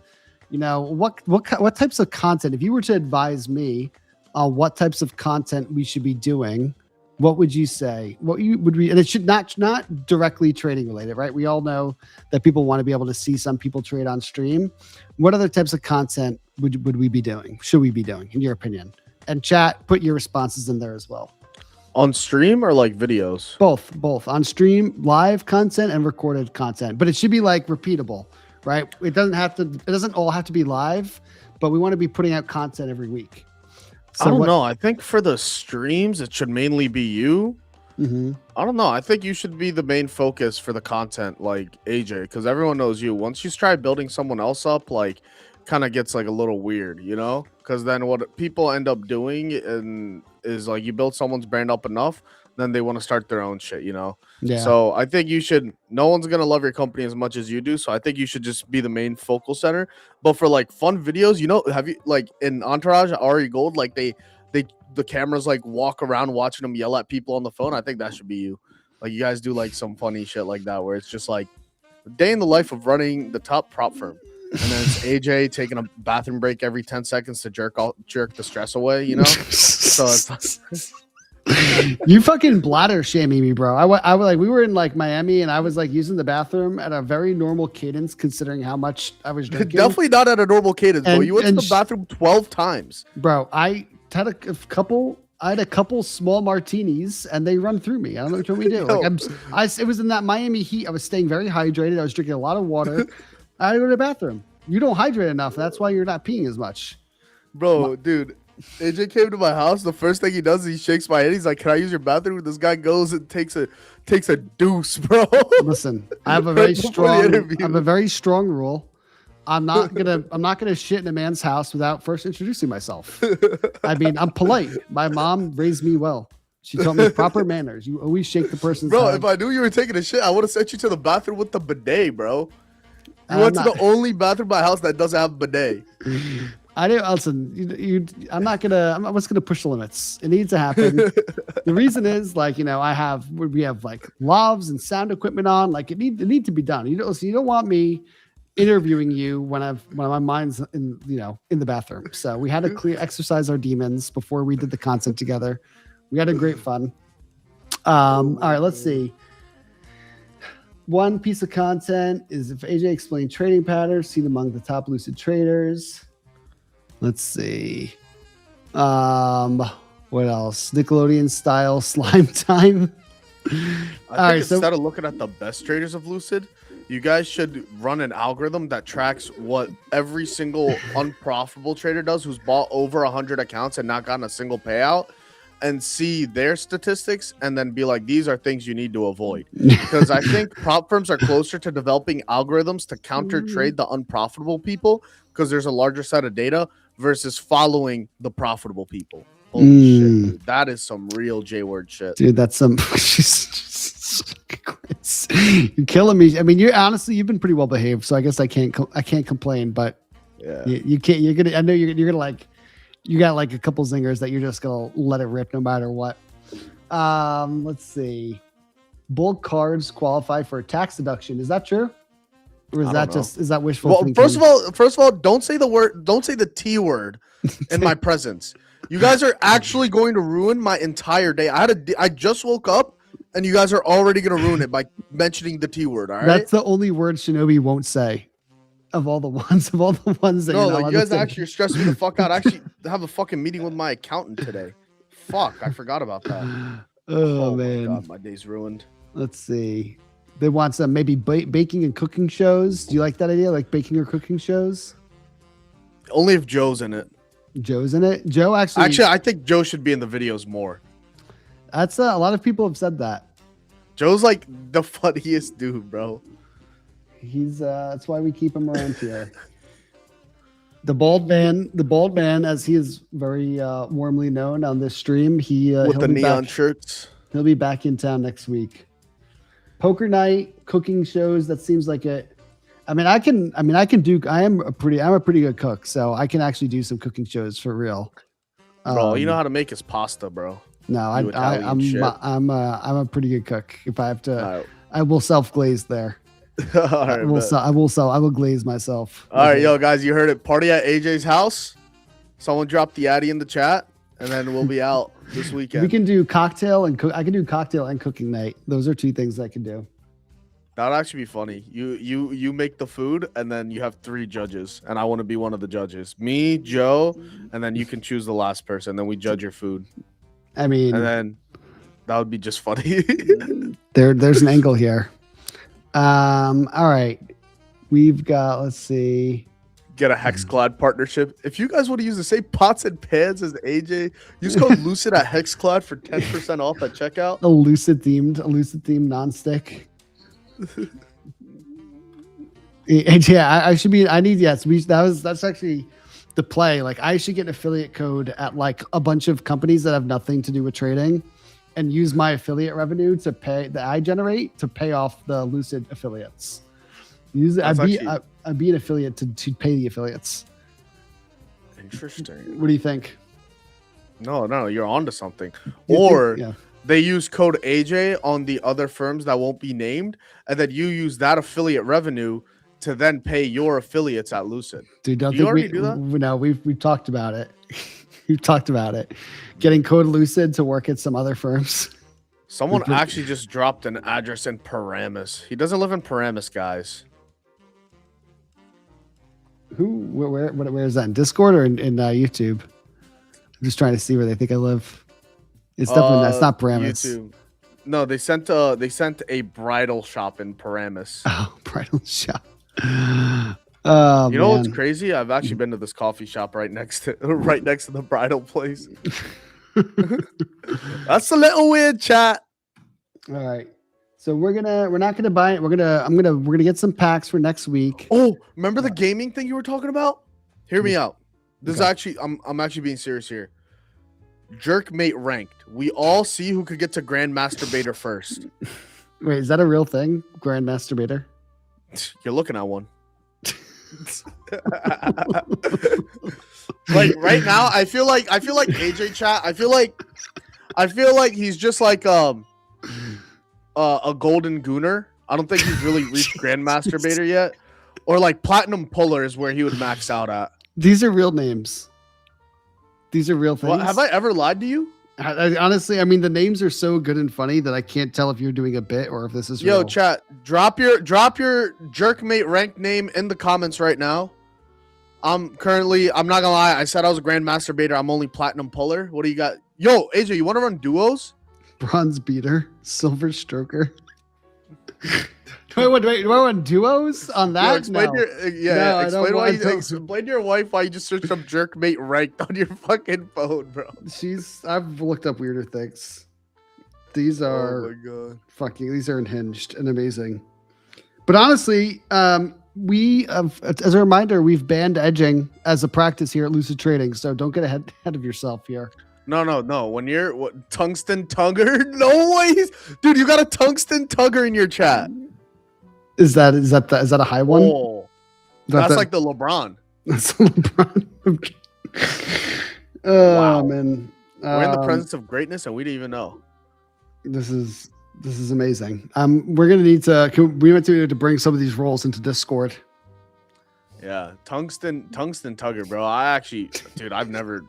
What types of content? If you were to advise me on what types of content we should be doing, what would you say? And it should not directly trading related, right? We all know that people want to be able to see some people trade on stream. What other types of content would we be doing? Should we be doing, in your opinion? And chat, put your responses in there as well. On stream or like videos? Both on stream, live content and recorded content, but it should be like repeatable, right? It doesn't all have to be live, but we want to be putting out content every week. So I don't know. I think for the streams, it should mainly be you. I don't know. I think you should be the main focus for the content, like AJ, because everyone knows you. Once you try building someone else up, like, kind of gets like a little weird, Because then what people end up doing is like you build someone's brand up enough, then they want to start their own shit, Yeah. So I think no one's gonna love your company as much as you do. So I think you should just be the main focal center. But for like fun videos, have you like in Entourage, Ari Gold, like the cameras like walk around watching them yell at people on the phone? I think that should be you. Like you guys do like some funny shit like that where it's just like day in the life of running the top prop firm. And then it's AJ taking a bathroom break every 10 seconds to jerk the stress away, So it's you fucking bladder shaming me, bro. I was like, we were in like Miami, and I was like using the bathroom at a very normal cadence considering how much I was drinking. Definitely not at a normal cadence, bro. You went to the bathroom 12 times, bro. I had a couple small martinis, and they run through me. I don't know what you want me to do. Like it was in that Miami heat. I was staying very hydrated. I was drinking a lot of water. I had to go to the bathroom. You don't hydrate enough. That's why you're not peeing as much, bro. Dude. AJ came to my house. The first thing he does is he shakes my hand. He's like, "Can I use your bathroom?" This guy goes and takes a deuce, bro. Listen, I have a very strong rule. I'm not gonna shit in a man's house without first introducing myself. I mean, I'm polite. My mom raised me well. She taught me proper manners. You always shake the person's hand. If I knew you were taking a shit, I would have sent you to the bathroom with the bidet, bro. You went to the only bathroom in my house that doesn't have a bidet. I do. Listen, I'm just gonna push the limits. It needs to happen. The reason is, like, we have like lavs and sound equipment on. Like, it need to be done. You don't want me interviewing you when my mind's in the bathroom. So we had to exercise our demons before we did the content together. We had a great fun. All right, let's see. One piece of content is if AJ explained trading patterns seen among the top Lucid traders. Let's see. What else? Nickelodeon style slime time. I think instead of looking at the best traders of Lucid, you guys should run an algorithm that tracks what every single unprofitable trader does who's bought over 100 accounts and not gotten a single payout, and see their statistics and then be like, these are things you need to avoid. Because I think prop firms are closer to developing algorithms to counter trade the unprofitable people because there's a larger set of data versus following the profitable people. Holy shit, dude. That is some real J-word shit. Dude, that's some you're killing me. I mean, you've been pretty well behaved, so I guess I can't complain, but yeah, you can't. I know you're gonna like. You got like a couple zingers that you're just gonna let it rip no matter what. Let's see. Bulk cards qualify for a tax deduction. Is that true? Or is that wishful thinking? First of all, don't say the T word in my presence. You guys are actually going to ruin my entire day. I just woke up and you guys are already gonna ruin it by mentioning the T word. All right. That's the only word Shinobi won't say. Of all the ones that No, you're not like, allowed you to guys say. actually are stressing me the fuck out. I actually have a fucking meeting with my accountant today. Fuck, I forgot about that. Oh, my man. god, my day's ruined. Let's see. They want some maybe baking and cooking shows. Do you like that idea? Like baking or cooking shows? Only if Joe's in it. Joe's in it. Joe actually. I think Joe should be in the videos more. That's a lot of people have said that. Joe's like the funniest dude, bro. He's that's why we keep him around here. The bald man, as he is very warmly known on this stream, With he'll the be neon back, shirts. he'll be back in town next week. Poker night, cooking shows. That seems like it. I'm a pretty good cook, so I can actually do some cooking shows for real. Bro, you know how to make his pasta, bro. No, You Italian shit. I'm a pretty good cook. If I have to, All I will self glaze there. right, I will glaze myself. All right, yo, guys, you heard it. Party at AJ's house. Someone drop the Addy in the chat, and then we'll be out this weekend. We can do cocktail and cook. I can do cocktail and cooking night. Those are two things I can do. That'd actually be funny. You make the food, and then you have 3 judges, and I want to be one of the judges. Me, Joe, and then you can choose the last person. Then we judge your food, I mean, and then that would be just funny. there's an angle here. All right, we've got. Let's see. Get a Hexclad partnership. If you guys want to use the same pots and pans as AJ, use code Lucid at Hexclad for 10% off at checkout. A Lucid themed nonstick. Yeah, I should be. I need yes. That's actually the play. Like I should get an affiliate code at like a bunch of companies that have nothing to do with trading, and use my affiliate revenue to pay that I generate to pay off the Lucid affiliates. Use it. I'd be an affiliate to pay the affiliates. Interesting. What do you think? No, you're onto something. You Or think- yeah. they use code AJ on the other firms that won't be named, and then you use that affiliate revenue to then pay your affiliates at Lucid. Dude, don't Do you think already do that? No, we've talked about it. We've talked about it. Getting code Lucid to work at some other firms. Someone actually just dropped an address in Paramus. He doesn't live in Paramus, guys. Where is that? In Discord or in YouTube? I'm just trying to see where they think I live. It's definitely that's not Paramus. YouTube. No, they sent a bridal shop in Paramus. Oh, bridal shop. Oh, You know what's man. crazy? I've actually been to this coffee shop right next to the bridal place. That's a little weird, chat. All right. So we're not gonna buy it. We're gonna get some packs for next week. Oh, remember the gaming thing you were talking about? Hear me out. This is Okay. actually I'm actually being serious here. Jerkmate ranked. We all see who could get to Grand Masturbator first. Wait, is that a real thing? Grand Masturbator? You're looking at one. Like right now, I feel like AJ chat. I feel like he's just like a golden gooner. I don't think he's really reached Grand Masturbator yet. Or like Platinum Puller is where he would max out at. These are real names. These are real things. Well, have I ever lied to you? Honestly, I mean, the names are so good and funny that I can't tell if you're doing a bit or if this is Yo, real. chat, drop your Jerkmate ranked name in the comments right now. I'm not gonna lie, I said I was a Grand Masturbator. I'm only Platinum Puller. What do you got? Yo, AJ, you want to run duos? Bronze beater, silver stroker. Do I want duos on that? Yo, explain No. No, I don't want to. Explain to your wife why you just searched up Jerkmate ranked on your fucking phone, bro. I've looked up weirder things. These are Oh my god. these are unhinged and amazing. But honestly, we have, as a reminder, we've banned edging as a practice here at Lucid Trading. So don't get ahead of yourself here. No. When you're tungsten tugger, no ways, dude. You got a tungsten tugger in your chat. Is that a high one? Oh, that's like the LeBron. That's LeBron. Oh Wow. man, We're in the presence of greatness, and we didn't even know. This is amazing. We're gonna need we went to bring some of these roles into Discord. Yeah, tungsten tugger, bro. I've never.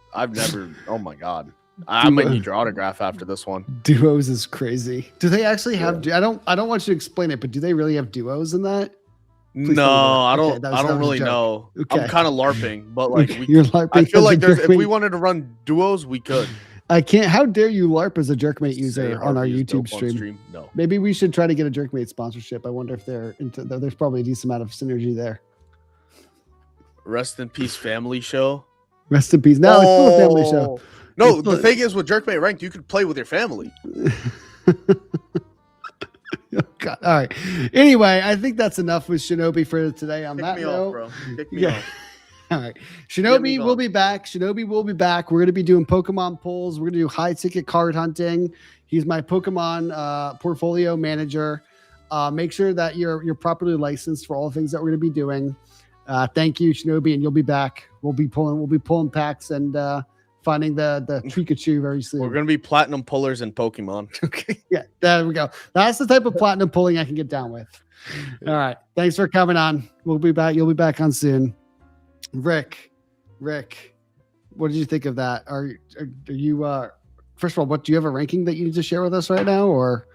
Oh my god. I might need your autograph after this one. Duos is crazy. Do they actually have? I don't want you to explain it, but do they really have duos in that? Please No, tell me I that. don't. Okay, I that don't was a really joke. know. Okay. I'm kind of larping, but like You're LARPing I feel as like a there's if we jerkmate. wanted to run duos, we could. I can't. How dare you LARP as a jerkmate Say user on our Harvey is YouTube dope on stream? No. Maybe we should try to get a jerkmate sponsorship. I wonder if they're into. There's probably a decent amount of synergy there. Rest in peace, family show. Rest in peace. No, it's still a family show. No, It's the still- thing is with Jerkmate Ranked, you could play with your family. Oh, God. All right. Anyway, I think that's enough with Shinobi for today. On Kick that me note, off, bro. Kick me yeah. off. All right. me Shinobi will going. be back. Shinobi will be back. We're going to be doing Pokemon pulls. We're going to do high ticket card hunting. He's my Pokemon portfolio manager. Make sure that you're properly licensed for all the things that we're going to be doing. Thank you, Shinobi, and you'll be back. We'll be pulling packs and finding the Pikachu very soon. We're gonna be platinum pullers in Pokemon. Okay. Yeah, there we go. That's the type of platinum pulling I can get down with. All right. Thanks for coming on. We'll be back. You'll be back on soon. Rick, what did you think of that? Are you first of all, what do you have a ranking that you need to share with us right now, or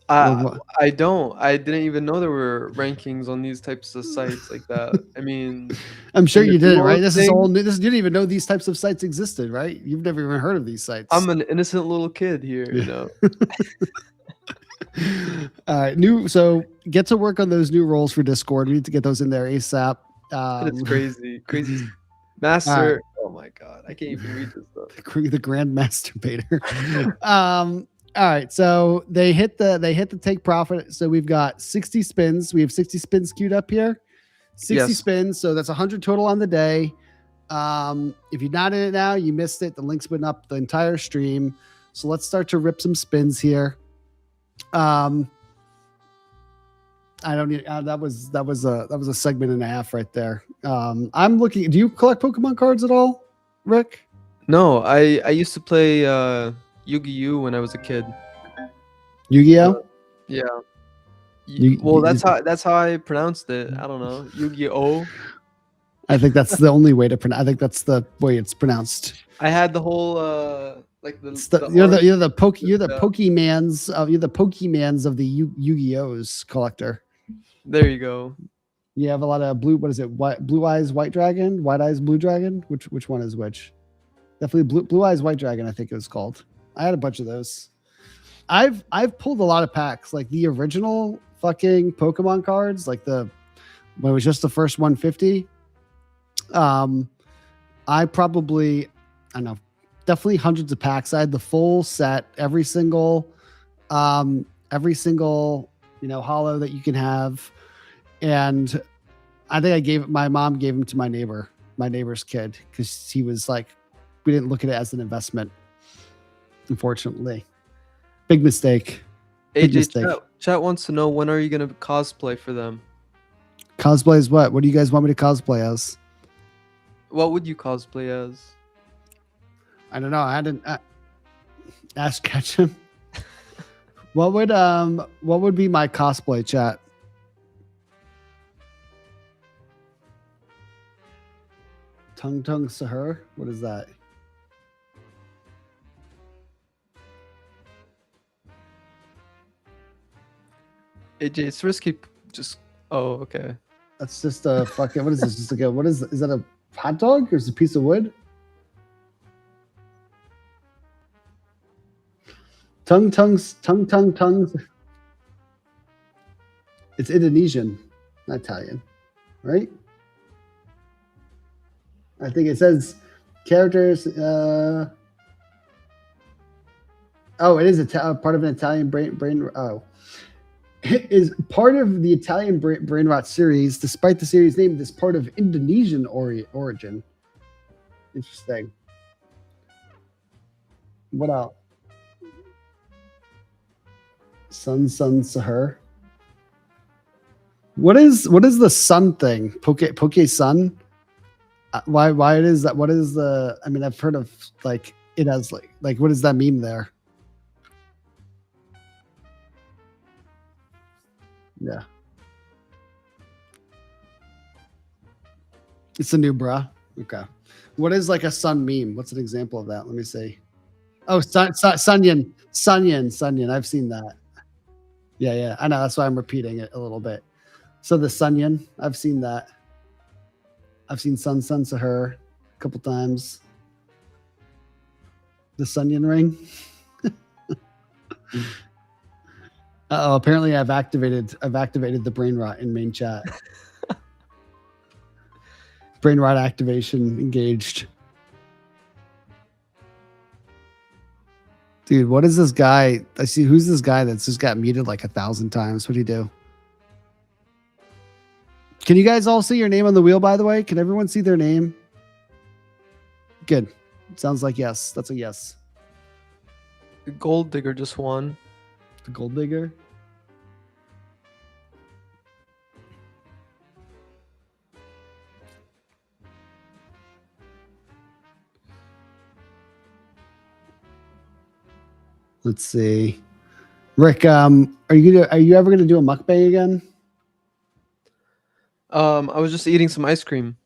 what? I don't. I didn't even know there were rankings on these types of sites like that. I mean, I'm sure and the you didn't, right? duo This is thing- all new. You didn't even know these types of sites existed, right? You've never even heard of these sites. I'm an innocent little kid here, you know. All right, so get to work on those new roles for Discord. We need to get those in there ASAP. It's crazy. Master. Oh my god, I can't even read this stuff. The Grand Masturbator. All right, so they hit the take profit. So we've got 60 spins. We have 60 spins queued up here. 60 Yes. spins, so that's 100 total on the day. If you're not in it now, you missed it. The link's been up the entire stream. So let's start to rip some spins here. I don't need that was a segment and a half right there. I'm looking. Do you collect Pokemon cards at all, Rick? No, I used to play Yu-Gi-Oh when I was a kid. Yu-Gi-Oh? Yeah. You- That's how I pronounced it. I don't know. Yu-Gi-Oh. I think that's the only way to pronounce. I think that's the way it's pronounced. I had the whole like the, It's the, the you're the art- you're the poke you're the Yeah. Pokemans of the Yu-Gi-Oh's collector. There you go. You have a lot of blue. What is it? Blue eyes, white dragon, white eyes, blue dragon. Which one is which? Definitely blue eyes, white dragon. I think it was called. I had a bunch of those. I've pulled a lot of packs, like the original fucking Pokemon cards, like when it was just the first 150. I don't know, definitely hundreds of packs. I had the full set, every single holo that you can have. And I think my mom gave him to my neighbor's kid, because he was like, we didn't look at it as an investment. Unfortunately, big mistake. Big AJ mistake. chat wants to know, when are you gonna cosplay for them? Cosplay is what? What do you guys want me to cosplay as? What would you cosplay as? I don't know. I didn't ask Ketchum. What would be my cosplay, chat? Tung Sahur? What is that? AJ, it's risky. Just okay. That's just a fucking. What is this? Just like is that a hot dog or is it a piece of wood? Tongues. It's Indonesian, not Italian, right? I think it says characters. Oh, it is part of an Italian brain. Oh, it is part of the Italian brain rot series. Despite the series name, it is part of Indonesian origin. Interesting. What else? Sun Sahur. What is the sun thing? Poke Sun? Why it is that? What is the? I mean, I've heard of like it has like what does that mean there? Yeah, it's a new bra. Okay, what is like a sun meme? What's an example of that? Let me see. Oh, Sunyan. I've seen that. Yeah. I know. That's why I'm repeating it a little bit. So the Sunyan, I've seen that. I've seen Sun Sahur a couple times. The Sunyan ring. Oh, apparently I've activated the brain rot in main chat. Brain rot activation engaged. Dude, what is this guy? I see who's this guy that's just got muted like 1,000 times. What'd he do? Can you guys all see your name on the wheel, by the way? Can everyone see their name? Good. Sounds like yes. That's a yes. The Gold Digger just won. The Gold Digger. Let's see. Rick, are you ever gonna do a mukbang again? I was just eating some ice cream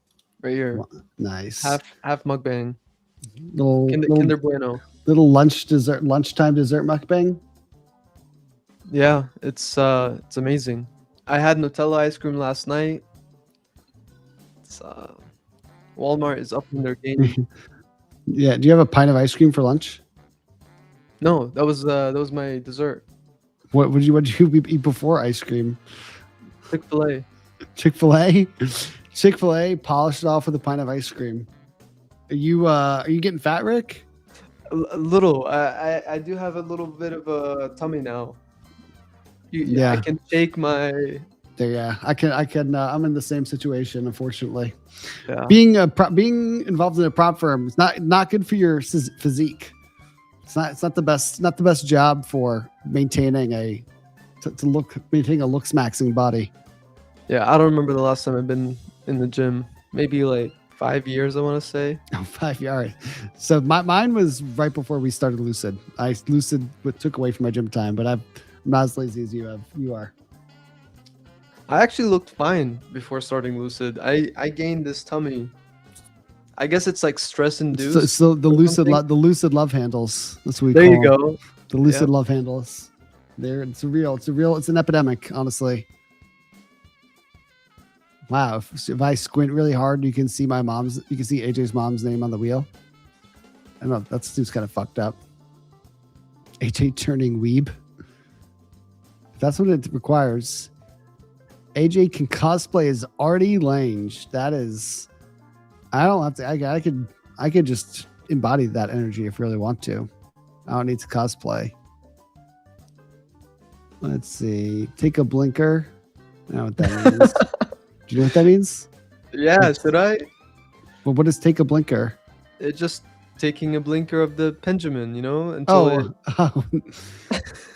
right here. Nice. Half mukbang. Little Kinder Bueno. little lunchtime dessert mukbang. Yeah, it's amazing. I had Nutella ice cream last night. It's Walmart is up in their game. Yeah. Do you have a pint of ice cream for lunch? No, that was my dessert. What did you eat before ice cream? Chick-fil-A. Chick-fil-A? Chick-fil-A polished off with a pint of ice cream. Are you getting fat, Rick? A little. I do have a little bit of a tummy now. Yeah. I can shake my. Yeah, I can. I'm in the same situation, unfortunately. Yeah. Being involved in a prop firm is not good for your physique. It's not the best job for maintaining a looks maxing body. Yeah, I don't remember the last time I've been in the gym. Maybe like 5 years, I want to say. Oh, 5 years. So mine was right before we started Lucid. Lucid took away from my gym time, but I'm not as lazy as you are. I actually looked fine before starting Lucid. I gained this tummy. I guess it's like stress induced. So the Lucid love handles. That's what we there call you go. The Lucid love handles. It's an epidemic, honestly. Wow, if I squint really hard, you can see AJ's mom's name on the wheel. I know that dude's kind of fucked up. AJ turning weeb. If that's what it requires. AJ can cosplay as Artie Lange. That is, I don't have to. I could just embody that energy if I really want to. I don't need to cosplay. Let's see. Take a blinker. I don't know what that means. Do you know what that means? Yeah, should I? Well, what is take a blinker? It's just taking a blinker of the Benjamin, until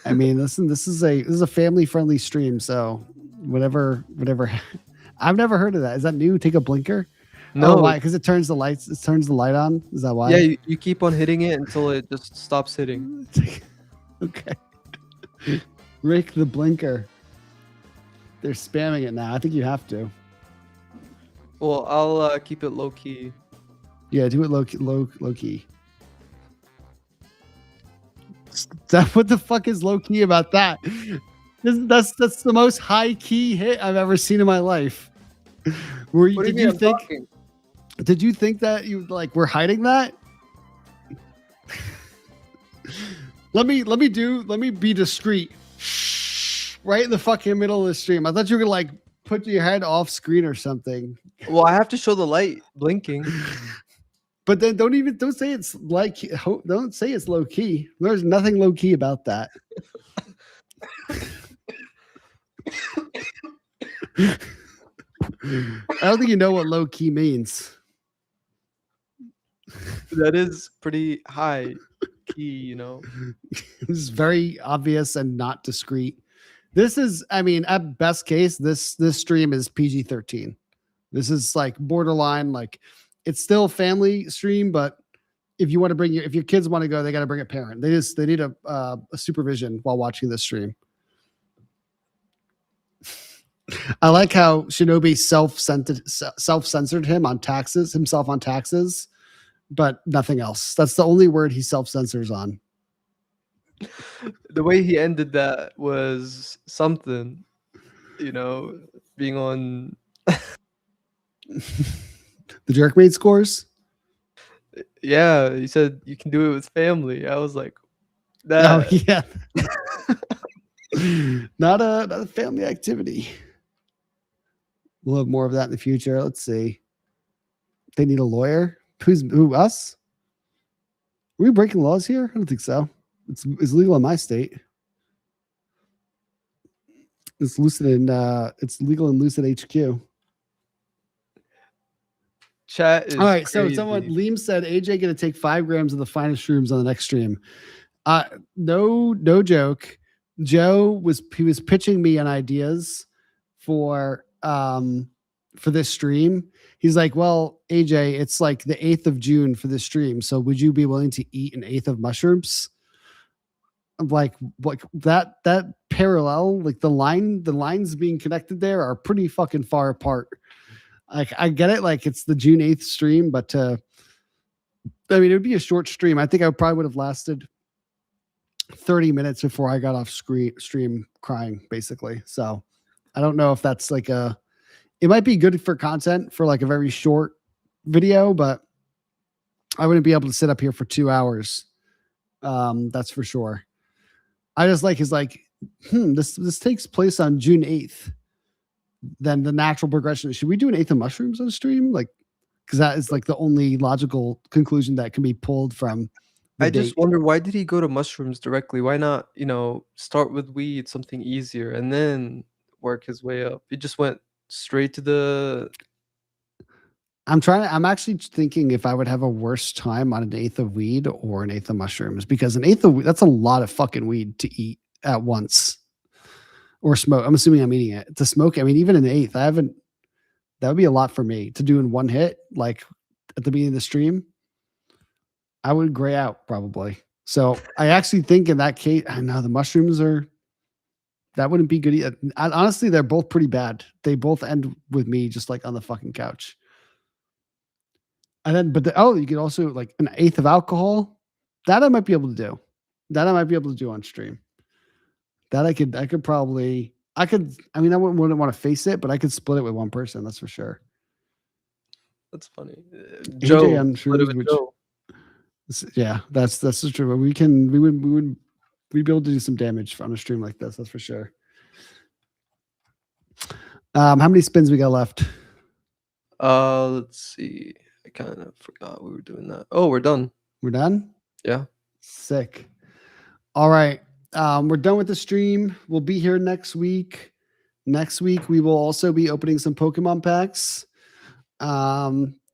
I mean, listen, this is a family friendly stream, so whatever. I've never heard of that. Is that new? Take a blinker? No, why? Because it turns the light on. Is that why? Yeah, you keep on hitting it until it just stops hitting. Okay. Rick the blinker. They're spamming it now. I think you have to. Well, I'll keep it low key. Yeah, do it low key. What the fuck is low key about that? That's the most high key hit I've ever seen in my life. Did you think that you were hiding that? Let me be discreet. Right in the fucking middle of the stream. I thought you were gonna put your head off screen or something. Well, I have to show the light blinking. But then don't say it's don't say it's low key. There's nothing low key about that. I don't think you know what low key means. That is pretty high key, This is very obvious and not discreet. This is, at best case, this stream is PG-13. This is borderline, it's still family stream, but if you want to if your kids want to go, they got to bring a parent. They need a supervision while watching this stream. I like how Shinobi self-censored himself on taxes but nothing else. That's the only word he self-censors on. The way he ended that was something, being on. The Jerkmate scores. Yeah, he said you can do it with family. I was like, Oh that. yeah. not a family activity. We'll have more of that in the future. Let's see. They need a lawyer. Who us? Are we breaking laws here? I don't think so. It's legal in my state. It's Lucid in it's legal in Lucid HQ. Chat is All right, crazy. so someone Liam said AJ gonna take 5 grams of the finest shrooms on the next stream. No joke. Joe was pitching me on ideas for this stream. He's like, well, AJ, it's like the 8th of June for this stream. So would you be willing to eat an 1/8 of mushrooms? I'm like that parallel, like the lines being connected there are pretty fucking far apart. Like I get it, like it's the June 8th stream, but I mean, it would be a short stream. I think I probably would have lasted 30 minutes before I got off stream crying, basically. So I don't know if that's like it might be good for content for like a very short video, but I wouldn't be able to sit up here for 2 hours. That's for sure. I just like is like, this takes place on June 8th. Then the natural progression. Should we do an 1/8 of mushrooms on stream? Like, because that is like the only logical conclusion that can be pulled from. I just wonder, why did he go to mushrooms directly? Why not, start with weed, something easier, and then work his way up? He just went straight to the. I'm actually thinking if I would have a worse time on an 1/8 of weed or an 1/8 of mushrooms, because an 1/8 of that's a lot of fucking weed to eat at once or smoke. I'm assuming I'm eating it to smoke. I mean, even an 1/8, that would be a lot for me to do in one hit, like at the beginning of the stream. I would gray out probably. So I actually think in that case, I know the mushrooms that wouldn't be good. Honestly, they're both pretty bad. They both end with me just like on the fucking couch. And then, you could also like an 1/8 of alcohol. That I might be able to do. That I might be able to do on stream. That I could probably, I mean, I wouldn't want to face it, but I could split it with one person. That's for sure. That's funny. Joe, I'm sure. Joe. Yeah, that's true. We'd be able to do some damage on a stream like this. That's for sure. How many spins we got left? Let's see. I kind of forgot we were doing that. Oh, we're done. We're done? Yeah. Sick. All right. We're done with the stream. We'll be here next week. Next week, we will also be opening some Pokemon packs.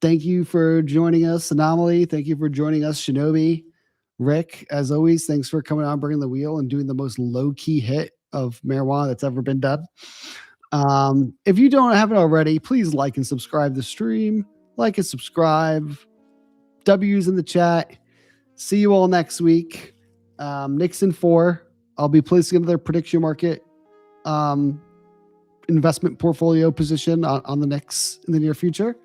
Thank you for joining us, Anomaly. Thank you for joining us, Shinobi. Rick, as always, thanks for coming on, bringing the wheel, and doing the most low-key hit of marijuana that's ever been done. If you don't have it already, please like and subscribe to the stream. Like and subscribe. W's in the chat. See you all next week. Nixon 4. I'll be placing another prediction market investment portfolio position on the Knicks in the near future.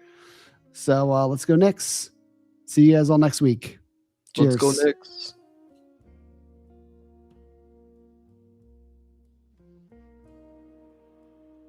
So let's go Knicks. See you guys all next week. Cheers. Let's go Knicks.